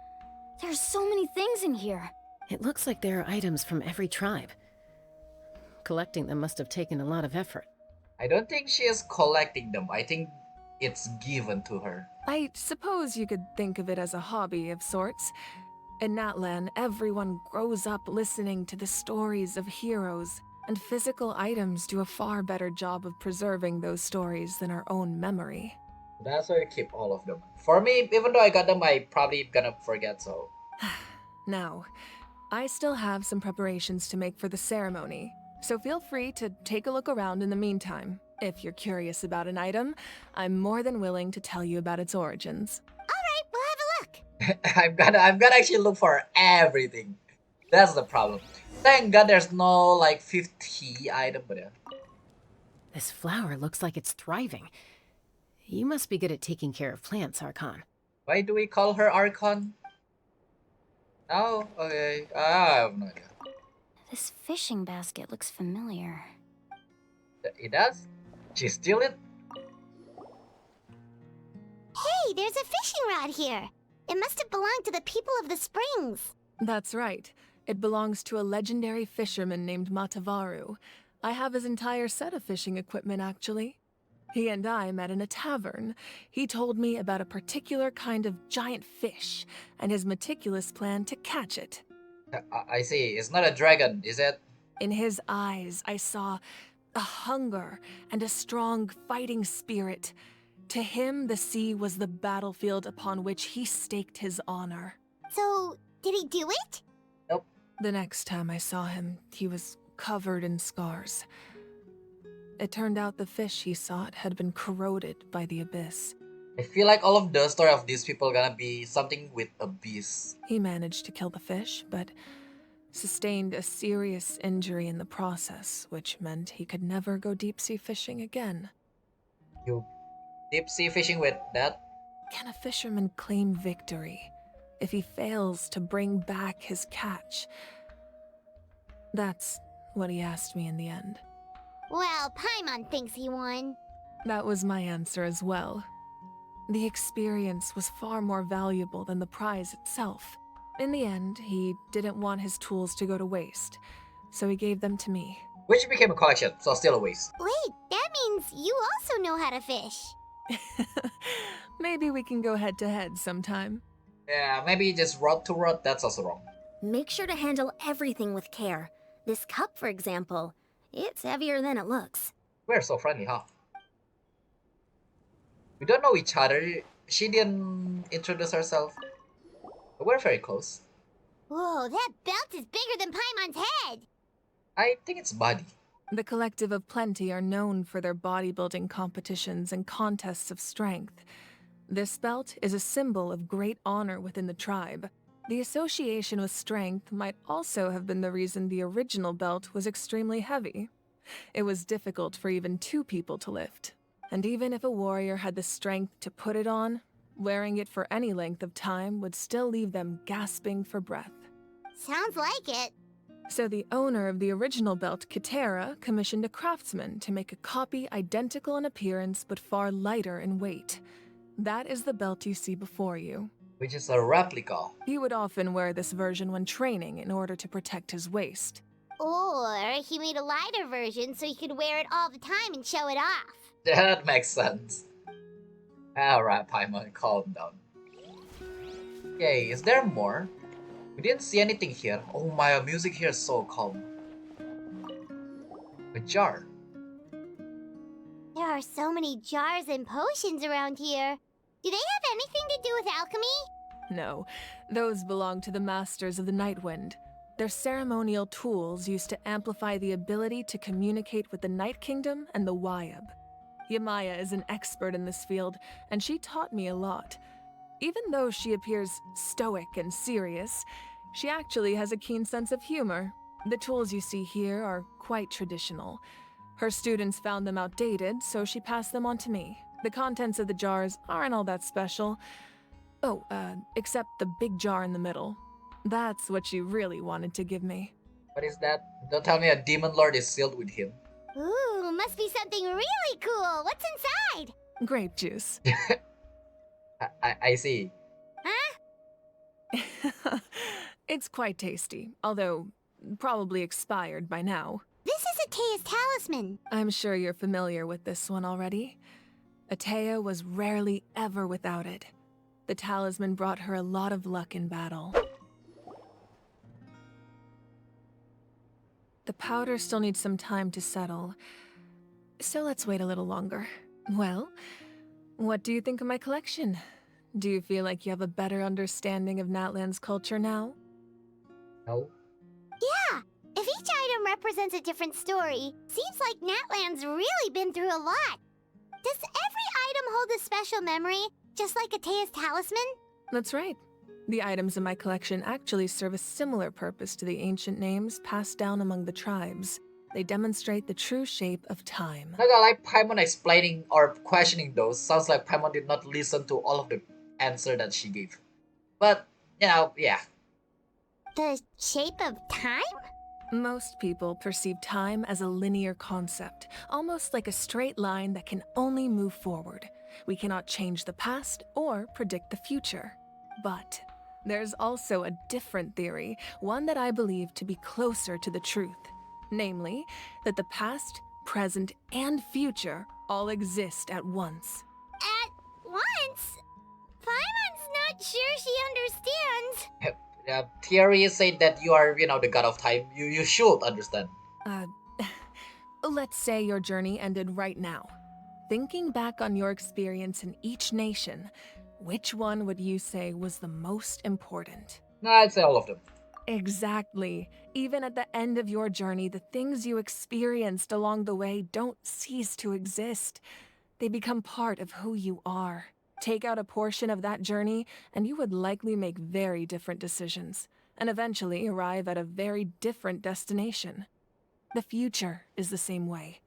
There's so many things in here. It looks like there are items from every tribe. Collecting them must have taken a lot of effort. I don't think she is collecting them. I think it's given to her. I suppose you could think of it as a hobby of sorts. In Natlan, everyone grows up listening to the stories of heroes, and physical items do a far better job of preserving those stories than our own memory. That's why I keep all of them. For me, even though I got them, I probably gonna forget, so... Now, I still have some preparations to make for the ceremony, so feel free to take a look around in the meantime. If you're curious about an item, I'm more than willing to tell you about its origins. Alright, we'll have a look. I'm gonna actually look for everything. That's the problem. Thank God there's no like 50 item, but yeah. This flower looks like it's thriving. You must be good at taking care of plants, Archon. Why do we call her Archon? Oh, okay. I have no idea. This fishing basket looks familiar. It does? She steal it? Hey, there's a fishing rod here. It must have belonged to the people of the springs. That's right. It belongs to a legendary fisherman named Matavaru. I have his entire set of fishing equipment, actually. He and I met in a tavern. He told me about a particular kind of giant fish, and his meticulous plan to catch it. I see. It's not a dragon, is it? In his eyes, I saw a hunger and a strong fighting spirit. To him, the sea was the battlefield upon which he staked his honor. So, did he do it? Nope. The next time I saw him, he was covered in scars. It turned out the fish he sought had been corroded by the abyss. I feel like all of the story of these people gonna be something with a beast. He managed to kill the fish, but sustained a serious injury in the process, which meant he could never go deep-sea fishing again. You deep sea fishing with that? Can a fisherman claim victory if he fails to bring back his catch? That's what he asked me in the end. Well, Paimon thinks he won. That was my answer as well. The experience was far more valuable than the prize itself. In the end, he didn't want his tools to go to waste, so he gave them to me. Which became a collection, so still a waste. Wait, that means you also know how to fish. Maybe we can go head-to-head sometime. Yeah, maybe just rod to rod, that's also wrong. Make sure to handle everything with care. This cup, for example, it's heavier than it looks. We're so friendly, huh? We don't know each other. She didn't introduce herself. But we're very close. Whoa, that belt is bigger than Paimon's head! I think it's body. The Collective of Plenty are known for their bodybuilding competitions and contests of strength. This belt is a symbol of great honor within the tribe. The association with strength might also have been the reason the original belt was extremely heavy. It was difficult for even two people to lift. And even if a warrior had the strength to put it on, wearing it for any length of time would still leave them gasping for breath. Sounds like it. So the owner of the original belt, Kitera, commissioned a craftsman to make a copy identical in appearance but far lighter in weight. That is the belt you see before you. Which is a replica. He would often wear this version when training in order to protect his waist. Or he made a lighter version so he could wear it all the time and show it off. That makes sense. Alright, Paimon, calm down. Okay, is there more? We didn't see anything here. Oh my, music here is so calm. A jar. There are so many jars and potions around here. Do they have anything to do with alchemy? No, those belong to the Masters of the Nightwind. They're ceremonial tools used to amplify the ability to communicate with the Night Kingdom and the Wyab. Yamaya is an expert in this field, and she taught me a lot. Even though she appears stoic and serious, she actually has a keen sense of humor. The tools you see here are quite traditional. Her students found them outdated, so she passed them on to me. The contents of the jars aren't all that special. Oh, except the big jar in the middle. That's what she really wanted to give me. What is that? Don't tell me a demon lord is sealed with him. Ooh, must be something really cool. What's inside? Grape juice. I see. Huh? It's quite tasty, although probably expired by now. This is Atea's talisman. I'm sure you're familiar with this one already. Atea was rarely ever without it. The talisman brought her a lot of luck in battle. The powder still needs some time to settle, so let's wait a little longer. Well, what do you think of my collection? Do you feel like you have a better understanding of Natlan's culture now? No. Yeah, if each item represents a different story, seems like Natlan's really been through a lot. Does every item hold a special memory, just like Atea's talisman? That's right. The items in my collection actually serve a similar purpose to the ancient names passed down among the tribes. They demonstrate the true shape of time. Not gonna like Paimon explaining or questioning those. Sounds like Paimon did not listen to all of the answer that she gave. But, you know, yeah. The shape of time? Most people perceive time as a linear concept, almost like a straight line that can only move forward. We cannot change the past or predict the future. But there's also a different theory, one that I believe to be closer to the truth. Namely, that the past, present, and future all exist at once. At once? Paimon's not sure she understands. Theory said that you are, the god of time. You should understand. Let's say your journey ended right now. Thinking back on your experience in each nation, which one would you say was the most important? I'd say all of them. Exactly. Even at the end of your journey, the things you experienced along the way don't cease to exist. They become part of who you are. Take out a portion of that journey, and you would likely make very different decisions, and eventually arrive at a very different destination. The future is the same way.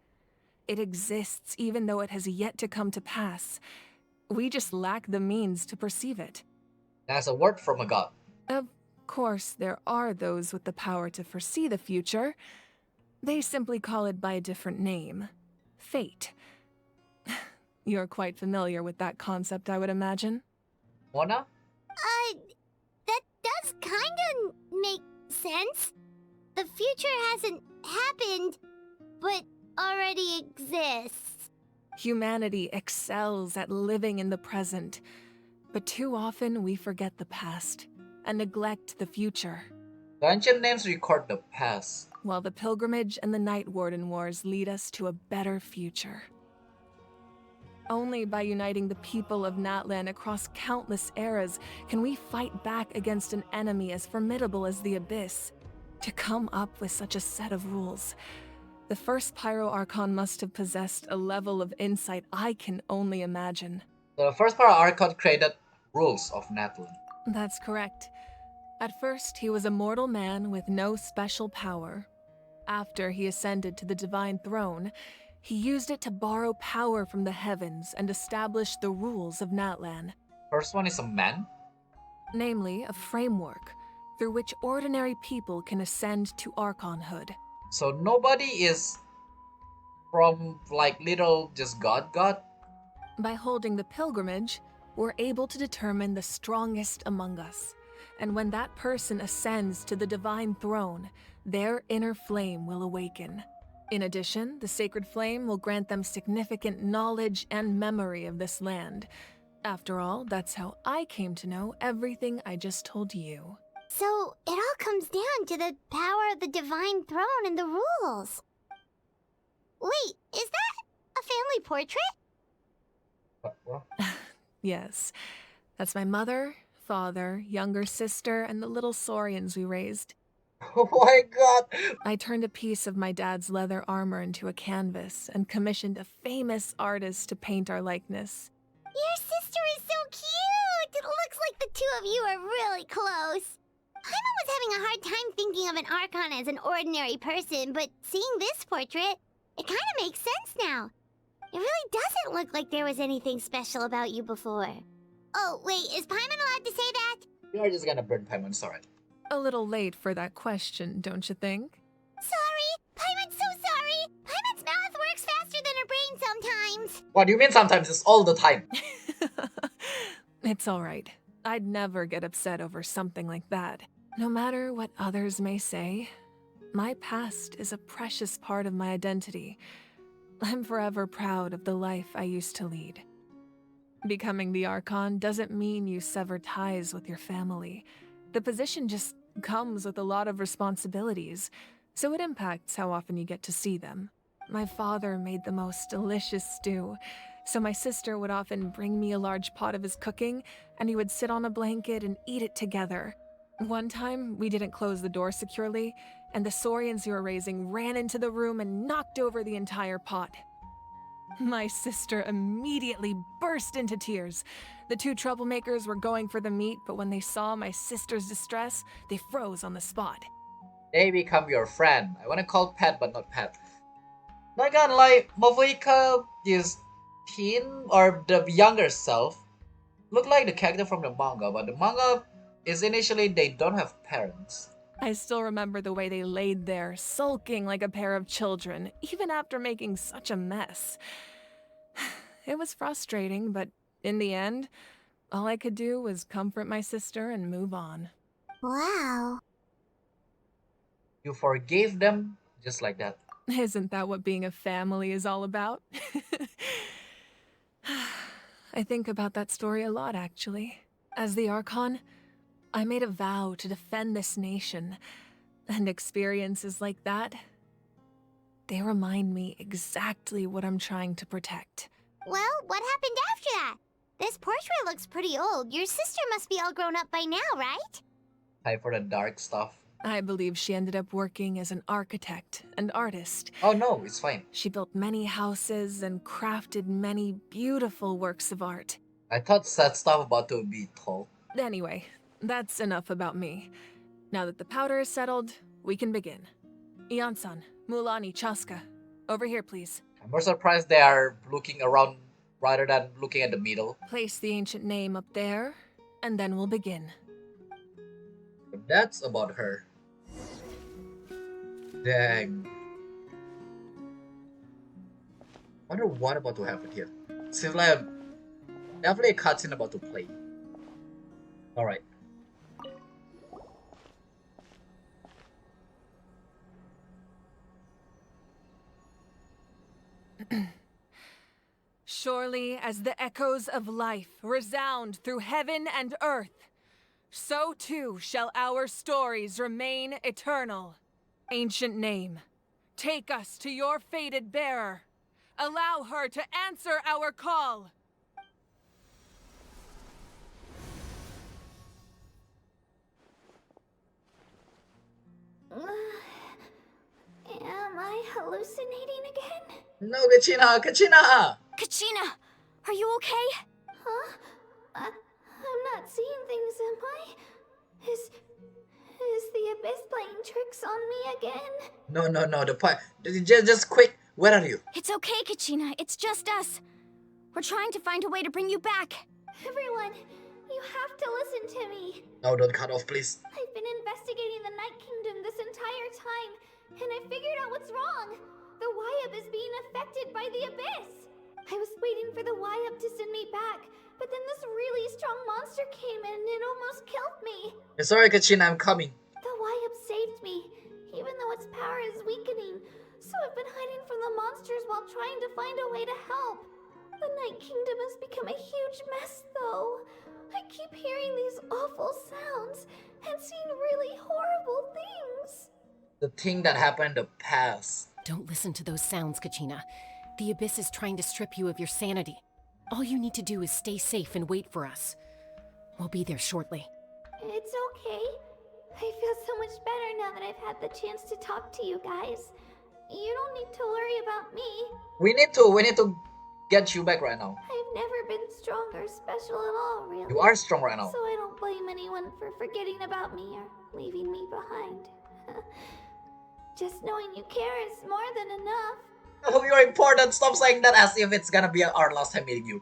It exists even though it has yet to come to pass. We just lack the means to perceive it. That's a word from a god. Of course, there are those with the power to foresee the future. They simply call it by a different name. Fate. You're quite familiar with that concept, I would imagine. Mona? That does kinda make sense. The future hasn't happened, but already exists. Humanity excels at living in the present, but too often we forget the past and neglect the future. The ancient names record the past, while the pilgrimage and the Night Warden Wars lead us to a better future. Only by uniting the people of Natlan across countless eras can we fight back against an enemy as formidable as the Abyss. To come up with such a set of rules, the first Pyro Archon must have possessed a level of insight I can only imagine. The first Pyro Archon created rules of Natlan. That's correct. At first, he was a mortal man with no special power. After he ascended to the Divine Throne, he used it to borrow power from the heavens and establish the rules of Natlan. First one is a man? Namely, a framework through which ordinary people can ascend to Archonhood. So nobody is from like little just God? By holding the pilgrimage, we're able to determine the strongest among us. And when that person ascends to the Divine Throne, their inner flame will awaken. In addition, the sacred flame will grant them significant knowledge and memory of this land. After all, that's how I came to know everything I just told you. So, it all comes down to the power of the Divine Throne and the rules. Wait, is that a family portrait? What? Yes. That's my mother, father, younger sister, and the little saurians we raised. Oh my god! I turned a piece of my dad's leather armor into a canvas and commissioned a famous artist to paint our likeness. Your sister is so cute! It looks like the two of you are really close. Paimon was having a hard time thinking of an Archon as an ordinary person, but seeing this portrait, it kind of makes sense now. It really doesn't look like there was anything special about you before. Oh, wait, is Paimon allowed to say that? You're just gonna burn Paimon, sorry. A little late for that question, don't you think? Sorry! Paimon's so sorry! Paimon's mouth works faster than her brain sometimes! What do you mean sometimes? It's all the time. It's all right. I'd never get upset over something like that. No matter what others may say, my past is a precious part of my identity. I'm forever proud of the life I used to lead. Becoming the Archon doesn't mean you sever ties with your family. The position just comes with a lot of responsibilities, so it impacts how often you get to see them. My father made the most delicious stew, so my sister would often bring me a large pot of his cooking, and we would sit on a blanket and eat it together. One time, we didn't close the door securely, and the saurians we were raising ran into the room and knocked over the entire pot. My sister immediately burst into tears. The two troublemakers were going for the meat, but when they saw my sister's distress, they froze on the spot. They become your friend. I wanna call pet, but not pet. Not gonna lie, Mavuika is teen or the younger self look like the character from the manga, but the manga is initially they don't have parents. I still remember the way they laid there, sulking like a pair of children, even after making such a mess. It was frustrating, but in the end, all I could do was comfort my sister and move on. Wow. You forgave them just like that. Isn't that what being a family is all about? I think about that story a lot, actually. As the Archon, I made a vow to defend this nation, and experiences like that, they remind me exactly what I'm trying to protect. Well, what happened after that? This portrait looks pretty old. Your sister must be all grown up by now, right? Time for the dark stuff. I believe she ended up working as an architect and artist. Oh no, it's fine. She built many houses and crafted many beautiful works of art. I thought sad stuff about to be told. Anyway, that's enough about me. Now that the powder is settled, we can begin. Ian-san, Mualani, Chaska, over here, please. I'm more surprised they are looking around rather than looking at the middle. Place the ancient name up there, and then we'll begin. That's about her. Dang. Wonder what about to happen here. Seems like definitely a cutscene about to play. Alright. Surely as the echoes of life resound through heaven and earth, so too shall our stories remain eternal. Ancient name, take us to your fated bearer. Allow her to answer our call. Am I hallucinating again? No, Kachina! Kachina! Kachina, are you okay? Huh? I'm not seeing things, am I? Is the Abyss playing tricks on me again? No, the point. Just quick, where are you? It's okay, Kachina. It's just us. We're trying to find a way to bring you back. Everyone, you have to listen to me. No, don't cut off, please. I've been investigating the Night Kingdom this entire time, and I figured out what's wrong. The Y-Up is being affected by the Abyss. I was waiting for the Y-Up to send me back, but then this really strong monster came in and it almost killed me. Sorry, Kachina, I'm coming. The Y-Up saved me, even though its power is weakening. So I've been hiding from the monsters while trying to find a way to help. The Night Kingdom has become a huge mess, though. I keep hearing these awful sounds and seeing really horrible things. The thing that happened in the past. Don't listen to those sounds, Kachina. The Abyss is trying to strip you of your sanity. All you need to do is stay safe and wait for us. We'll be there shortly. It's okay. I feel so much better now that I've had the chance to talk to you guys. You don't need to worry about me. We need to get you back right now. I've never been strong or special at all, really. You are strong right now. So I don't blame anyone for forgetting about me or leaving me behind. Just knowing you care is more than enough. Oh, you're important. Stop saying that as if it's gonna be our last time meeting you.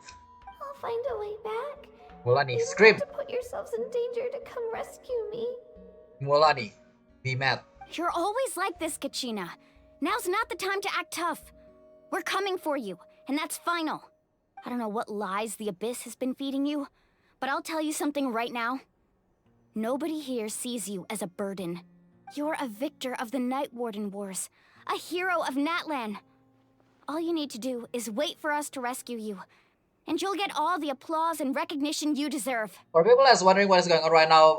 I'll find a way back. Mualani, You scream. don't have to put yourselves in danger to come rescue me. Mualani, be mad. You're always like this, Kachina. Now's not the time to act tough. We're coming for you, and that's final. I don't know what lies the Abyss has been feeding you, but I'll tell you something right now. Nobody here sees you as a burden. You're a victor of the Night Warden Wars, a hero of Natlan. All you need to do is wait for us to rescue you, and you'll get all the applause and recognition you deserve. For people that's wondering what is going on right now,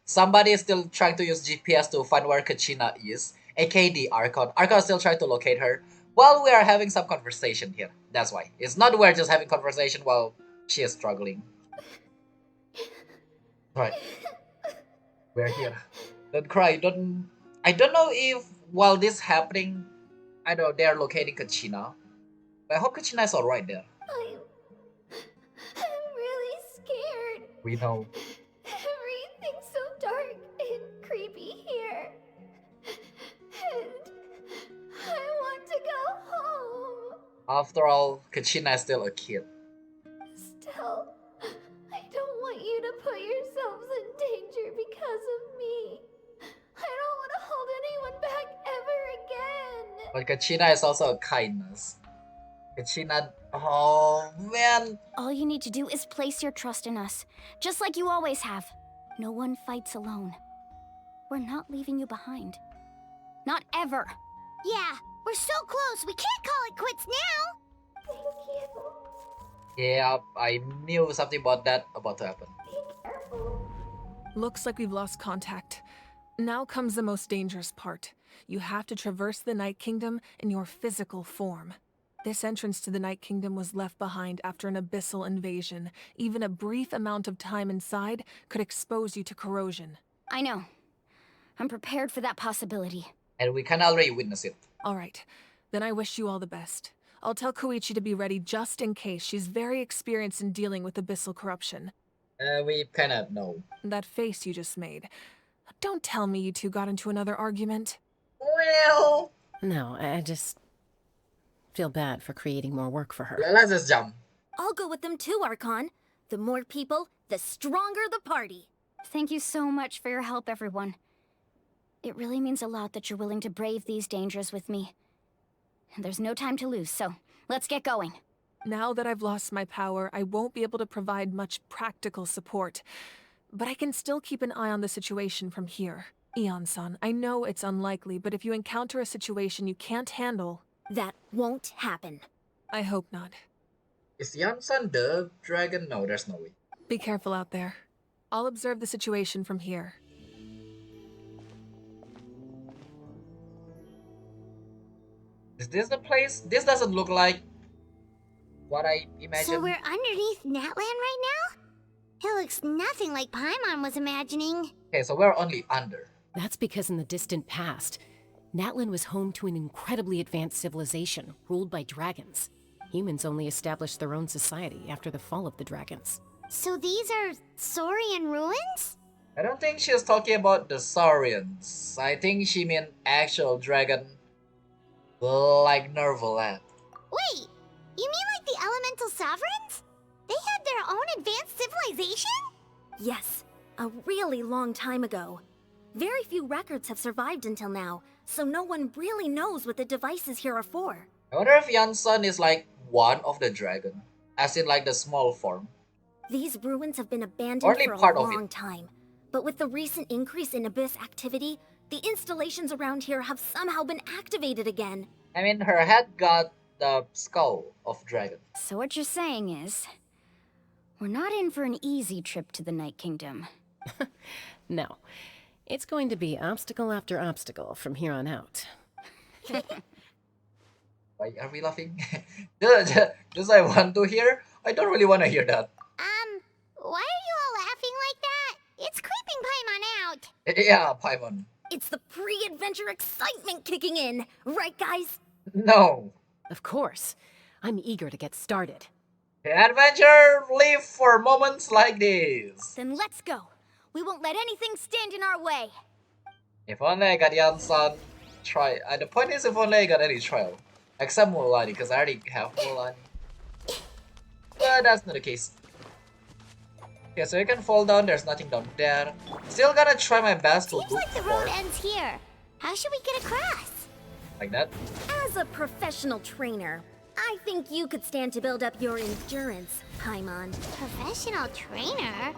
somebody is still trying to use GPS to find where Kachina is, aka the Archon. Archon is still trying to locate her while we are having some conversation here. That's why. It's not we're just having conversation while she is struggling. Right. We're here. Don't cry. I don't know if while this happening, I know they're locating Kachina. But I hope Kachina is alright there. I'm really scared. We know. Everything's so dark and creepy here. And I want to go home. After all, Kachina is still a kid. Still, I don't want you to put yourselves in danger because of me. I don't want to hold anyone back ever again. But Kachina is also a kindness. Kachina, oh man. All you need to do is place your trust in us, just like you always have. No one fights alone. We're not leaving you behind. Not ever. Yeah, we're so close. We can't call it quits now. Thank you. Yeah, I knew something about that about to happen. Be careful. Looks like we've lost contact. Now comes the most dangerous part. You have to traverse the Night Kingdom in your physical form. This entrance to the Night Kingdom was left behind after an abyssal invasion. Even a brief amount of time inside could expose you to corrosion. I know. I'm prepared for that possibility. And we can already witness it. All right, then I wish you all the best. I'll tell Koichi to be ready just in case. She's very experienced in dealing with abyssal corruption. We kinda know. That face you just made. Don't tell me you two got into another argument. Well... No, I just feel bad for creating more work for her. Let's just jump. I'll go with them too, Archon. The more people, the stronger the party. Thank you so much for your help, everyone. It really means a lot that you're willing to brave these dangers with me. There's no time to lose, so let's get going. Now that I've lost my power, I won't be able to provide much practical support. But I can still keep an eye on the situation from here. Eon-san, I know it's unlikely, but if you encounter a situation you can't handle... That won't happen. I hope not. Is Yan-san the dragon? No, there's no way. Be careful out there. I'll observe the situation from here. Is this the place? This doesn't look like what I imagined. So we're underneath Natlan right now? It looks nothing like Paimon was imagining. Okay, so we're only under. That's because in the distant past, Natlan was home to an incredibly advanced civilization ruled by dragons. Humans only established their own society after the fall of the dragons. So these are Saurian ruins? I don't think she's talking about the Saurians. I think she meant actual dragon, like Nervaland. Wait, you mean like the elemental sovereigns? They had their own advanced civilization? Yes, a really long time ago. Very few records have survived until now, so no one really knows what the devices here are for. I wonder if Yansan is like one of the dragon, as in like the small form. These ruins have been abandoned Only for part a of long it. time. But with the recent increase in Abyss activity, the installations around here have somehow been activated again. I mean, her head got the skull of dragon. So what you're saying is, we're not in for an easy trip to the Night Kingdom. No. It's going to be obstacle after obstacle from here on out. Why are we laughing? Just I want to hear? I don't really want to hear that. Why are you all laughing like that? It's creeping Paimon out. Yeah, Paimon. It's the pre-adventure excitement kicking in, right guys? No. Of course. I'm eager to get started. Adventure live for moments like this. Then let's go. We won't let anything stand in our way. If only I got Yansan try. The point is, if only I got any trial. Except Mualani, because I already have Mualani. But that's not the case. Okay, so you can fall down, there's nothing down there. Still gonna try my best to Seems look like the for road ends here. How should we get across? like that. As a professional trainer, I think you could stand to build up your endurance, Paimon. Professional trainer?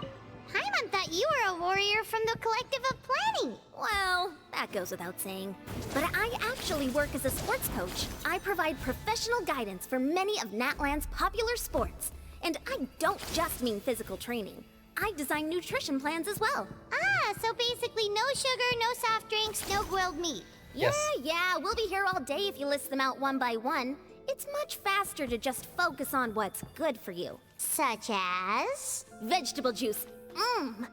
Paimon thought you were a warrior from the Collective of Planning. Well, that goes without saying. But I actually work as a sports coach. I provide professional guidance for many of Natlan's popular sports. And I don't just mean physical training. I design nutrition plans as well. Ah, so basically no sugar, no soft drinks, no grilled meat. Yeah, we'll be here all day if you list them out one by one. It's much faster to just focus on what's good for you. Such as? Vegetable juice.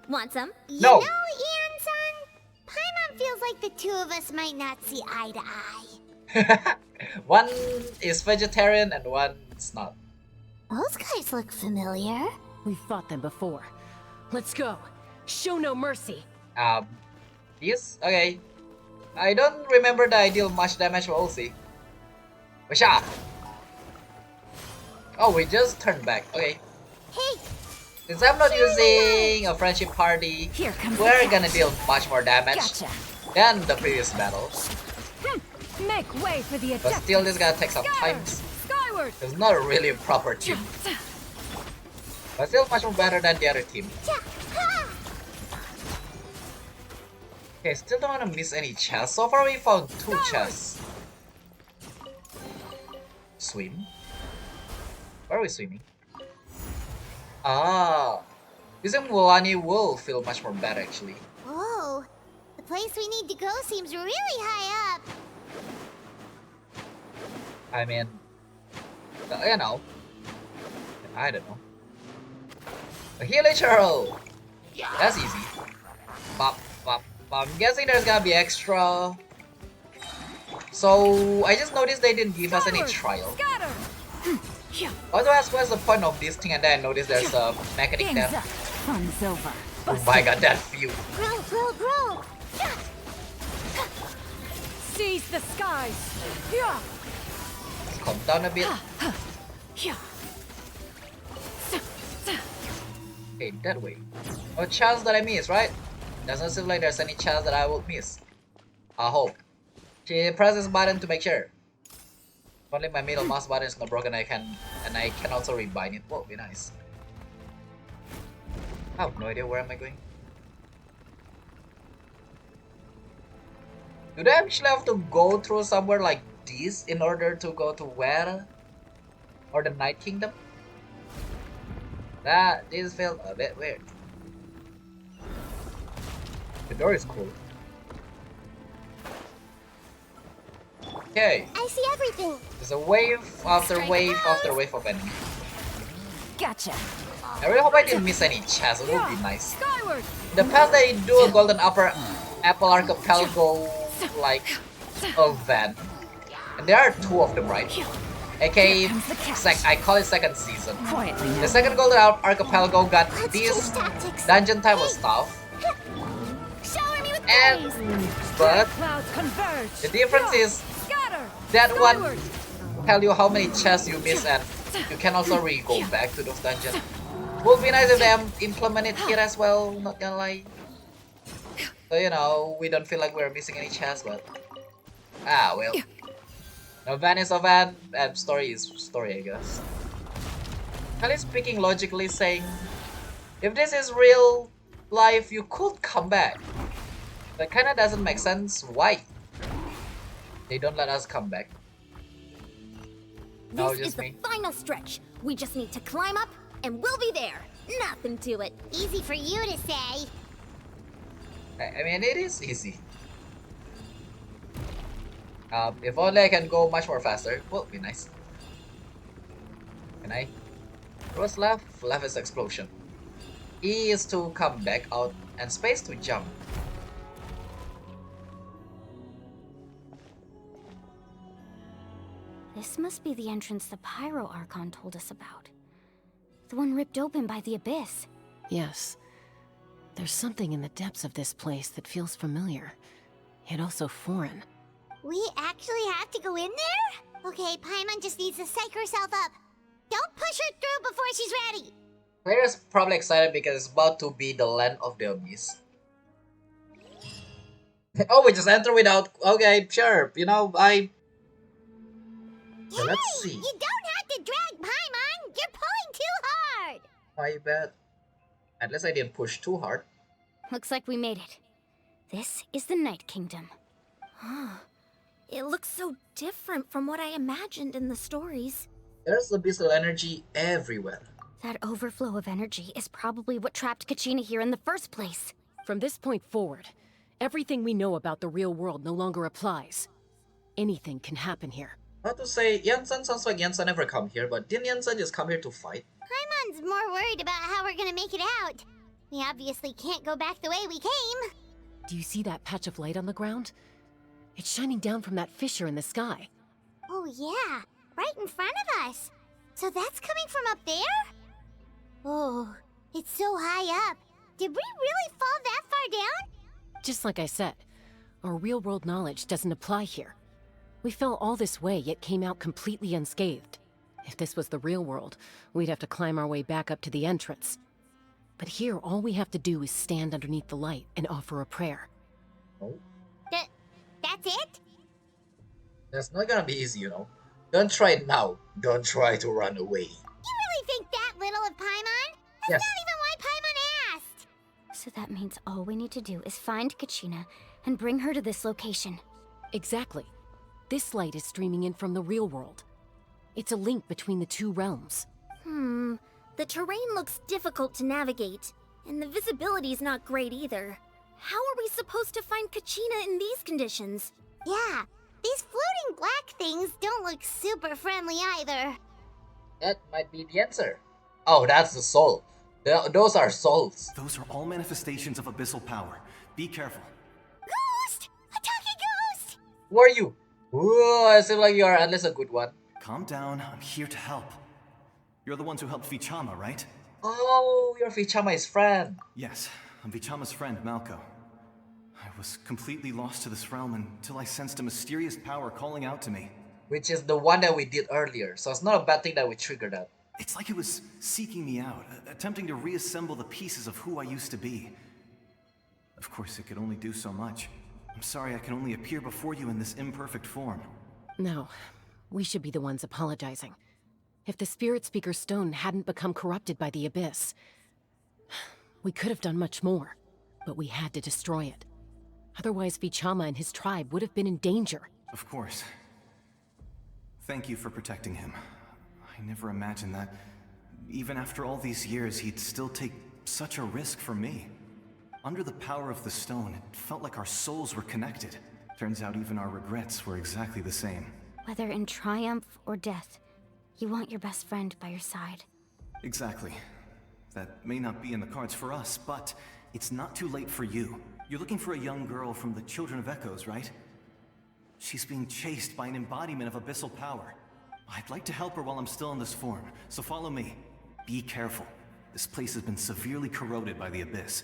Want some? You No. know, Ian-san, Paimon feels like the two of us might not see eye to eye. One is vegetarian and one's not. Those guys look familiar. We've fought them before. Let's go. Show no mercy. Yes? Okay. I don't remember that I deal much damage, but we'll see. Washa! Oh, we just turned back. Okay. Hey! Since I'm not using a friendship party, Here comes we're the gonna catch. deal much more damage Gotcha. than the previous battle. Make way for the But still, this is gonna take some time. Skyward! It's not really a proper team. But still much more better than the other team. Okay, still don't want to miss any chests. So far we found 2 chests. Swim? Where are we swimming? Ah, using Mualani will feel much more better actually. Whoa, the place we need to go seems really high up. I mean, you know, I don't know. A healing arrow! That's easy. Pop, pop, pop. I'm guessing there's gonna be extra So I just noticed they didn't give us any trial. I want to ask what's the point of this thing, and then I noticed there's a mechanic there. Fun's over. Oh my god, that view. Grow. Seize the skies. Calm down a bit. Okay, that way. No chance that I miss, right? Doesn't seem like there's any chance that I will miss. I hope. She presses button to make sure. Only my middle mouse button is not broken, I can also rebind it. Whoa, be nice. I have no idea where am I going. Do they actually have to go through somewhere like this in order to go to where? Or the Night Kingdom? This feels a bit weird. The door is cool. Okay. I see everything. There's a wave after wave after wave of enemies. Gotcha. I really hope I didn't miss any chests. It would be nice. Skyward. In the past, they do a golden upper apple archipelago like event, and there are 2 of them, right? Okay, I call it second season. The second golden archipelago got this dungeon type of stuff, and but the difference is that one tell you how many chests you miss, and you can also go back to those dungeons. Would be nice if they implement it here as well, not gonna lie. So you know, we don't feel like we're missing any chests, but well. No van is a van, and story is story, I guess. At least speaking logically, saying if this is real life, you could come back. That kinda doesn't make sense. Why? They don't let us come back. No, This is the final stretch. We just need to climb up, and we'll be there. Nothing to it. Easy for you to say. I mean, it is easy. If only I can go much more faster, well, be nice. Can I? Cross left, left is explosion. E is to come back out, and space to jump. This must be the entrance the Pyro Archon told us about. The one ripped open by the Abyss. Yes. There's something in the depths of this place that feels familiar, yet also foreign. We actually have to go in there? Okay, Paimon just needs to psych herself up. Don't push her through before she's ready. Claire's probably excited because it's about to be the land of the Abyss. Oh, we just enter without... Okay, sure. You know, Okay, let's see. You don't have to drag Paimon. You're pulling too hard. I bet. At least I didn't push too hard. Looks like we made it. This is the Night Kingdom. It looks so different from what I imagined in the stories. There's abyssal energy everywhere. That overflow of energy is probably what trapped Kachina here in the first place. From this point forward, everything we know about the real world no longer applies. Anything can happen here. Not to say, Yansan sounds like Yansan never come here, but didn't Yansan just come here to fight? Paimon's more worried about how we're gonna make it out. We obviously can't go back the way we came. Do you see that patch of light on the ground? It's shining down from that fissure in the sky. Oh yeah, right in front of us. So that's coming from up there? Oh, it's so high up. Did we really fall that far down? Just like I said, our real-world knowledge doesn't apply here. We fell all this way, yet came out completely unscathed. If this was the real world, we'd have to climb our way back up to the entrance. But here, all we have to do is stand underneath the light and offer a prayer. Oh? That's it? That's not gonna be easy, you know. Don't try it now. Don't try to run away. You really think that little of Paimon? That's Yes. not even why Paimon asked. So that means all we need to do is find Kachina and bring her to this location. Exactly. This light is streaming in from the real world. It's a link between the two realms. The terrain looks difficult to navigate, and the visibility's not great either. How are we supposed to find Kachina in these conditions? Yeah, these floating black things don't look super friendly either. That might be the answer. Oh, that's the soul. Those are souls. Those are all manifestations of abyssal power. Be careful. Ghost! A talking ghost! Who are you? Ooh, I seem like you're at least a good one. Calm down, I'm here to help. You're the ones who helped Vichama, right? Oh, you're Fichama's friend. Yes, I'm Vichama's friend, Malko. I was completely lost to this realm until I sensed a mysterious power calling out to me. Which is the one that we did earlier, so it's not a bad thing that we triggered that. It's like it was seeking me out, attempting to reassemble the pieces of who I used to be. Of course, it could only do so much. I'm sorry I can only appear before you in this imperfect form. No, we should be the ones apologizing. If the Spirit Speaker Stone hadn't become corrupted by the Abyss, we could have done much more, but we had to destroy it. Otherwise, Vichama and his tribe would have been in danger. Of course. Thank you for protecting him. I never imagined that, even after all these years, he'd still take such a risk for me. Under the power of the stone, it felt like our souls were connected. Turns out even our regrets were exactly the same. Whether in triumph or death, you want your best friend by your side. Exactly. That may not be in the cards for us, but it's not too late for you. You're looking for a young girl from the Children of Echoes, right? She's being chased by an embodiment of abyssal power. I'd like to help her while I'm still in this form, so follow me. Be careful. This place has been severely corroded by the abyss.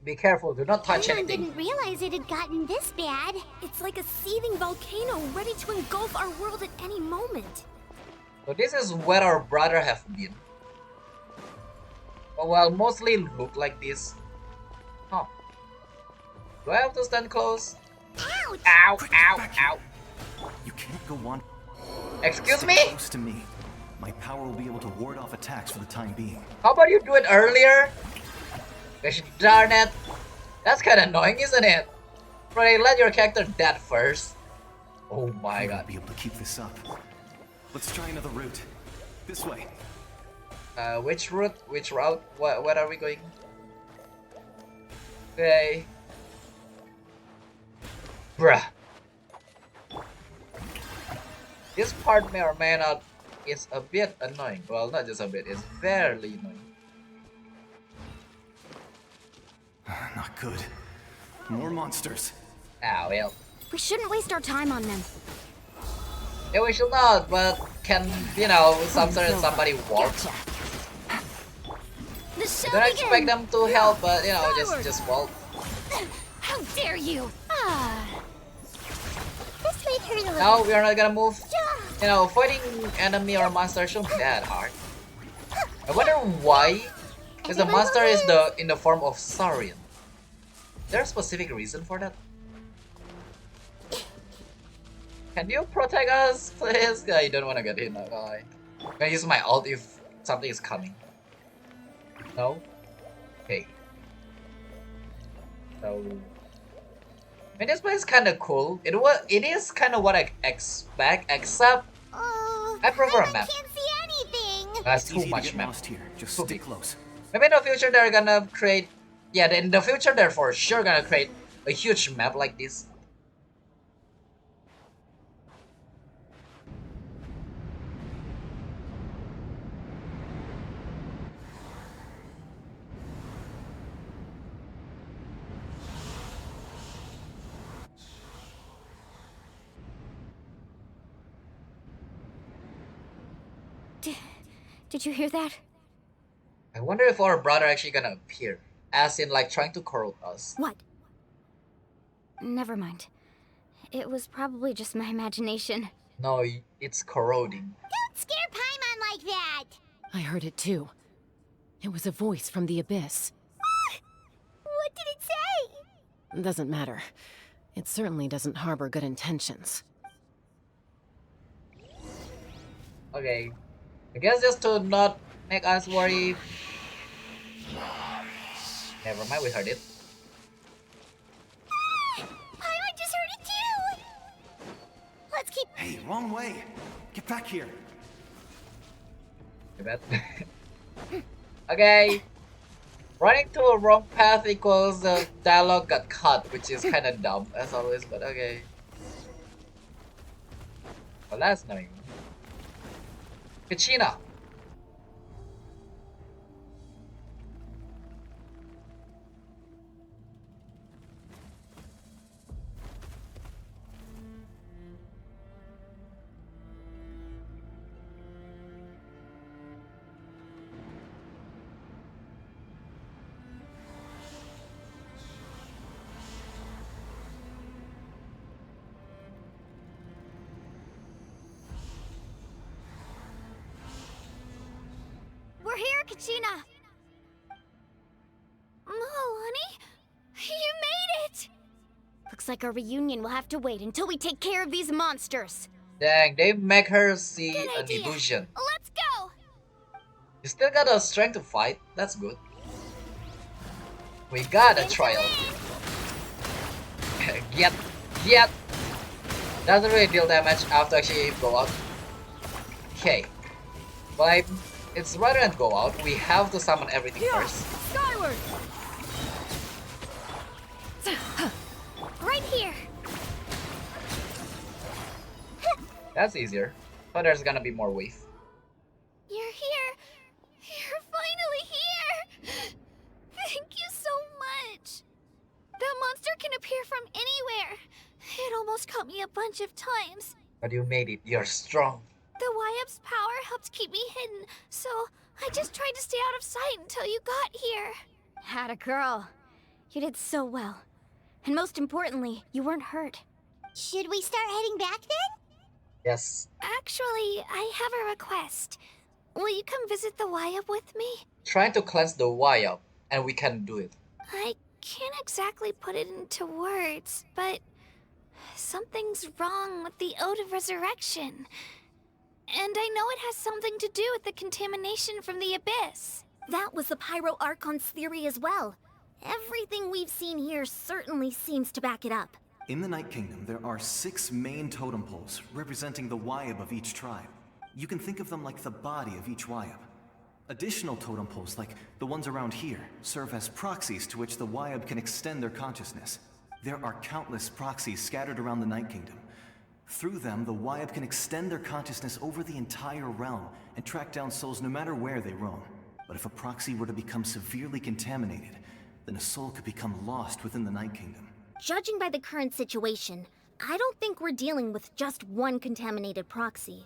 Be careful, do not touch Paimon anything. didn't realize it had gotten this bad. It's like a seething volcano ready to engulf our world at any moment. So this is where our brother have been. Well, mostly look like this. Huh. Do I have to stand close? Ouch! Ow, ow, ow. You can't go on. Excuse Stay me? close to me. My power will be able to ward off attacks for the time being. How about you do it earlier? Gosh darn it. That's kind of annoying, isn't it? Right, let your character dead first. Oh my I god. won't be able to keep this up. Let's try another route. This way. Which route? Which route? Where are we going? Okay. Bruh. This part may or may not is a bit annoying. Well, not just a bit, it's very annoying. Not good. More monsters. Ah, well. We shouldn't waste our time on them. Yeah, we should not, but can, you know, somebody walk? The I don't expect them to help, but, you know, just walk. How dare you! This might hurt a little. No, we are not gonna move. You know, fighting enemy or monster shouldn't be that hard. I wonder why. Because the monster is in the form of Saurian. Is there a specific reason for that? Can you protect us, please? I don't want to get hit now. I'm gonna use my ult if something is coming. No? Okay. So... I mean, this place is kind of cool. It is kind of what I expect, except I prefer a map. Can't see anything. That's It's too easy to much get map. lost here. Just stay close. Maybe in the future they're gonna create... Yeah, in the future they're for sure gonna create a huge map like this. Did you hear that? I wonder if our brother actually gonna appear. As in, like, trying to corrode us. What? Never mind. It was probably just my imagination. No, it's corroding. Don't scare Paimon like that! I heard it too. It was a voice from the Abyss. What did it say? Doesn't matter. It certainly doesn't harbor good intentions. Okay. I guess just to not make us worry. Never mind, we heard it. Paimon just heard it too! Let's keep... Hey, wrong way. Get back here. I bet. Okay. Running to a wrong path equals the dialogue got cut, which is kind of dumb as always, but okay. Well, that's annoying. Kachina. Kachina! Mualani? You made it! Looks like our reunion will have to wait until we take care of these monsters. Dang, they make her see Good an idea. illusion. Let's go! You still got the strength to fight. That's good. We got a trial. Get. Doesn't really deal damage after she go out. Okay. But it's rather than go out, we have to summon everything first. Skyward! Right here! That's easier. But there's gonna be more wave. You're here! You're finally here! Thank you so much! That monster can appear from anywhere. It almost caught me a bunch of times. But you made it. You're strong. The YF's power helped keep me hidden, so I just tried to stay out of sight until you got here. Had a girl. You did so well. And most importantly, you weren't hurt. Should we start heading back then? Yes. Actually, I have a request. Will you come visit the YF with me? Trying to cleanse the Y up, and we can do it. I can't exactly put it into words, but something's wrong with the Ode of Resurrection. And I know it has something to do with the contamination from the Abyss. That was the Pyro Archon's theory as well. Everything we've seen here certainly seems to back it up. In the Night Kingdom, there are 6 main totem poles representing the Wyab of each tribe. You can think of them like the body of each Wyab. Additional totem poles, like the ones around here, serve as proxies to which the Wyab can extend their consciousness. There are countless proxies scattered around the Night Kingdom. Through them, the Wyab can extend their consciousness over the entire realm and track down souls no matter where they roam. But if a proxy were to become severely contaminated, then a soul could become lost within the Night Kingdom. Judging by the current situation, I don't think we're dealing with just one contaminated proxy.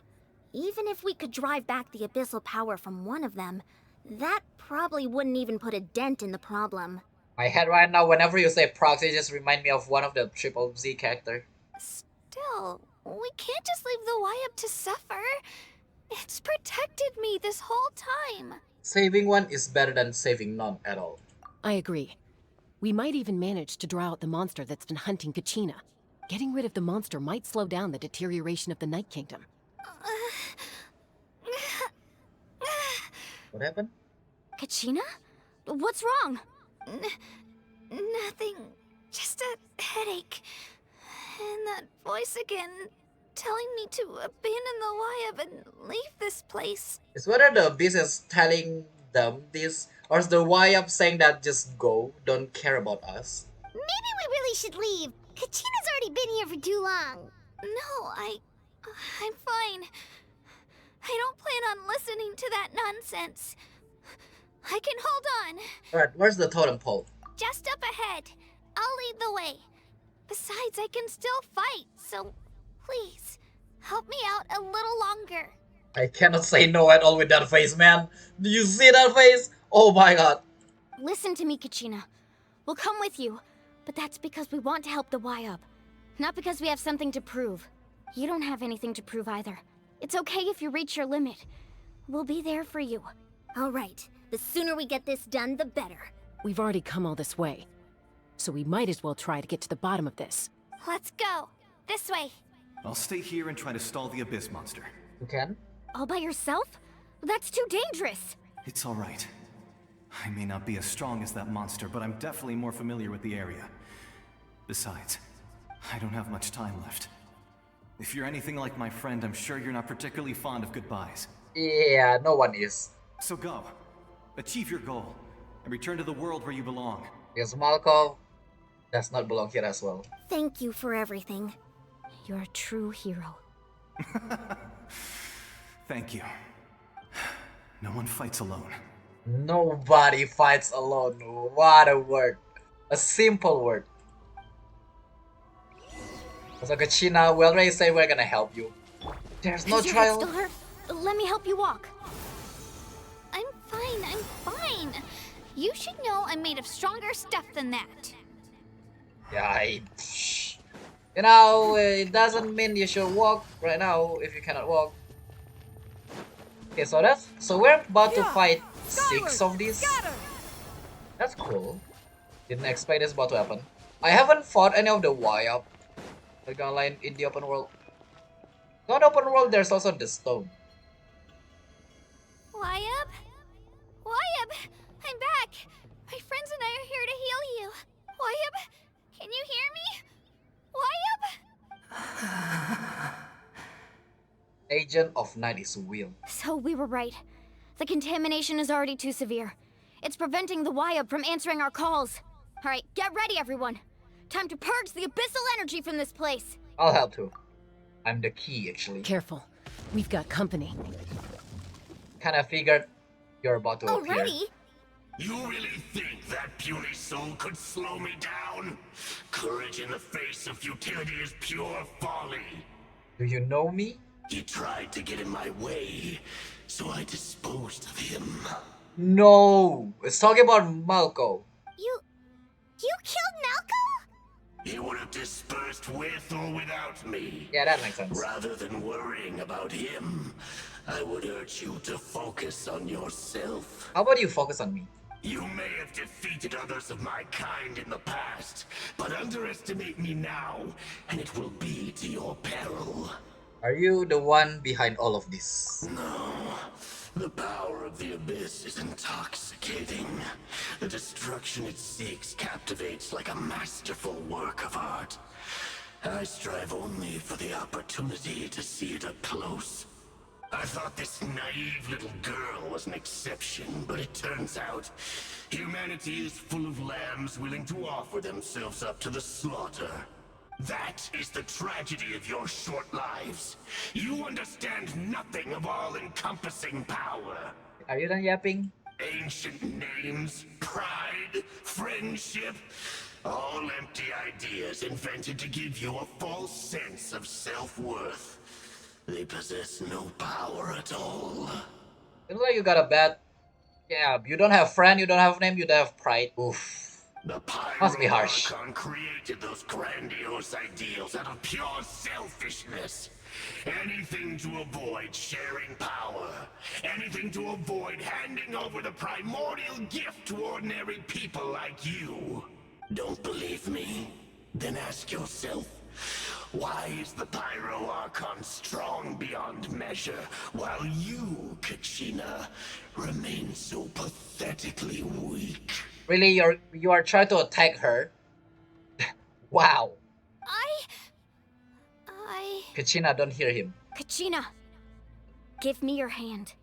Even if we could drive back the abyssal power from one of them, that probably wouldn't even put a dent in the problem. My head right now, whenever you say proxy, just remind me of one of the Triple Z character. Still, we can't just leave the YF to suffer. It's protected me this whole time. Saving one is better than saving none at all. I agree. We might even manage to draw out the monster that's been hunting Kachina. Getting rid of the monster might slow down the deterioration of the Night Kingdom. What happened? Kachina? What's wrong? Nothing. Just a headache. And that voice again, telling me to abandon the YF and leave this place. Is whether the Abyss is telling them this, or is the YF saying that just go, don't care about us? Maybe we really should leave. Kachina's already been here for too long. No, I'm fine. I don't plan on listening to that nonsense. I can hold on. Alright, where's the totem pole? Just up ahead. I'll lead the way. Besides, I can still fight, so please, help me out a little longer. I cannot say no at all with that face, man. Do you see that face? Oh my god. Listen to me, Kachina. We'll come with you, but that's because we want to help the YUB. Not because we have something to prove. You don't have anything to prove either. It's okay if you reach your limit. We'll be there for you. All right. The sooner we get this done, the better. We've already come all this way, so we might as well try to get to the bottom of this. Let's go. This way. I'll stay here and try to stall the Abyss monster. You can? All by yourself? That's too dangerous. It's all right. I may not be as strong as that monster, but I'm definitely more familiar with the area. Besides, I don't have much time left. If you're anything like my friend, I'm sure you're not particularly fond of goodbyes. Yeah, no one is. So go. Achieve your goal, and return to the world where you belong. Because Malco does not belong here as well. Thank you for everything. You're a true hero. Thank you. No one fights alone. Nobody fights alone. What a word. A simple word. So Kachina, we already say we're gonna help you. There's no Does your head trial. still hurt? Let me help you walk. I'm fine. You should know I'm made of stronger stuff than that. Yeah, you know, it doesn't mean you should walk right now if you cannot walk. Okay, so we're about to fight 6 of these. That's cool. Didn't expect this about to happen. I haven't fought any of the Wayab. The line in the open world. Not open world, there's also the stone. Wayab? Wayab! I'm back! My friends and I are here to heal you. Wayab, can you hear me? Wayab? Agent of Night is Will. So we were right. The contamination is already too severe. It's preventing the Wayab from answering our calls. Alright, get ready everyone. Time to purge the abyssal energy from this place. I'll help too. I'm the key actually. Careful. We've got company. Kinda figured you're about to appear. Already? You really think that puny soul could slow me down? Courage in the face of futility is pure folly. Do you know me? He tried to get in my way, so I disposed of him. No! It's talking about Malco. You killed Malco? He would have dispersed with or without me. Yeah, that makes sense. Rather than worrying about him, I would urge you to focus on yourself. How about you focus on me? You may have defeated others of my kind in the past, but underestimate me now, and it will be to your peril. Are you the one behind all of this? No. The power of the Abyss is intoxicating. The destruction it seeks captivates like a masterful work of art. I strive only for the opportunity to see it up close. I thought this naive little girl was an exception, but it turns out humanity is full of lambs willing to offer themselves up to the slaughter. That is the tragedy of your short lives. You understand nothing of all-encompassing power. Are you done yapping? Ancient names, pride, friendship, all empty ideas invented to give you a false sense of self-worth. They possess no power at all. Looks like you got a bad... Yeah, you don't have friend, you don't have name, you don't have pride. Oof. Must be harsh. The Archon created those grandiose ideals out of pure selfishness. Anything to avoid sharing power. Anything to avoid handing over the primordial gift to ordinary people like you. Don't believe me? Then ask yourself, why is the Pyro Archon strong beyond measure, while you, Kachina, remain so pathetically weak? Really, you are trying to attack her? Wow. Kachina, don't hear him. Kachina, give me your hand.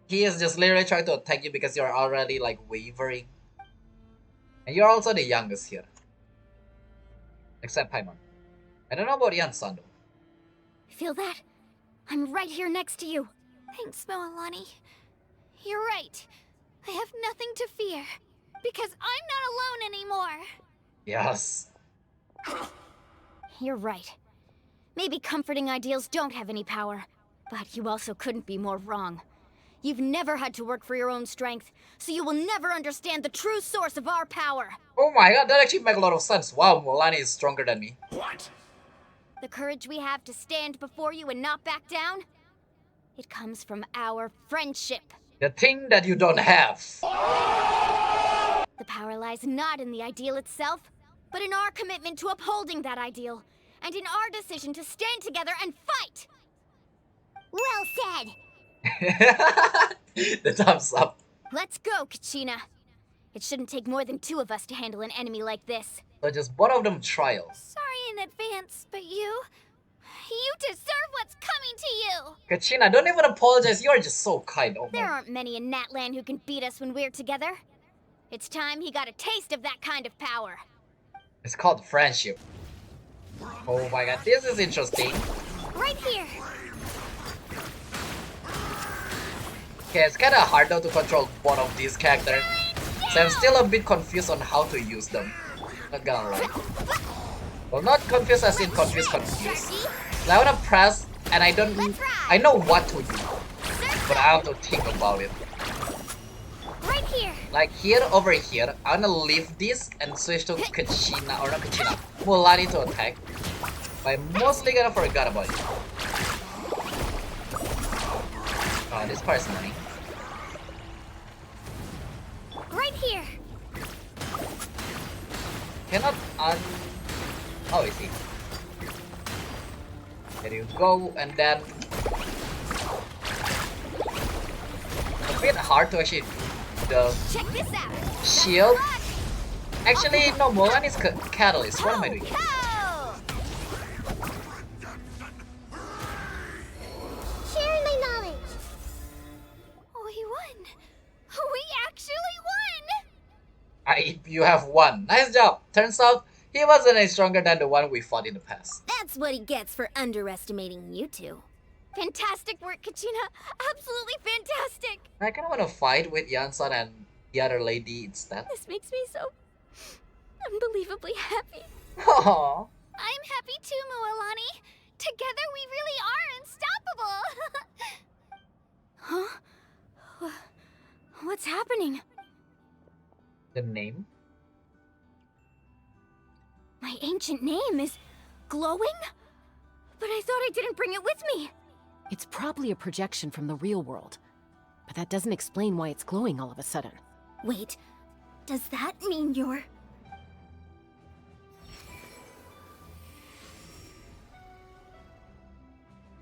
He is just literally trying to attack you because you're already like wavering. And you're also the youngest here. Except Paimon. I don't know about Yansan though. Feel that? I'm right here next to you. Thanks, Mualani. You're right. I have nothing to fear. Because I'm not alone anymore. Yes. You're right. Maybe comforting ideals don't have any power. But you also couldn't be more wrong. You've never had to work for your own strength, so you will never understand the true source of our power. Oh my god, that actually makes a lot of sense. Wow, Mualani is stronger than me. What? The courage we have to stand before you and not back down, it comes from our friendship. The thing that you don't have. The power lies not in the ideal itself, but in our commitment to upholding that ideal, and in our decision to stand together and fight! Well said! The thumbs up. Let's go, Kachina. It shouldn't take more than 2 of us to handle an enemy like this. So just both of them trial. Sorry in advance, but you deserve what's coming to you! Kachina, don't even apologize. You are just so kind. Oh There my. aren't many in Natlan who can beat us when we're together. It's time he got a taste of that kind of power. It's called friendship. Oh my god, this is interesting. Right here! Okay, it's kinda hard though to control both of these characters. So I'm still a bit confused on how to use them. Not gonna lie. Well, not confused as in confused. I wanna press and I know what to do. But I have to think about it. Right here! Like here, over here, I wanna leave this and switch to Kachina, or not Kachina, Mualani to attack. But I'm mostly gonna forget about it. Oh, this part is money. Oh, I see. There you go, and then a bit hard to actually the Check this out. shield. Actually, no, Mualani is catalyst. What am I doing? Sharing my knowledge. We won. We actually won. You have won. Nice job. Turns out he wasn't any stronger than the one we fought in the past. That's what he gets for underestimating you two. Fantastic work, Kachina. Absolutely fantastic. I kind of want to fight with Yansan and the other lady instead. This makes me so unbelievably happy. Aww. I'm happy too, Mualani. Together we really are unstoppable. Huh? What's happening? The name? My ancient name is glowing? But I thought I didn't bring it with me. It's probably a projection from the real world. But that doesn't explain why it's glowing all of a sudden. Wait, does that mean you're...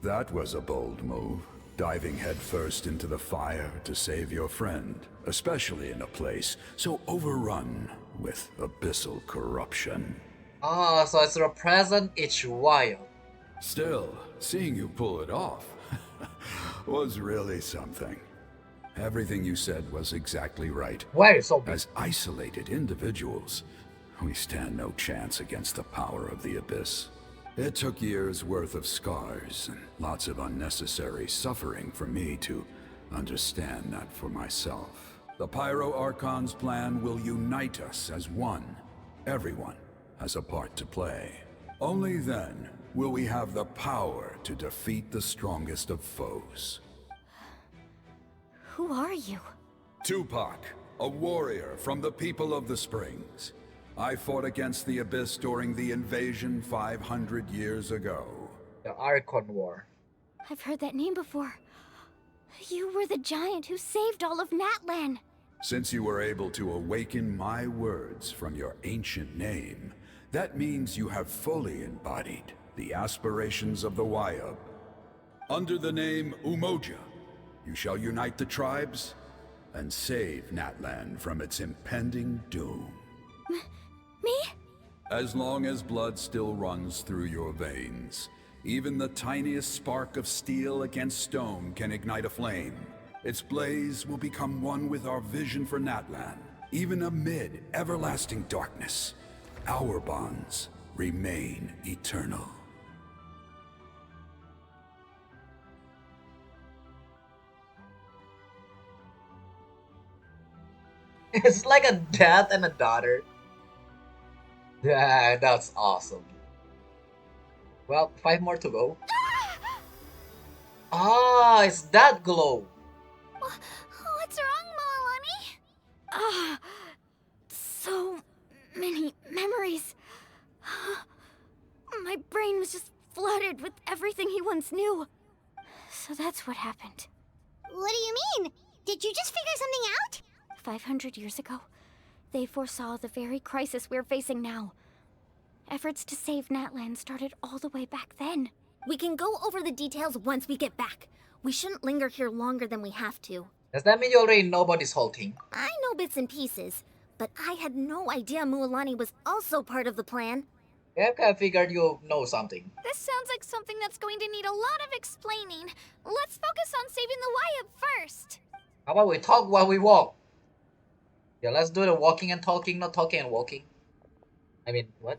That was a bold move, diving headfirst into the fire to save your friend, especially in a place so overrun with abyssal corruption. Ah, so it's represent each wild. Still, seeing you pull it off was really something. Everything you said was exactly right. Why so big? As isolated individuals, we stand no chance against the power of the Abyss. It took years' worth of scars and lots of unnecessary suffering for me to understand that for myself. The Pyro Archon's plan will unite us as one. Everyone has a part to play. Only then will we have the power to defeat the strongest of foes. Who are you? Tupac, a warrior from the people of the Springs. I fought against the Abyss during the invasion 500 years ago. The Archon War. I've heard that name before. You were the giant who saved all of Natlan. Since you were able to awaken my words from your ancient name, that means you have fully embodied the aspirations of the Wyub. Under the name Umoja, you shall unite the tribes and save Natlan from its impending doom. Me? As long as blood still runs through your veins, even the tiniest spark of steel against stone can ignite a flame. Its blaze will become one with our vision for Natlan. Even amid everlasting darkness, our bonds remain eternal. It's like a dad and a daughter. Yeah, that's awesome. Well, 5 more to go. Ah, it's that glow. What's wrong, Mualani? Ah, so many memories. My brain was just flooded with everything he once knew. So that's what happened. What do you mean? Did you just figure something out? 500 years ago, they foresaw the very crisis we're facing now. Efforts to save Natlan started all the way back then. We can go over the details once we get back. We shouldn't linger here longer than we have to. Does that mean you already know about this whole thing? I know bits and pieces, but I had no idea Mualani was also part of the plan. Yeah, I figured you know something. This sounds like something that's going to need a lot of explaining. Let's focus on saving the Wyub first. How about we talk while we walk? Yeah, let's do the walking and talking, not talking and walking. I mean, what?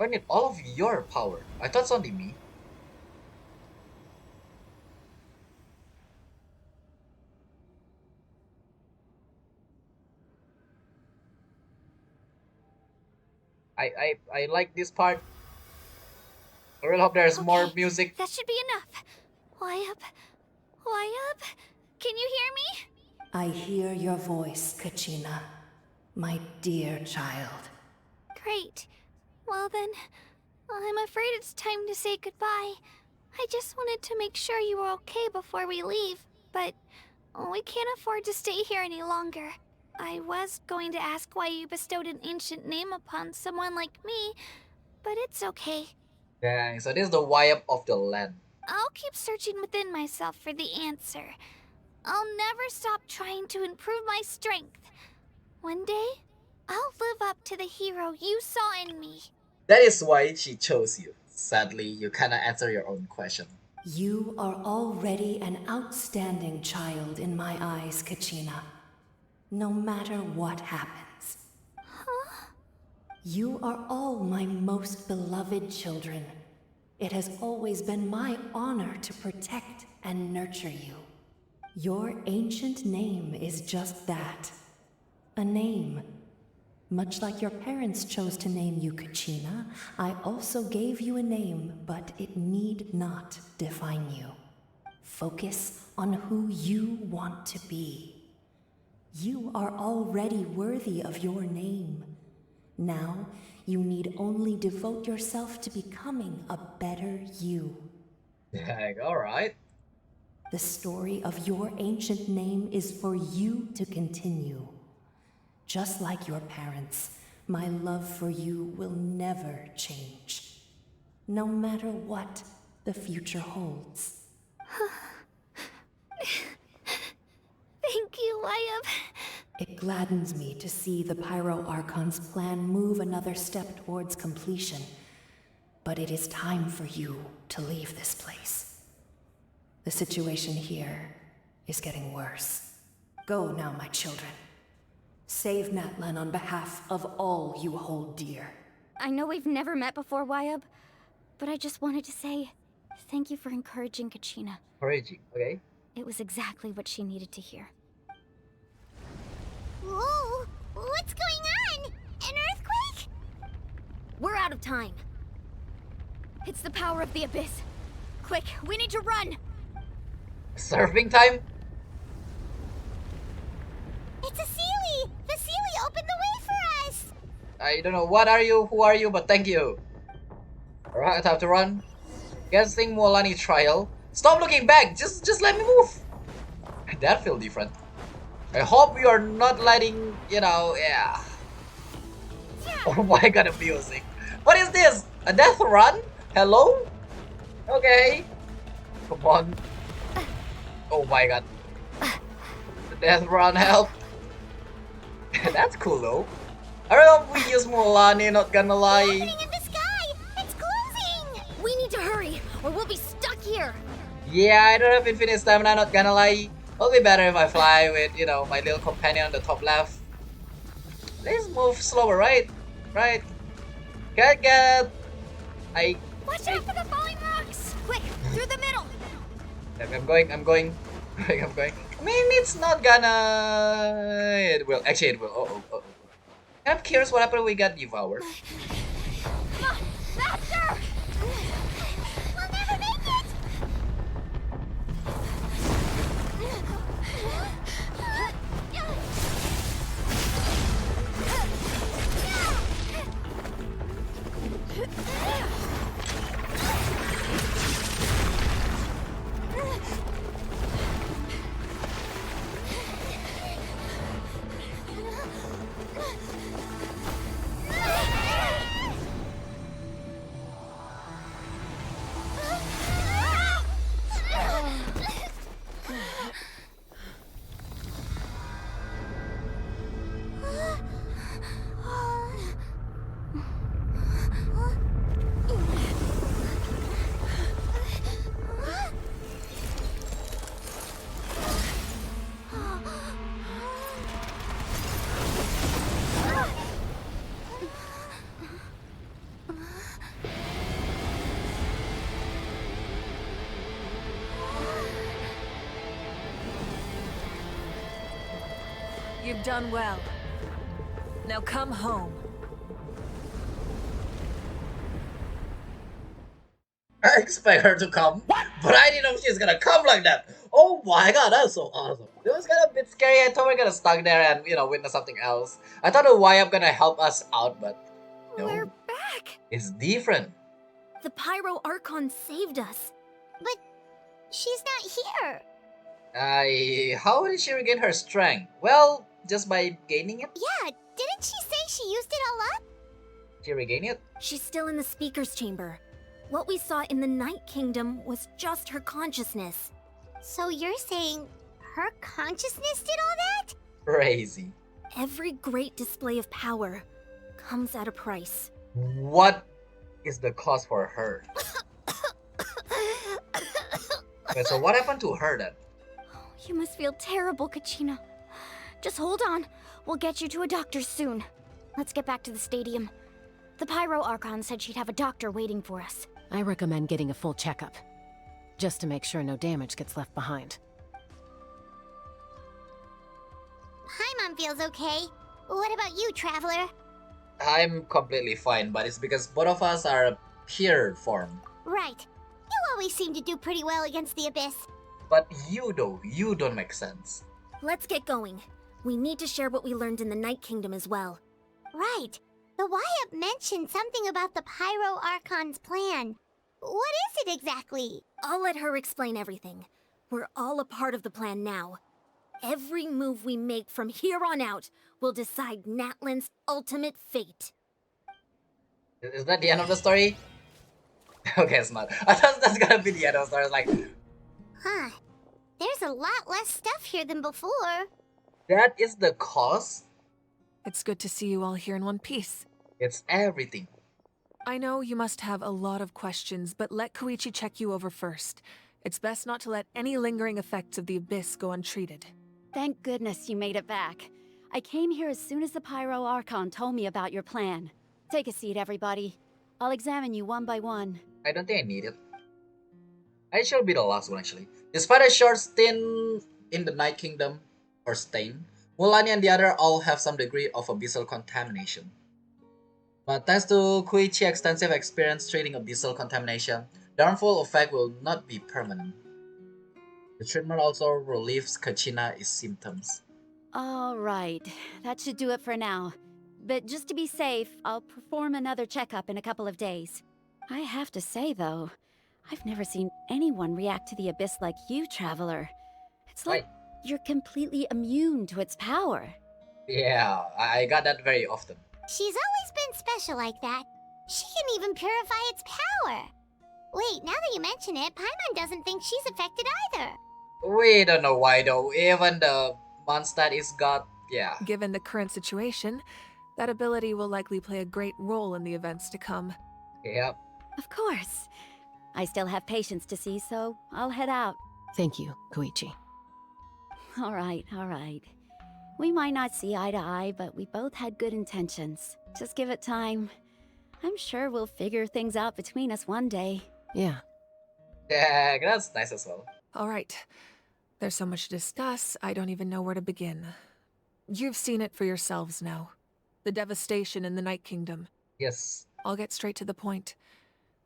I need all of your power. I thought it's only me. I like this part. I really hope there's more music. That should be enough. Wyub? Wyub? Can you hear me? I hear your voice, Kachina, my dear child. Great. Well then, I'm afraid it's time to say goodbye. I just wanted to make sure you were okay before we leave, but we can't afford to stay here any longer. I was going to ask why you bestowed an ancient name upon someone like me, but it's okay. Dang, so this is the Wayap of the land. I'll keep searching within myself for the answer. I'll never stop trying to improve my strength. One day, I'll live up to the hero you saw in me. That is why she chose you. Sadly, you cannot answer your own question. You are already an outstanding child in my eyes, Kachina. No matter what happens. Huh? You are all my most beloved children. It has always been my honor to protect and nurture you. Your ancient name is just that. A name. Much like your parents chose to name you Kachina, I also gave you a name, but it need not define you. Focus on who you want to be. You are already worthy of your name. Now, you need only devote yourself to becoming a better you. Dang, alright. The story of your ancient name is for you to continue. Just like your parents, my love for you will never change. No matter what the future holds. Thank you, Wayab. It gladdens me to see the Pyro Archon's plan move another step towards completion. But it is time for you to leave this place. The situation here is getting worse. Go now, my children. Save Natlan on behalf of all you hold dear. I know we've never met before, Wayab, but I just wanted to say thank you for encouraging Kachina. Encouraging, okay? It was exactly what she needed to hear. Whoa! What's going on? An earthquake? We're out of time. It's the power of the Abyss. Quick, we need to run! Surfing time? It's a Sealy! The Sealy opened the way for us! I don't know what are you, who are you, but thank you. Alright, I have to run. Guessing Mualani trial. Stop looking back! Just let me move! That feels different. I hope you are not letting, yeah. Oh my god, the music. What is this? A death run? Hello? Okay. Come on. Oh my god. The death run, help. That's cool though. I don't know if we use Mualani, not gonna lie. Opening in the sky! It's closing! We need to hurry, or we'll be stuck here! Yeah, I don't have infinite stamina, not gonna lie. It'll be better if I fly with, my little companion on the top left. Let's move slower, right? Right. Get. Watch out for the falling rocks! Quick, through the middle! I'm going. I'm going. I mean, it's not gonna... It will. Actually, it will. Oh. I'm curious what happened when we got devoured. Faster! We'll never make it! You've done well. Now come home. I expect her to come, but I didn't know she's gonna come like that. Oh my god, that's so awesome. It was kind of a bit scary. I thought we were gonna stuck there and, witness something else. I thought the Wayap gonna help us out, but no. We're back! It's different. The Pyro Archon saved us. But she's not here. How did she regain her strength? Well, just by gaining it? Yeah, didn't she say she used it all up? She regained it? She's still in the speaker's chamber. What we saw in the Night Kingdom was just her consciousness. So you're saying her consciousness did all that? Crazy. Every great display of power comes at a price. What is the cost for her? Wait, so what happened to her then? You must feel terrible, Kachina. Just hold on. We'll get you to a doctor soon. Let's get back to the stadium. The Pyro Archon said she'd have a doctor waiting for us. I recommend getting a full checkup, just to make sure no damage gets left behind. Paimon feels okay. What about you, Traveler? I'm completely fine, but it's because both of us are pure form. Right. You always seem to do pretty well against the Abyss. But you though, you don't make sense. Let's get going. We need to share what we learned in the Night Kingdom as well. Right. The Wyatt mentioned something about the Pyro Archon's plan. What is it exactly? I'll let her explain everything. We're all a part of the plan now. Every move we make from here on out will decide Natlan's ultimate fate. Is that the end of the story? Okay, it's not. I thought that's gonna be the end of the story. It's like, Huh. There's a lot less stuff here than before. that is the cost? It's good to see you all here in one piece. It's everything. I know you must have a lot of questions, but let Koichi check you over first. It's best not to let any lingering effects of the Abyss go untreated. Thank goodness you made it back. I came here as soon as the Pyro Archon told me about your plan. Take a seat, everybody. I'll examine you one by one. I don't think I need it. I shall be the last one actually. Despite a short stint in the Night Kingdom, or stain, Mualani and the other all have some degree of abyssal contamination. But thanks to Koichi's extensive experience treating abyssal contamination, the harmful effect will not be permanent. The treatment also relieves Kachina's symptoms. All right, that should do it for now. But just to be safe, I'll perform another checkup in a couple of days. I have to say, though, I've never seen anyone react to the Abyss like you, Traveler. It's like you're completely immune to its power. Yeah, I got that very often. She's always been special like that. She can even purify its power. Wait, now that you mention it, Paimon doesn't think she's affected either. We don't know why though. Even the Mondstadt is got, yeah. Given the current situation, that ability will likely play a great role in the events to come. Yep. Of course. I still have patients to see, so I'll head out. Thank you, Koichi. All right, all right. We might not see eye to eye, but we both had good intentions. Just give it time. I'm sure we'll figure things out between us one day. Yeah. Yeah, that's nice as well. All right. There's so much to discuss, I don't even know where to begin. You've seen it for yourselves now. The devastation in the Night Kingdom. Yes. I'll get straight to the point.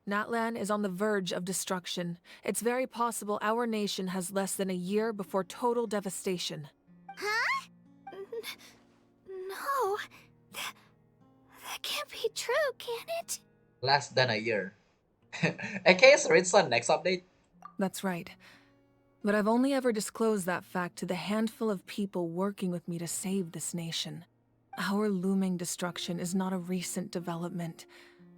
Natlan is on the verge of destruction. It's very possible our nation has less than a year before total devastation. Huh? No. That can't be true, can it? Less than a year. Okay, so it's the next update. That's right. But I've only ever disclosed that fact to the handful of people working with me to save this nation. Our looming destruction is not a recent development,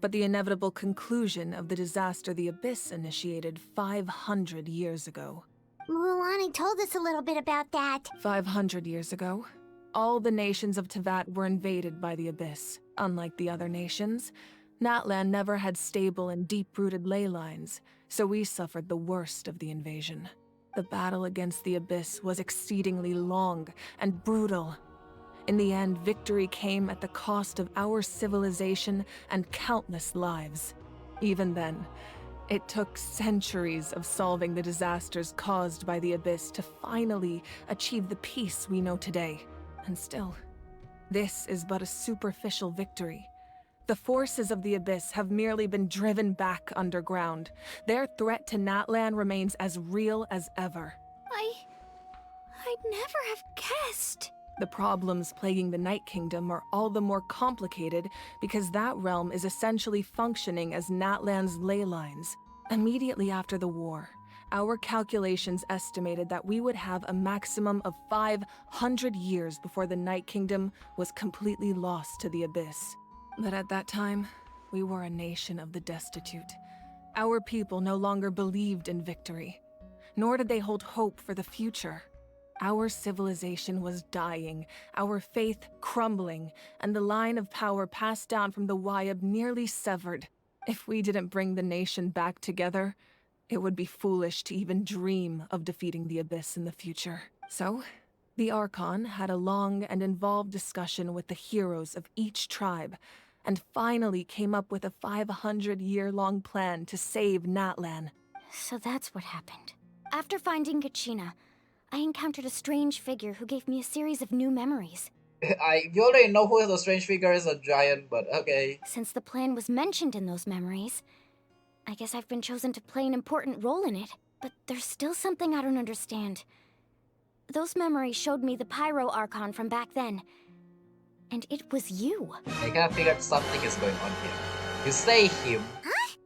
but the inevitable conclusion of the disaster the Abyss initiated 500 years ago. Mualani told us a little bit about that. 500 years ago, all the nations of Teyvat were invaded by the Abyss. Unlike the other nations, Natlan never had stable and deep-rooted ley lines, so we suffered the worst of the invasion. The battle against the Abyss was exceedingly long and brutal. In the end, victory came at the cost of our civilization and countless lives. Even then, it took centuries of solving the disasters caused by the Abyss to finally achieve the peace we know today. And still, this is but a superficial victory. The forces of the Abyss have merely been driven back underground. Their threat to Natlan remains as real as ever. I'd never have guessed. The problems plaguing the Night Kingdom are all the more complicated because that realm is essentially functioning as Natlan's ley lines. Immediately after the war, our calculations estimated that we would have a maximum of 500 years before the Night Kingdom was completely lost to the Abyss. But at that time, we were a nation of the destitute. Our people no longer believed in victory, nor did they hold hope for the future. Our civilization was dying, our faith crumbling, and the line of power passed down from the Wyab nearly severed. If we didn't bring the nation back together, it would be foolish to even dream of defeating the Abyss in the future. So, the Archon had a long and involved discussion with the heroes of each tribe, and finally came up with a 500-year-long plan to save Natlan. So that's what happened. After finding Kachina, I encountered a strange figure who gave me a series of new memories. You already know who the strange figure is, a giant, but okay. Since the plan was mentioned in those memories, I guess I've been chosen to play an important role in it. But there's still something I don't understand. Those memories showed me the Pyro Archon from back then. And it was you. I kind of figured something is going on here. You say him. Huh?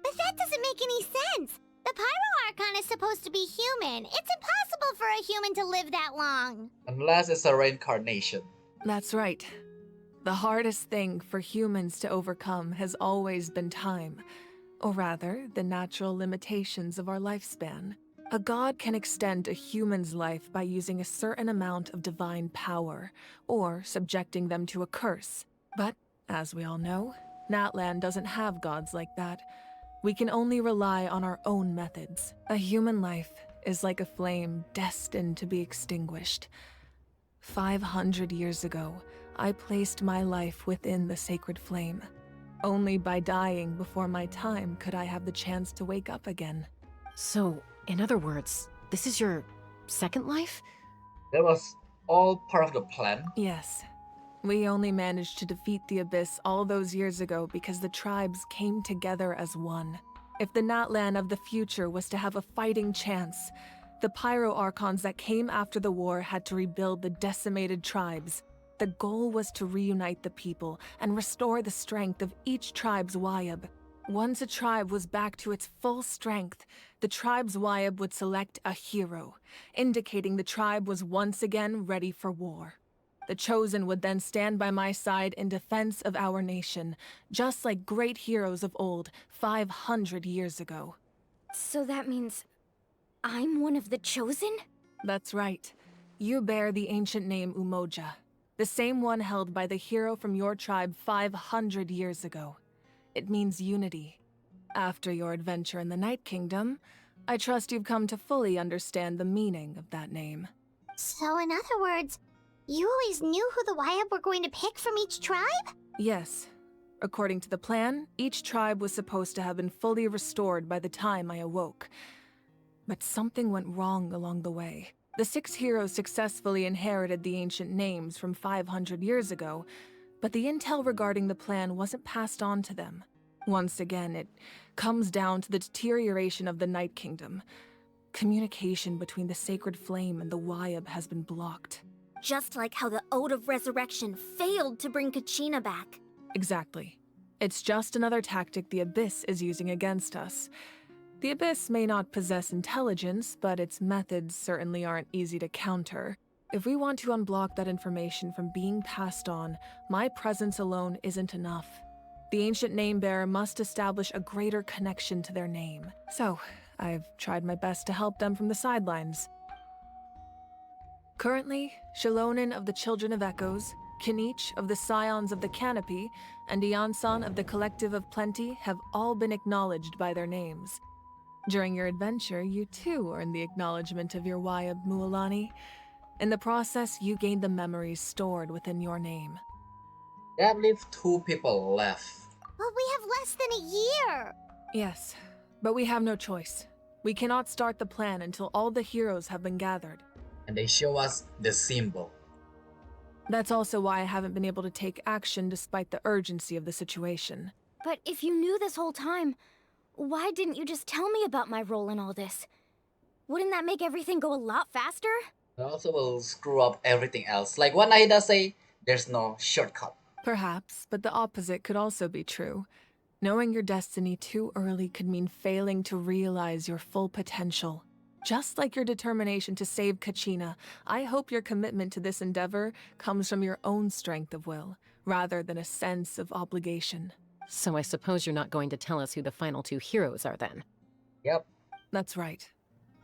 But that doesn't make any sense. The Pyro Archon is supposed to be human. It's impossible for a human to live that long. Unless it's a reincarnation. That's right. The hardest thing for humans to overcome has always been time, or rather, the natural limitations of our lifespan. A god can extend a human's life by using a certain amount of divine power, or subjecting them to a curse. But, as we all know, Natlan doesn't have gods like that. We can only rely on our own methods. A human life is like a flame destined to be extinguished. 500 years ago, I placed my life within the sacred flame. Only by dying before my time could I have the chance to wake up again. So, in other words, this is your second life? That was all part of the plan? Yes. We only managed to defeat the Abyss all those years ago because the tribes came together as one. If the Natlan of the future was to have a fighting chance, the Pyro Archons that came after the war had to rebuild the decimated tribes. The goal was to reunite the people and restore the strength of each tribe's Wyab. Once a tribe was back to its full strength, the tribe's Wyab would select a hero, indicating the tribe was once again ready for war. The Chosen would then stand by my side in defense of our nation, just like great heroes of old 500 years ago. So that means I'm one of the Chosen? That's right. You bear the ancient name Umoja, the same one held by the hero from your tribe 500 years ago. It means unity. After your adventure in the Night Kingdom, I trust you've come to fully understand the meaning of that name. So in other words, you always knew who the Wyab were going to pick from each tribe? Yes. According to the plan, each tribe was supposed to have been fully restored by the time I awoke. But something went wrong along the way. The 6 heroes successfully inherited the ancient names from 500 years ago, but the intel regarding the plan wasn't passed on to them. Once again, it comes down to the deterioration of the Night Kingdom. Communication between the Sacred Flame and the Wyab has been blocked. Just like how the Ode of Resurrection failed to bring Kachina back. Exactly. It's just another tactic the Abyss is using against us. The Abyss may not possess intelligence, but its methods certainly aren't easy to counter. If we want to unblock that information from being passed on, my presence alone isn't enough. The ancient name-bearer must establish a greater connection to their name. So, I've tried my best to help them from the sidelines. Currently, Shilonin of the Children of Echoes, Kinich of the Scions of the Canopy, and Iansan of the Collective of Plenty have all been acknowledged by their names. During your adventure, you too earned the acknowledgement of your Wyab, Mualani. In the process, you gained the memories stored within your name. That leaves 2 people left. But we have less than a year! Yes, but we have no choice. We cannot start the plan until all the heroes have been gathered. And they show us the symbol. That's also why I haven't been able to take action despite the urgency of the situation. But if you knew this whole time, why didn't you just tell me about my role in all this? Wouldn't that make everything go a lot faster? It also will screw up everything else. Like what Nahida say, there's no shortcut. Perhaps, but the opposite could also be true. Knowing your destiny too early could mean failing to realize your full potential. Just like your determination to save Kachina, I hope your commitment to this endeavor comes from your own strength of will, rather than a sense of obligation. So I suppose you're not going to tell us who the final two heroes are then? Yep. That's right.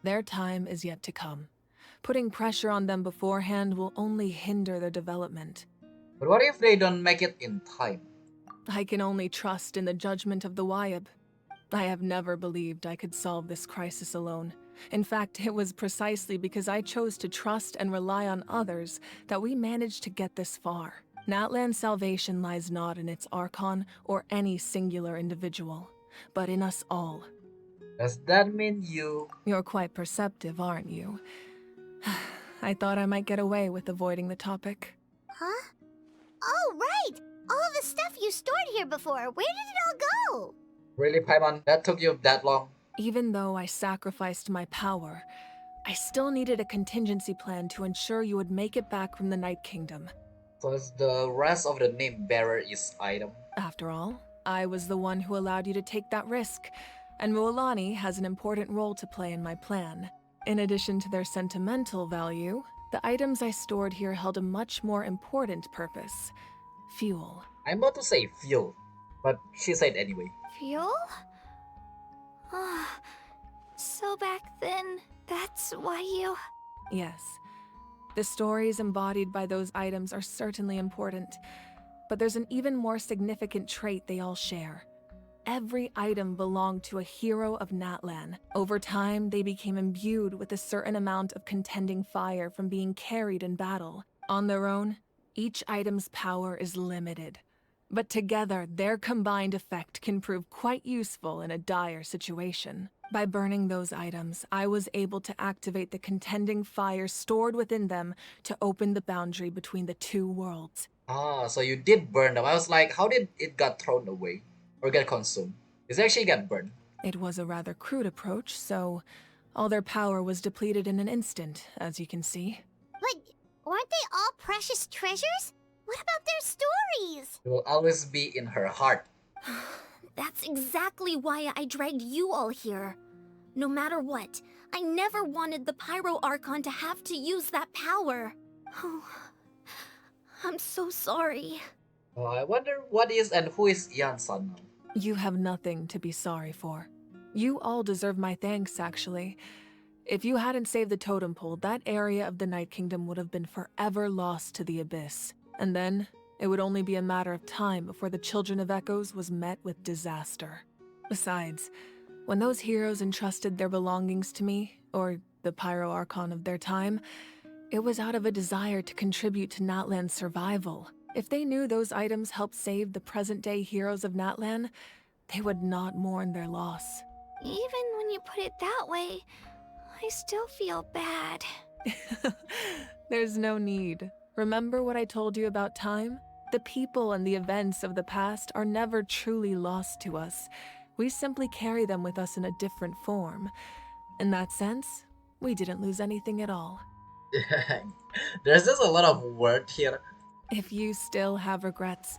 Their time is yet to come. Putting pressure on them beforehand will only hinder their development. But what if they don't make it in time? I can only trust in the judgment of the Wyab. I have never believed I could solve this crisis alone. In fact, it was precisely because I chose to trust and rely on others that we managed to get this far. Natlan's salvation lies not in its Archon or any singular individual, but in us all. Does that mean you... You're quite perceptive, aren't you? I thought I might get away with avoiding the topic. Huh? Oh, right! All of the stuff you stored here before, where did it all go? Really, Paimon? That took you that long? Even though I sacrificed my power, I still needed a contingency plan to ensure you would make it back from the Night Kingdom. Plus, the rest of the name bearer is item. After all, I was the one who allowed you to take that risk, and Mualani has an important role to play in my plan. In addition to their sentimental value, the items I stored here held a much more important purpose. Fuel. I'm about to say fuel, but she said anyway. Fuel? So back then, that's why you... Yes. The stories embodied by those items are certainly important, but there's an even more significant trait they all share. Every item belonged to a hero of Natlan. Over time, they became imbued with a certain amount of contending fire from being carried in battle. On their own, each item's power is limited. But together, their combined effect can prove quite useful in a dire situation. By burning those items, I was able to activate the contending fire stored within them to open the boundary between the two worlds. Ah, so you did burn them. I was like, how did it got thrown away? Or get consumed? It actually got burned. It was a rather crude approach, so all their power was depleted in an instant, as you can see. But weren't they all precious treasures? What about their stories? It will always be in her heart. That's exactly why I dragged you all here. No matter what, I never wanted the Pyro Archon to have to use that power. Oh, I'm so sorry. I wonder what is and who is Yansan now. You have nothing to be sorry for. You all deserve my thanks, actually. If you hadn't saved the totem pole, that area of the Night Kingdom would have been forever lost to the Abyss. And then, it would only be a matter of time before the Children of Echoes was met with disaster. Besides, when those heroes entrusted their belongings to me, or the Pyro Archon of their time, it was out of a desire to contribute to Natlan's survival. If they knew those items helped save the present-day heroes of Natlan, they would not mourn their loss. Even when you put it that way, I still feel bad. There's no need. Remember what I told you about time? The people and the events of the past are never truly lost to us. We simply carry them with us in a different form. In that sense, we didn't lose anything at all. There's just a lot of word here. If you still have regrets,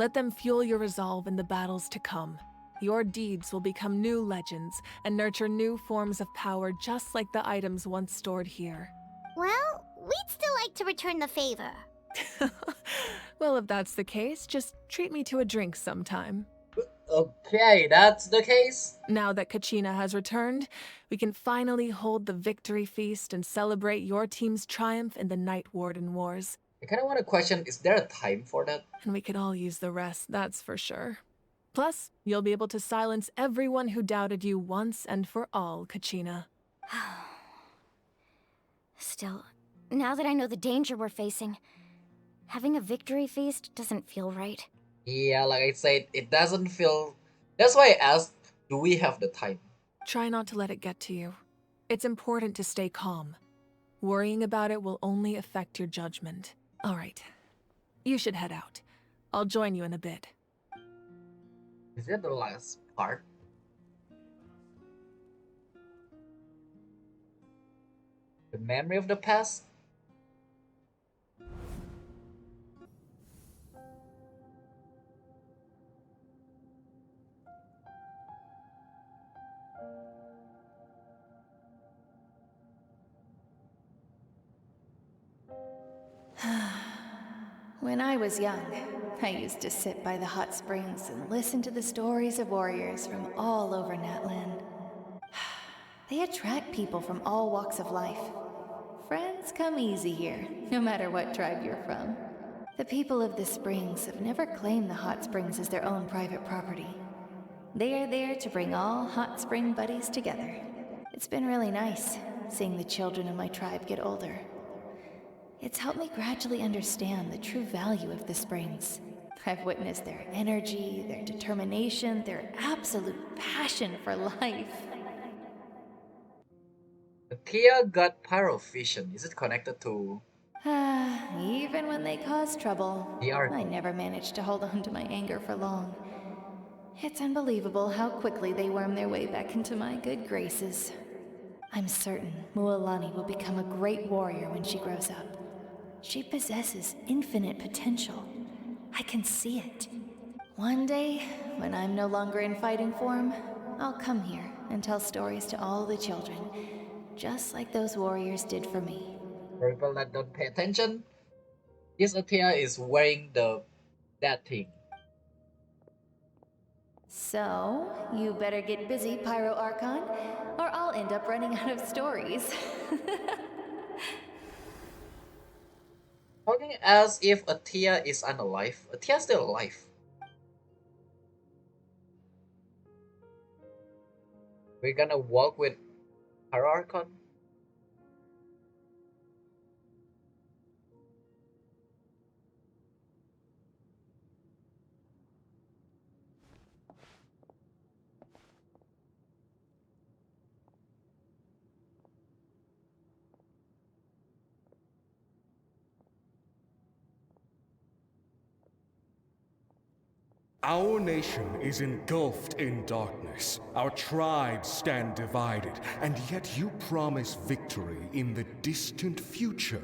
let them fuel your resolve in the battles to come. Your deeds will become new legends and nurture new forms of power just like the items once stored here. Well, we'd still like to return the favor. Well, if that's the case, just treat me to a drink sometime. Okay, that's the case. Now that Kachina has returned, we can finally hold the victory feast and celebrate your team's triumph in the Night Warden Wars. I kind of want to question, is there a time for that? And we could all use the rest, that's for sure. Plus, you'll be able to silence everyone who doubted you once and for all, Kachina. Still, now that I know the danger we're facing, having a victory feast doesn't feel right. Yeah, like I said, it doesn't feel... That's why I asked, do we have the time? Try not to let it get to you. It's important to stay calm. Worrying about it will only affect your judgment. All right. You should head out. I'll join you in a bit. Is that the last part? The memory of the past? When I was young, I used to sit by the hot springs and listen to the stories of warriors from all over Natlan. They attract people from all walks of life. Friends come easy here, no matter what tribe you're from. The people of the springs have never claimed the hot springs as their own private property. They are there to bring all hot spring buddies together. It's been really nice, seeing the children of my tribe get older. It's helped me gradually understand the true value of the springs. I've witnessed their energy, their determination, their absolute passion for life. Tia got pyrovision. Is it connected to Even when they cause trouble, the art? I never managed to hold on to my anger for long. It's unbelievable how quickly they worm their way back into my good graces. I'm certain Mualani will become a great warrior when she grows up. She possesses infinite potential. I can see it. One day, when I'm no longer in fighting form, I'll come here and tell stories to all the children, just like those warriors did for me. For people that don't pay attention, this Athea is wearing that thing. So, you better get busy, Pyro Archon, or I'll end up running out of stories. Talking as if Athea is unalive. Athea's still alive. We're gonna walk with Archon. Our nation is engulfed in darkness. Our tribes stand divided, and yet you promise victory in the distant future.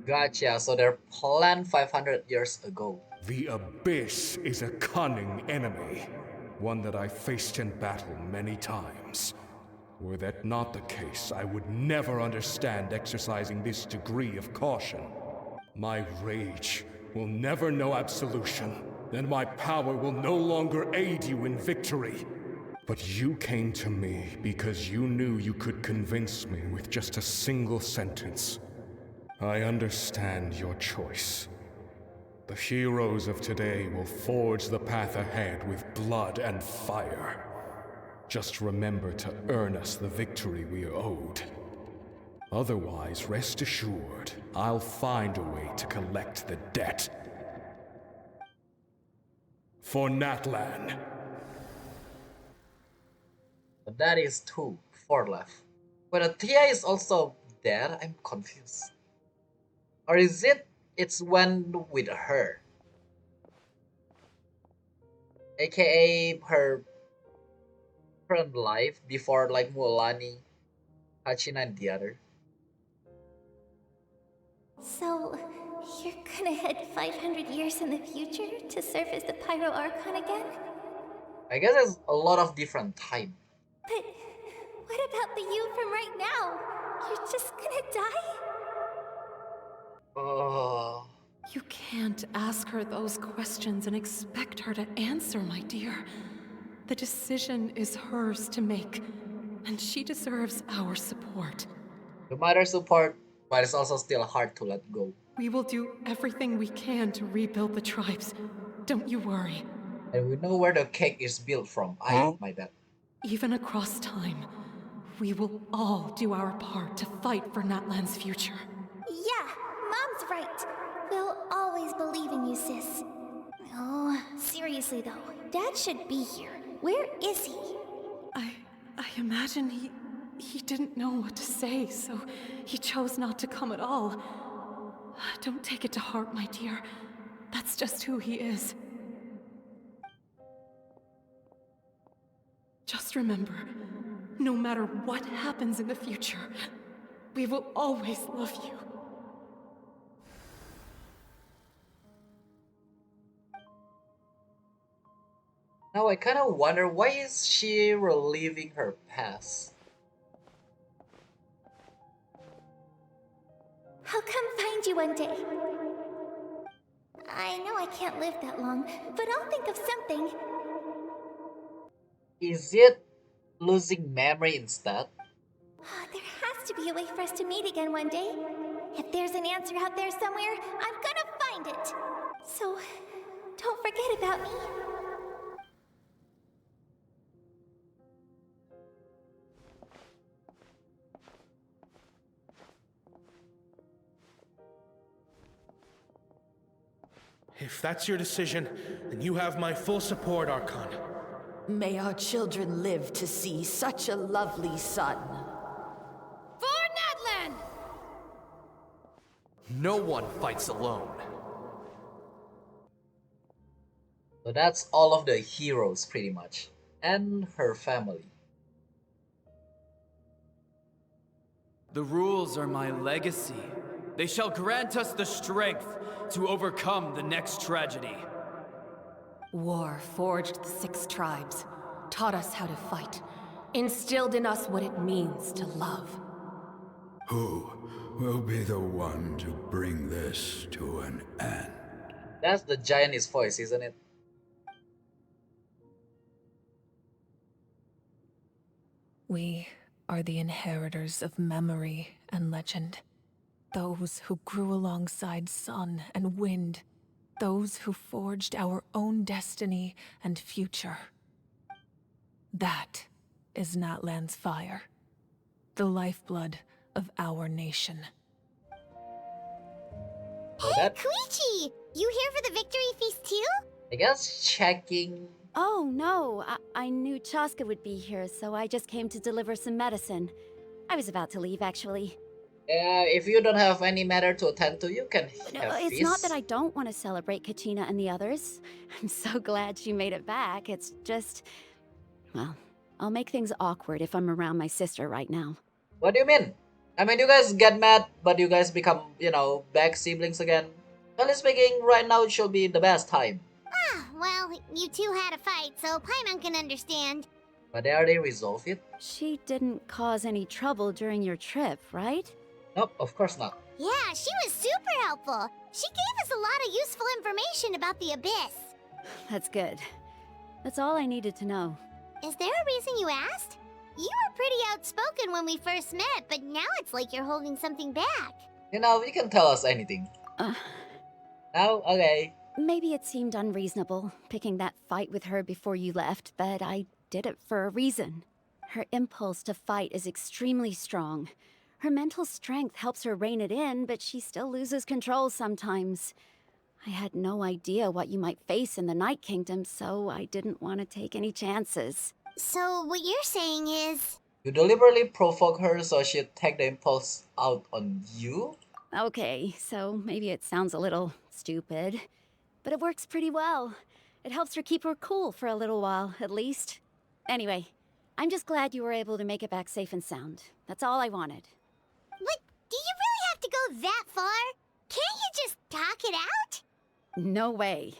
Gotcha, so they're planned 500 years ago. The Abyss is a cunning enemy, one that I faced in battle many times. Were that not the case, I would never understand exercising this degree of caution. My rage will never know absolution, and my power will no longer aid you in victory. But you came to me because you knew you could convince me with just a single sentence. I understand your choice. The heroes of today will forge the path ahead with blood and fire. Just remember to earn us the victory we are owed. Otherwise, rest assured, I'll find a way to collect the debt. For Natlan. But that is 2, 4 left. But Athea is also dead? I'm confused. Or is it's when with her? AKA her current life before like Mualani, Kachina, and the other. So, you're gonna head 500 years in the future to serve as the Pyro Archon again? I guess there's a lot of different time. But what about the you from right now? You're just gonna die? You can't ask her those questions and expect her to answer, my dear. The decision is hers to make, and she deserves our support. The mother support, but it's also still hard to let go. We will do everything we can to rebuild the tribes. Don't you worry. And we know where the cake is built from. My bad. Even across time, we will all do our part to fight for Natlan's future. Yeah, Mom's right. We'll always believe in you, sis. Oh, seriously though, Dad should be here. Where is he? I imagine he didn't know what to say, so he chose not to come at all. Don't take it to heart, my dear. That's just who he is. Just remember, no matter what happens in the future, we will always love you. Now I kind of wonder, why is she reliving her past? I'll come find you one day. I know I can't live that long, but I'll think of something. Is it losing memory instead? There has to be a way for us to meet again one day. If there's an answer out there somewhere, I'm gonna find it. So, don't forget about me. If that's your decision, then you have my full support, Archon. May our children live to see such a lovely son. For Natlan! No one fights alone. So that's all of the heroes pretty much. And her family. The rules are my legacy. They shall grant us the strength to overcome the next tragedy. War forged the 6 tribes, taught us how to fight, instilled in us what it means to love. Who will be the one to bring this to an end? That's the giant's voice, isn't it? We are the inheritors of memory and legend. Those who grew alongside sun and wind. Those who forged our own destiny and future. That is Natlan's fire. The lifeblood of our nation. Hey, Koichi! You here for the victory feast too? I guess checking. Oh, no. I knew Chaska would be here, so I just came to deliver some medicine. I was about to leave, actually. Yeah, if you don't have any matter to attend to, you can have It's feast. not that I don't want to celebrate Kachina and the others. I'm so glad she made it back. It's just... Well, I'll make things awkward if I'm around my sister right now. What do you mean? I mean, you guys get mad, but you guys become, back siblings again. Honestly speaking, right now it should be the best time. Well, you two had a fight, so Paimon can understand. But dare they resolve it? She didn't cause any trouble during your trip, right? Nope, of course not. Yeah, she was super helpful. She gave us a lot of useful information about the Abyss. That's good. That's all I needed to know. Is there a reason you asked? You were pretty outspoken when we first met, but now it's like you're holding something back. You can tell us anything. No? Okay. Maybe it seemed unreasonable, picking that fight with her before you left, but I did it for a reason. Her impulse to fight is extremely strong. Her mental strength helps her rein it in, but she still loses control sometimes. I had no idea what you might face in the Night Kingdom, so I didn't want to take any chances. So what you're saying is... You deliberately provoke her so she'd take the impulse out on you? Okay, so maybe it sounds a little stupid, but it works pretty well. It helps her keep her cool for a little while, at least. Anyway, I'm just glad you were able to make it back safe and sound. That's all I wanted. But do you really have to go that far? Can't you just talk it out? No way.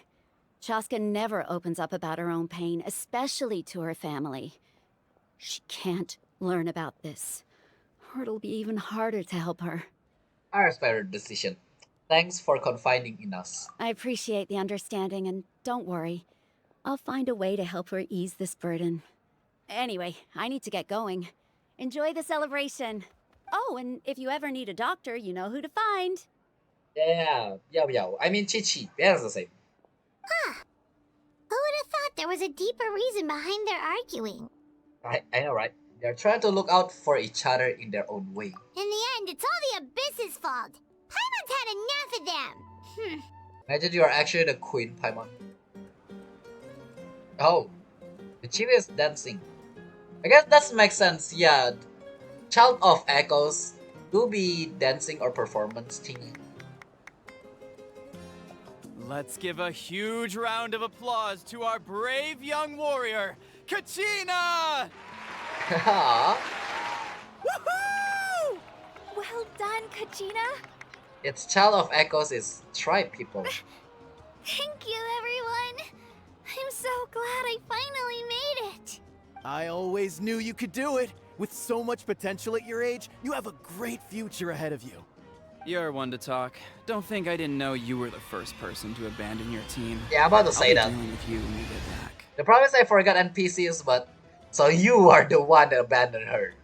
Chaska never opens up about her own pain, especially to her family. She can't learn about this, or it'll be even harder to help her. I respect her decision. Thanks for confiding in us. I appreciate the understanding, and don't worry. I'll find a way to help her ease this burden. Anyway, I need to get going. Enjoy the celebration. Oh, and if you ever need a doctor, you know who to find. Yeah. I mean, Chichi. That's the same. Huh. Who would have thought there was a deeper reason behind their arguing? I know, right? They're trying to look out for each other in their own way. In the end, it's all the Abyss's fault. Paimon's had enough of them. Imagine you are actually the queen, Paimon. Oh, the chief is dancing. I guess that makes sense, yeah. Child of Echoes do be dancing or performance thingy. Let's give a huge round of applause to our brave young warrior, Kachina! Woohoo! Well done, Kachina. Its Child of Echoes is tribe people. Thank you, everyone. I'm so glad I finally made it. I always knew you could do it. With so much potential at your age, you have a great future ahead of you. You're one to talk. Don't think I didn't know you were the first person to abandon your team. Yeah, I'm about to say that. I'll be dealing with you when we get back. The problem is I forgot NPCs, but so you are the one that abandoned her.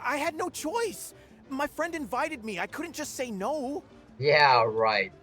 I had no choice. My friend invited me. I couldn't just say no. Yeah, right.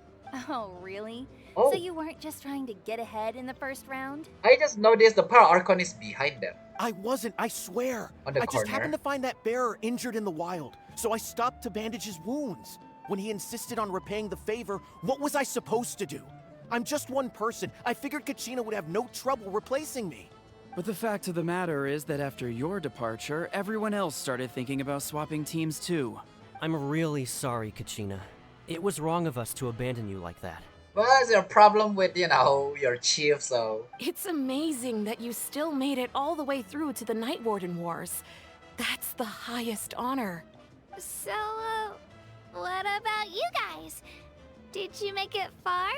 Oh, really? Oh. So you weren't just trying to get ahead in the first round? I just noticed the Power Archon is behind them. I wasn't, I swear. On the I corner. just happened to find that bearer injured in the wild, so I stopped to bandage his wounds. When he insisted on repaying the favor, what was I supposed to do? I'm just one person. I figured Kachina would have no trouble replacing me. But the fact of the matter is that after your departure, everyone else started thinking about swapping teams too. I'm really sorry, Kachina. It was wrong of us to abandon you like that. What's your problem with, your chief, so... It's amazing that you still made it all the way through to the Night Warden Wars. That's the highest honor. So, what about you guys? Did you make it far?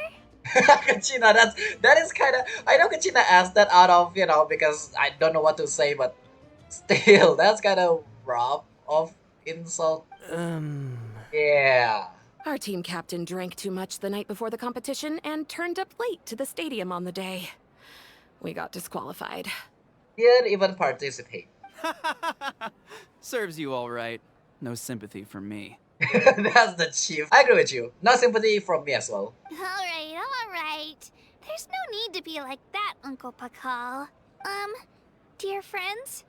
Kachina, that is kind of... I know Kachina asked that out of, because I don't know what to say, but still, that's kind of rough of insult. Yeah. Our team captain drank too much the night before the competition and turned up late to the stadium on the day. We got disqualified. Didn't even participate. Serves you all right. No sympathy from me. That's the chief. I agree with you. No sympathy from me as well. Alright. There's no need to be like that, Uncle Pakal. Dear friends,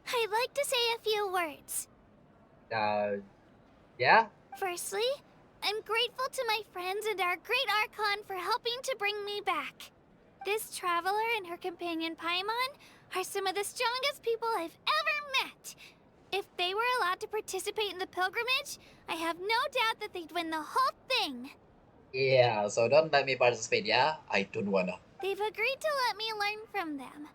I'd like to say a few words. Yeah? Firstly, I'm grateful to my friends and our great Archon for helping to bring me back. This traveler and her companion Paimon are some of the strongest people I've ever met. If they were allowed to participate in the pilgrimage, I have no doubt that they'd win the whole thing. Yeah, so don't let me participate, yeah? I don't wanna. They've agreed to let me learn from them.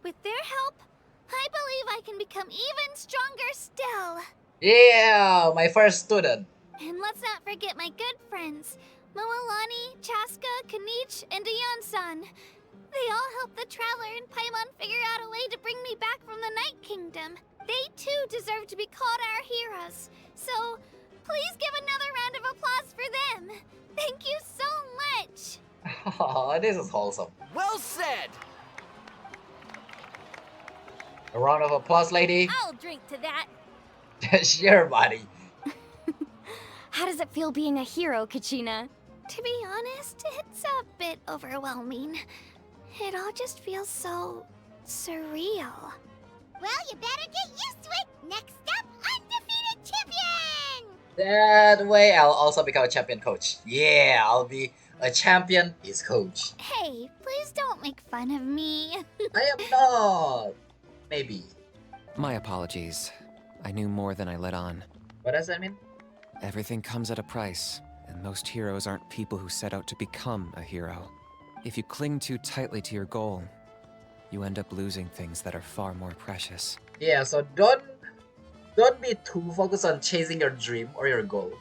With their help, I believe I can become even stronger still. Yeah, my first student. And let's not forget my good friends, Mualani, Chaska, Kanich, and Ayan-san. They all helped the Traveler and Paimon figure out a way to bring me back from the Night Kingdom. They too deserve to be called our heroes. So, please give another round of applause for them. Thank you so much. Oh, this is wholesome. Well said! A round of applause, lady. I'll drink to that. Sure, buddy. How does it feel being a hero, Kachina? To be honest, it's a bit overwhelming. It all just feels so surreal. Well, you better get used to it. Next up, undefeated champion! That way, I'll also become a champion coach. Yeah, I'll be a champion is coach. Hey, please don't make fun of me. I am not. Maybe. My apologies. I knew more than I let on. What does that mean? Everything comes at a price, and most heroes aren't people who set out to become a hero. If you cling too tightly to your goal, you end up losing things that are far more precious. Yeah, so don't be too focused on chasing your dream or your goal.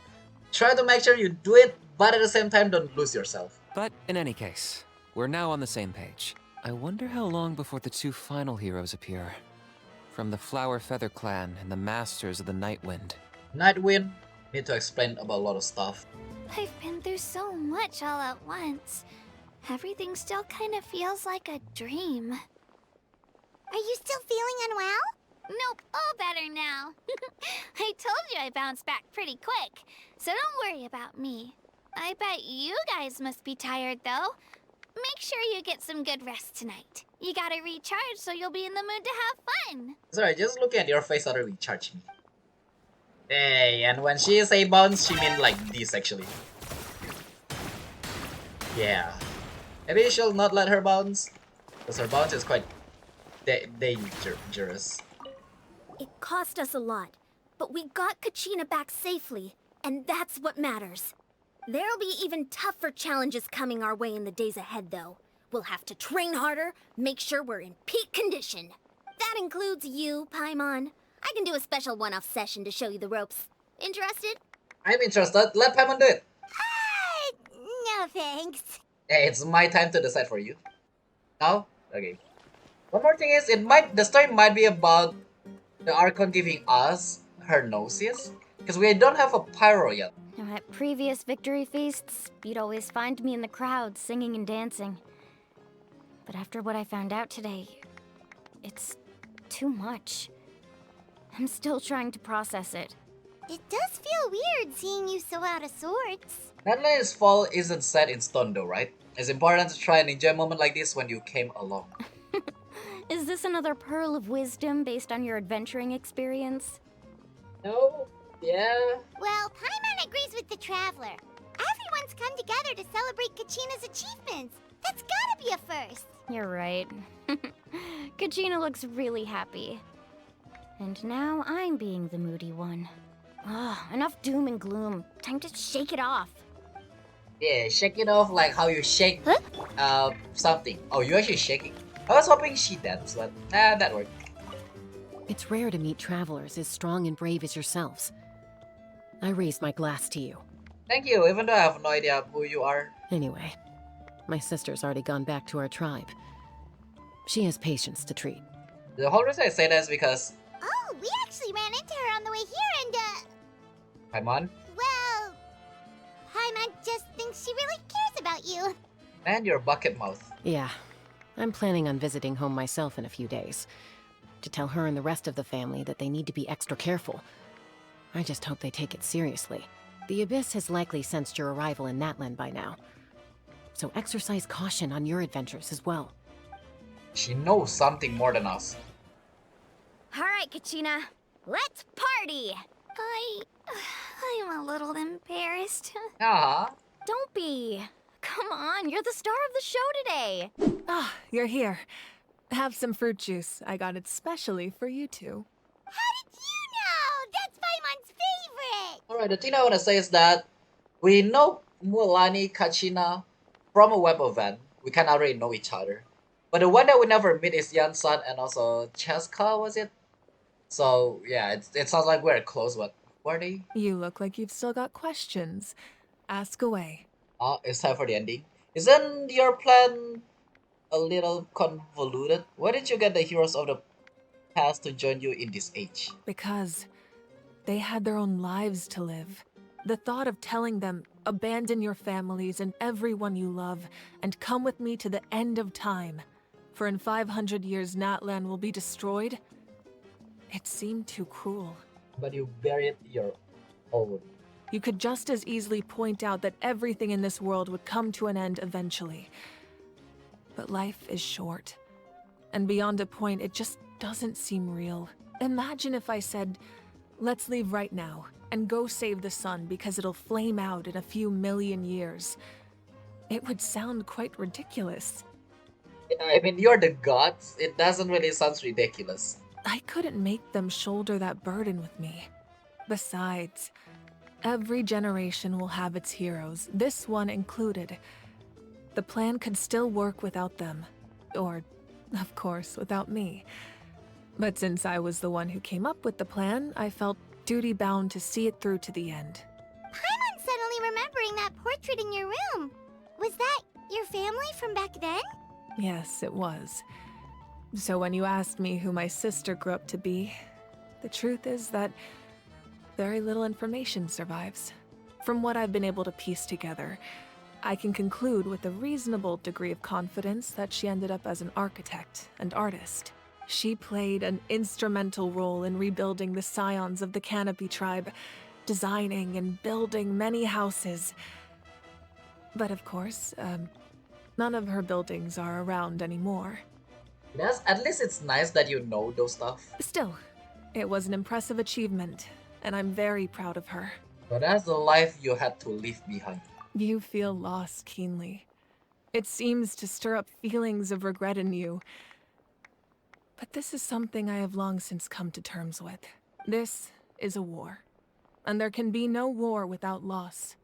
Try to make sure you do it, but at the same time, don't lose yourself. But in any case, we're now on the same page. I wonder how long before the two final heroes appear. From the Flower Feather Clan and the Masters of the Night Wind. Nightwind need to explain about a lot of stuff. I've been through so much all at once. Everything still kind of feels like a dream. Are you still feeling unwell? Nope, all better now. I told you I bounced back pretty quick, so don't worry about me. I bet you guys must be tired though. Make sure you get some good rest tonight. You gotta recharge so you'll be in the mood to have fun. Sorry, just looking at your face already recharge me. Hey, and when she say bounce, she mean like this actually. Yeah. Maybe she'll not let her bounce, because her bounce is quite dangerous. It cost us a lot, but we got Kachina back safely, and that's what matters. There'll be even tougher challenges coming our way in the days ahead, though. We'll have to train harder, make sure we're in peak condition. That includes you, Paimon. I can do a special one-off session to show you the ropes. Interested? I'm interested. Let Paimon do it. No thanks. Hey, it's my time to decide for you. Now? Okay. One more thing is, the story might be about the Archon giving us her gnosis. Because we don't have a pyro yet. At previous victory feasts, you'd always find me in the crowd singing and dancing. But after what I found out today, it's too much. I'm still trying to process it. It does feel weird seeing you so out of sorts. Natlan's fall isn't set in stone though, right? It's important to try and enjoy a moment like this when you came along. Is this another pearl of wisdom based on your adventuring experience? No. Yeah. Well, Paimon agrees with the Traveler. Everyone's come together to celebrate Kachina's achievements. That's gotta be a first. You're right. Kachina looks really happy. And now I'm being the moody one. Enough doom and gloom. Time to shake it off. Yeah, shake it off like how you shake something. Oh, you're actually shaking. I was hoping she danced, but that worked. It's rare to meet travelers as strong and brave as yourselves. I raise my glass to you. Thank you, even though I have no idea who you are. Anyway, my sister's already gone back to our tribe. She has patients to treat. The whole reason I say that is because... Oh, we actually ran into her on the way here and, Paimon? well... Paimon just thinks she really cares about you. Man, you're bucket mouth. Yeah, I'm planning on visiting home myself in a few days. To tell her and the rest of the family that they need to be extra careful. I just hope they take it seriously. The Abyss has likely sensed your arrival in Natlan by now. So exercise caution on your adventures as well. She knows something more than us. Alright, Kachina. Let's party! I'm a little embarrassed. Don't be. Come on, you're the star of the show today. Ah, you're here. Have some fruit juice. I got it specially for you two. How did you know? That's Paimon's favorite! Alright, the thing I want to say is that we know Mualani, Kachina from a web event. We can already know each other. But the one that we never meet is Yansan and also Cheska, was it? So, yeah, it sounds like we're close, but were they? You look like you've still got questions. Ask away. It's time for the ending. Isn't your plan a little convoluted? Why did you get the heroes of the past to join you in this age? Because they had their own lives to live. The thought of telling them, abandon your families and everyone you love, and come with me to the end of time, for in 500 years Natlan will be destroyed, it seemed too cruel. But you buried your own. You could just as easily point out that everything in this world would come to an end eventually. But life is short. And beyond a point, it just doesn't seem real. Imagine if I said, let's leave right now, and go save the sun because it'll flame out in a few million years. It would sound quite ridiculous. I mean, you're the gods. It doesn't really sound ridiculous. I couldn't make them shoulder that burden with me. Besides, every generation will have its heroes, this one included. The plan could still work without them. Or, of course, without me. But since I was the one who came up with the plan, I felt duty-bound to see it through to the end. Paimon's suddenly remembering that portrait in your room. Was that your family from back then? Yes, it was. So when you asked me who my sister grew up to be, the truth is that very little information survives. From what I've been able to piece together, I can conclude with a reasonable degree of confidence that she ended up as an architect and artist. She played an instrumental role in rebuilding the scions of the Canopy tribe, designing and building many houses. But of course, none of her buildings are around anymore. Yes, at least it's nice that you know those stuff. Still, it was an impressive achievement, and I'm very proud of her. But that's the life you had to leave behind. You feel loss keenly. It seems to stir up feelings of regret in you. But this is something I have long since come to terms with. This is a war, and there can be no war without loss.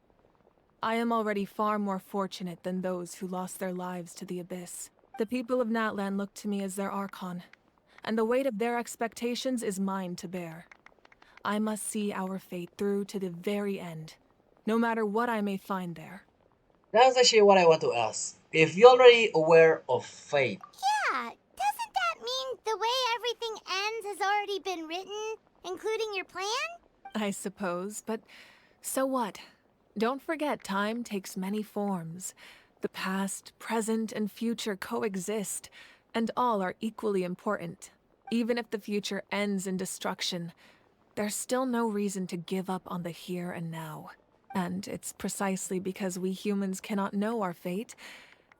I am already far more fortunate than those who lost their lives to the Abyss. The people of Natlan look to me as their Archon, and the weight of their expectations is mine to bear. I must see our fate through to the very end, no matter what I may find there. That's actually what I want to ask. If you're already aware of fate. Yeah, doesn't that mean the way everything ends has already been written, including your plan? I suppose, but so what? Don't forget, time takes many forms. The past, present, and future coexist, and all are equally important. Even if the future ends in destruction, there's still no reason to give up on the here and now. And it's precisely because we humans cannot know our fate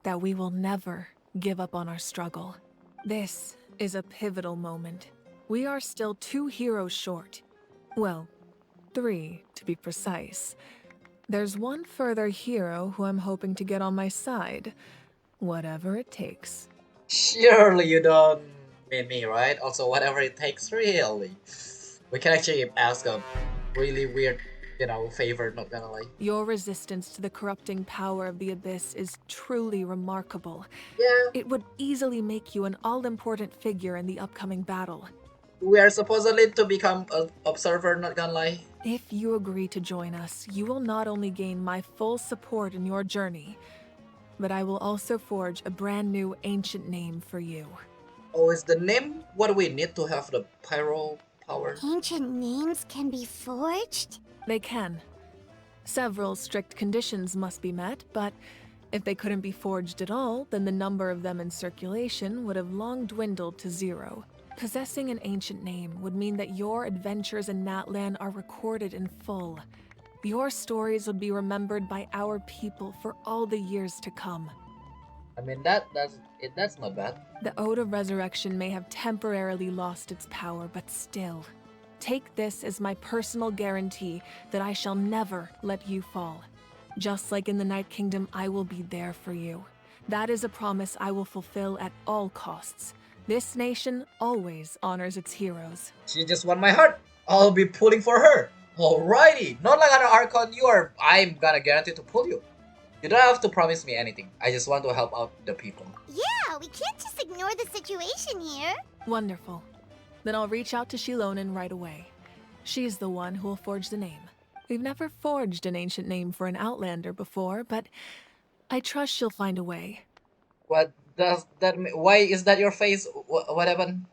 that we will never give up on our struggle. This is a pivotal moment. We are still 2 heroes short. Well, 3 to be precise. There's one further hero who I'm hoping to get on my side, whatever it takes. Surely you don't mean me, right? Also, whatever it takes, really. We can actually ask a really weird, favor, not gonna lie. Your resistance to the corrupting power of the Abyss is truly remarkable. Yeah. It would easily make you an all-important figure in the upcoming battle. We are supposedly to become an observer, not gonna lie. If you agree to join us, you will not only gain my full support in your journey, but I will also forge a brand new ancient name for you. Oh, is the name what we need to have the pyro power? Ancient names can be forged? They can. Several strict conditions must be met, but if they couldn't be forged at all, then the number of them in circulation would have long dwindled to 0. Possessing an ancient name would mean that your adventures in Natlan are recorded in full. Your stories would be remembered by our people for all the years to come. I mean, that's not bad. The Ode of Resurrection may have temporarily lost its power, but still, take this as my personal guarantee that I shall never let you fall. Just like in the Night Kingdom, I will be there for you. That is a promise I will fulfill at all costs. This nation always honors its heroes. She just won my heart. I'll be pulling for her. Alrighty. Not like an Archon, I'm gonna guarantee to pull you. You don't have to promise me anything. I just want to help out the people. Yeah, we can't just ignore the situation here. Wonderful. Then I'll reach out to Shilonen right away. She's the one who will forge the name. We've never forged an ancient name for an Outlander before, but I trust she'll find a way. What does that mean? Why is that your face? What happened?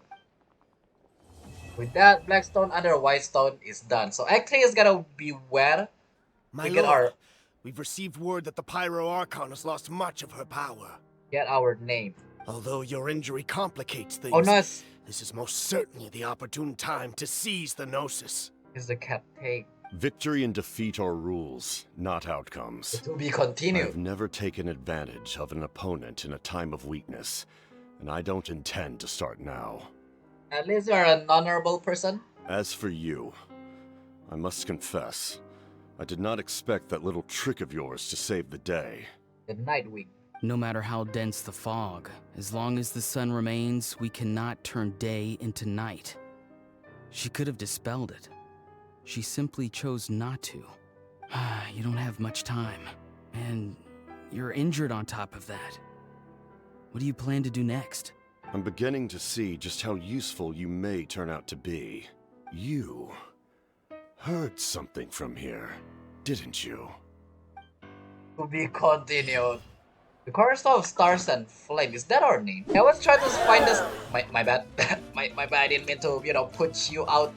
With that, Blackstone under Whitestone is done. So actually it's gonna be where My we get lord, we've received word that the Pyro Archon has lost much of her power. Get our name. Although your injury complicates things, Oh, nice. This is most certainly the opportune time to seize the Gnosis. Is the captain. Victory and defeat are rules, not outcomes. To be continued. I've never taken advantage of an opponent in a time of weakness, and I don't intend to start now. At least you're an honorable person. As for you, I must confess, I did not expect that little trick of yours to save the day. The Nightwing. No matter how dense the fog, as long as the sun remains, we cannot turn day into night. She could have dispelled it. She simply chose not to. You don't have much time, and you're injured on top of that. What do you plan to do next? I'm beginning to see just how useful you may turn out to be. You heard something from here, didn't you? To be continued. The Cornerstone of Stars and Flame, is that our name? I was trying to find this. My bad. my bad, I didn't mean to, put you out.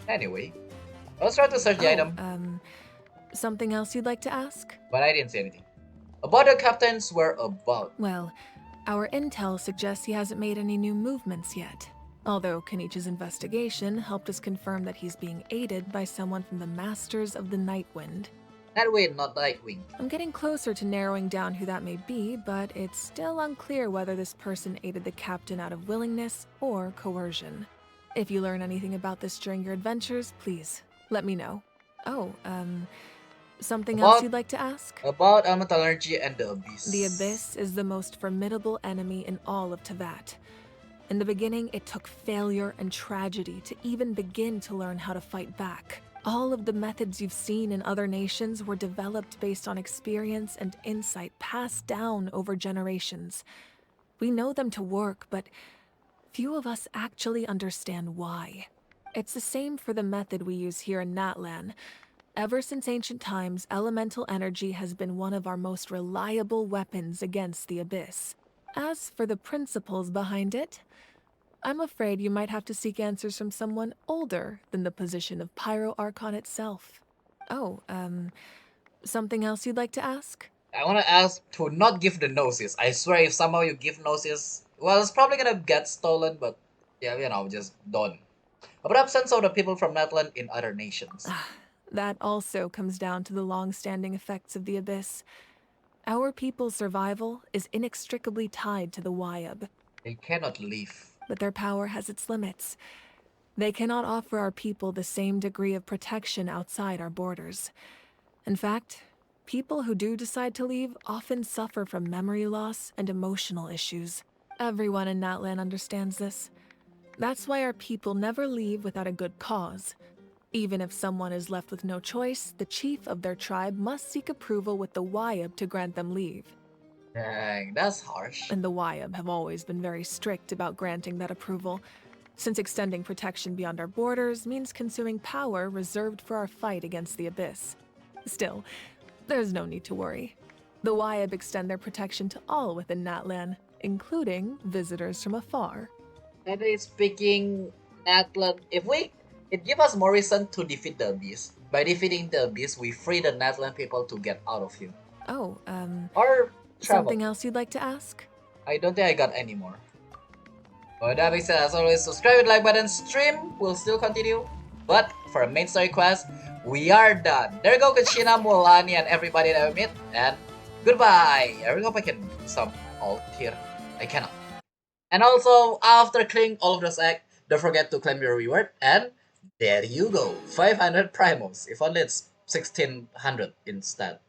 Anyway, I was trying to search the item. Something else you'd like to ask? But I didn't see anything. About the captain's whereabouts. Well, our intel suggests he hasn't made any new movements yet. Although Kenichi's investigation helped us confirm that he's being aided by someone from the Masters of the Nightwind. Nightwing, not Nightwing. I'm getting closer to narrowing down who that may be, but it's still unclear whether this person aided the captain out of willingness or coercion. If you learn anything about this during your adventures, please let me know. Oh, something else you'd like to ask? About elemental energy and the Abyss. The Abyss is the most formidable enemy in all of Teyvat. In the beginning, it took failure and tragedy to even begin to learn how to fight back. All of the methods you've seen in other nations were developed based on experience and insight passed down over generations. We know them to work, but few of us actually understand why. It's the same for the method we use here in Natlan. Ever since ancient times, elemental energy has been one of our most reliable weapons against the Abyss. As for the principles behind it, I'm afraid you might have to seek answers from someone older than the position of Pyro Archon itself. Oh, something else you'd like to ask? I want to ask to not give the gnosis. I swear if somehow you give gnosis, well, it's probably gonna get stolen, but yeah, you know, just don't. About absence of the people from Natlan in other nations. That also comes down to the long-standing effects of the Abyss. Our people's survival is inextricably tied to the Wyab. They cannot leave. But their power has its limits. They cannot offer our people the same degree of protection outside our borders. In fact, people who do decide to leave often suffer from memory loss and emotional issues. Everyone in Natlan understands this. That's why our people never leave without a good cause. Even if someone is left with no choice, the chief of their tribe must seek approval with the Wyab to grant them leave. Dang, that's harsh. And the Wyab have always been very strict about granting that approval, since extending protection beyond our borders means consuming power reserved for our fight against the Abyss. Still, there's no need to worry. The Wyab extend their protection to all within Natlan, including visitors from afar. And speaking Natlan, it gives us more reason to defeat the Abyss. By defeating the Abyss, we free the Natlan people to get out of here. Oh, or travel. Something else you'd like to ask? I don't think I got any more. With that being said, as always, subscribe with like button, stream will still continue. But for a main story quest, we are done. There go Kachina, Mualani, and everybody that we meet. And goodbye. I really hope I can do some alt here. I cannot. And also, after clearing all of those eggs, don't forget to claim your reward. And there you go. 500 primos. If only it's 1600 instead.